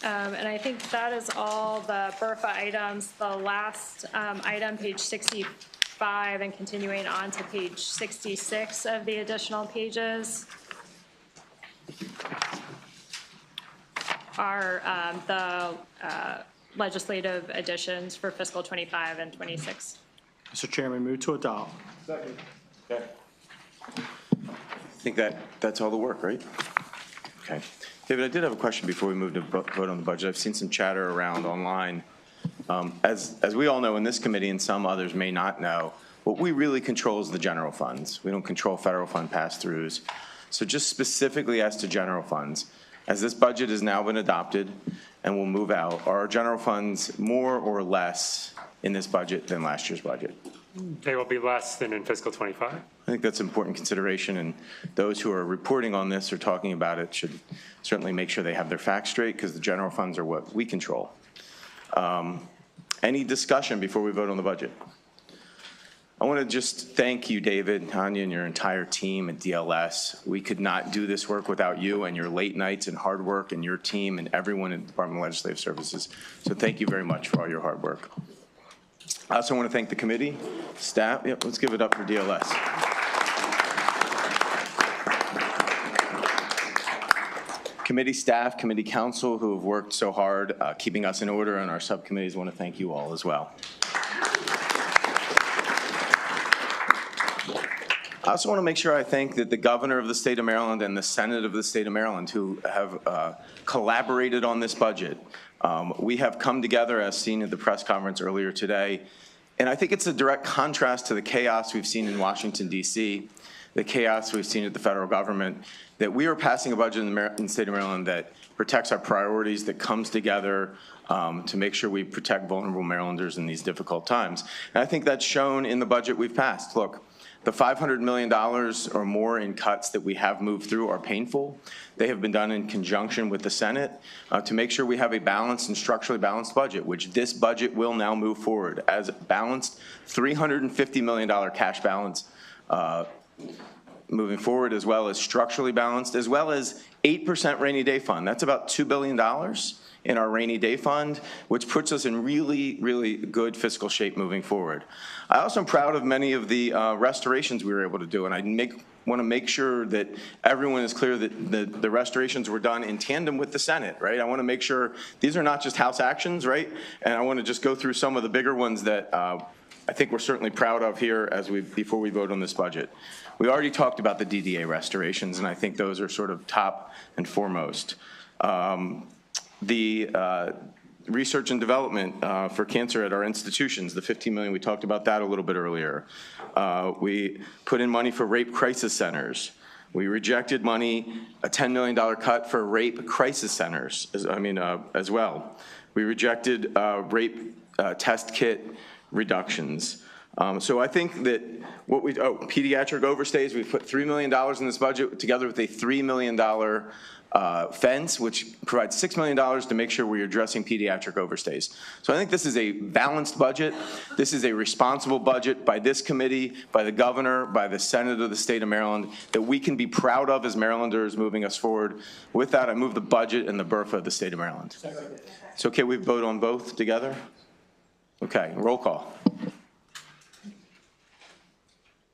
And I think that is all the BRFA items. The last item, page 65, and continuing on to page 66 of the additional pages, are the legislative additions for fiscal 25 and 26. Mr. Chairman, move to adopt. Second. Okay. I think that's all the work, right? Okay. David, I did have a question before we move to vote on the budget. I've seen some chatter around online. As we all know in this committee, and some others may not know, what we really control is the general funds. We don't control federal fund pass-throughs. So just specifically as to general funds, as this budget has now been adopted and will move out, are our general funds more or less in this budget than last year's budget? They will be less than in fiscal 25. I think that's an important consideration, and those who are reporting on this or talking about it should certainly make sure they have their facts straight, because the general funds are what we control. Any discussion before we vote on the budget? I want to just thank you, David, Tanya, and your entire team at DLS. We could not do this work without you and your late nights and hard work, and your team and everyone in the Department of Legislative Services. So thank you very much for all your hard work. I also want to thank the committee, staff. Yep, let's give it up for DLS. Committee staff, committee council who have worked so hard keeping us in order, and our subcommittees. I want to thank you all as well. I also want to make sure I thank the governor of the state of Maryland and the Senate of the state of Maryland who have collaborated on this budget. We have come together, as seen at the press conference earlier today, and I think it's a direct contrast to the chaos we've seen in Washington, D.C., the chaos we've seen at the federal government, that we are passing a budget in the state of Maryland that protects our priorities, that comes together to make sure we protect vulnerable Marylanders in these difficult times. And I think that's shown in the budget we've passed. Look, the $500 million or more in cuts that we have moved through are painful. They have been done in conjunction with the Senate to make sure we have a balanced and structurally balanced budget, which this budget will now move forward as a balanced $350 million cash balance moving forward, as well as structurally balanced, as well as 8% rainy day fund. That's about $2 billion in our rainy day fund, which puts us in really, really good fiscal shape moving forward. I also am proud of many of the restorations we were able to do, and I want to make sure that everyone is clear that the restorations were done in tandem with the Senate, right? I want to make sure these are not just House actions, right? And I want to just go through some of the bigger ones that I think we're certainly proud of here before we vote on this budget. We already talked about the DDA restorations, and I think those are sort of top and foremost. The research and development for cancer at our institutions, the $15 million, we talked about that a little bit earlier. We put in money for rape crisis centers. We rejected money, a $10 million cut for rape crisis centers, as well. We rejected rape test kit reductions. So I think that pediatric overstays, we put $3 million in this budget together with a $3 million fence, which provides $6 million to make sure we're addressing pediatric overstays. So I think this is a balanced budget. This is a responsible budget by this committee, by the governor, by the Senate of the state of Maryland, that we can be proud of as Marylanders moving us forward. With that, I move the budget and the BRFA of the state of Maryland. It's okay we vote on both together? Okay, roll call.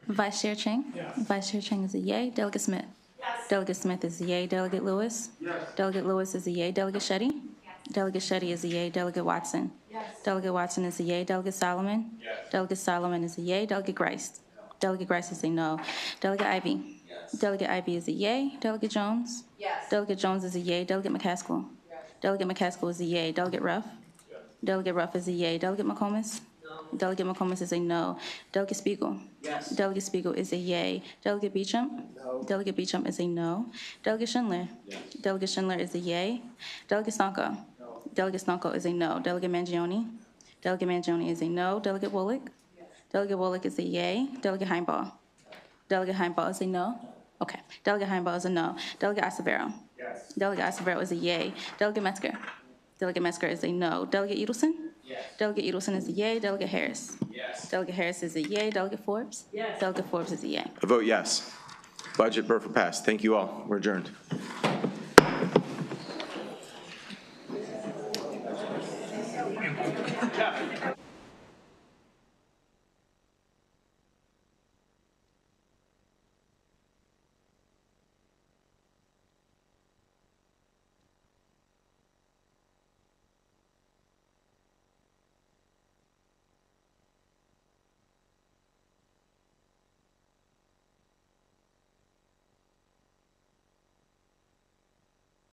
Vice Chair Cheng? Yes. Vice Chair Cheng is a yay. Delegate Smith? Yes. Delegate Smith is a yay. Delegate Lewis? Yes. Delegate Lewis is a yay. Delegate Shetty? Yes. Delegate Shetty is a yay. Delegate Watson? Yes. Delegate Watson is a yay. Delegate Solomon? Yes. Delegate Solomon is a yay. Delegate Grice? Delegate Grice is a no. Delegate Ivy? Yes. Delegate Ivy is a yay. Delegate Jones? Yes. Delegate Jones is a yay. Delegate McCaskill? Yes. Delegate McCaskill is a yay. Delegate Ruff? Yes. Delegate Ruff is a yay. Delegate McComas? No. Delegate McComas is a no. Delegate Spiegel? Yes. Delegate Spiegel is a yay. Delegate Beecham? No. Delegate Beecham is a no. Delegate Schindler? Yes. Delegate Schindler is a yay. Delegate Stonko? No. Delegate Stonko is a no. Delegate Mangione? Delegate Mangione is a no. Delegate Wollick? Yes. Delegate Wollick is a yay. Delegate Heimball? Delegate Heimball is a no. Okay. Delegate Heimball is a no. Delegate Acevero? Yes. Delegate Acevero is a yay. Delegate Metzger? Delegate Metzger is a no. Delegate Edelson? Yes. Delegate Edelson is a yay. Delegate Harris? Yes. Delegate Harris is a yay. Delegate Forbes? Yes. Delegate Forbes is a yay. I vote yes. Budget BRFA passed. Thank you all. We're adjourned.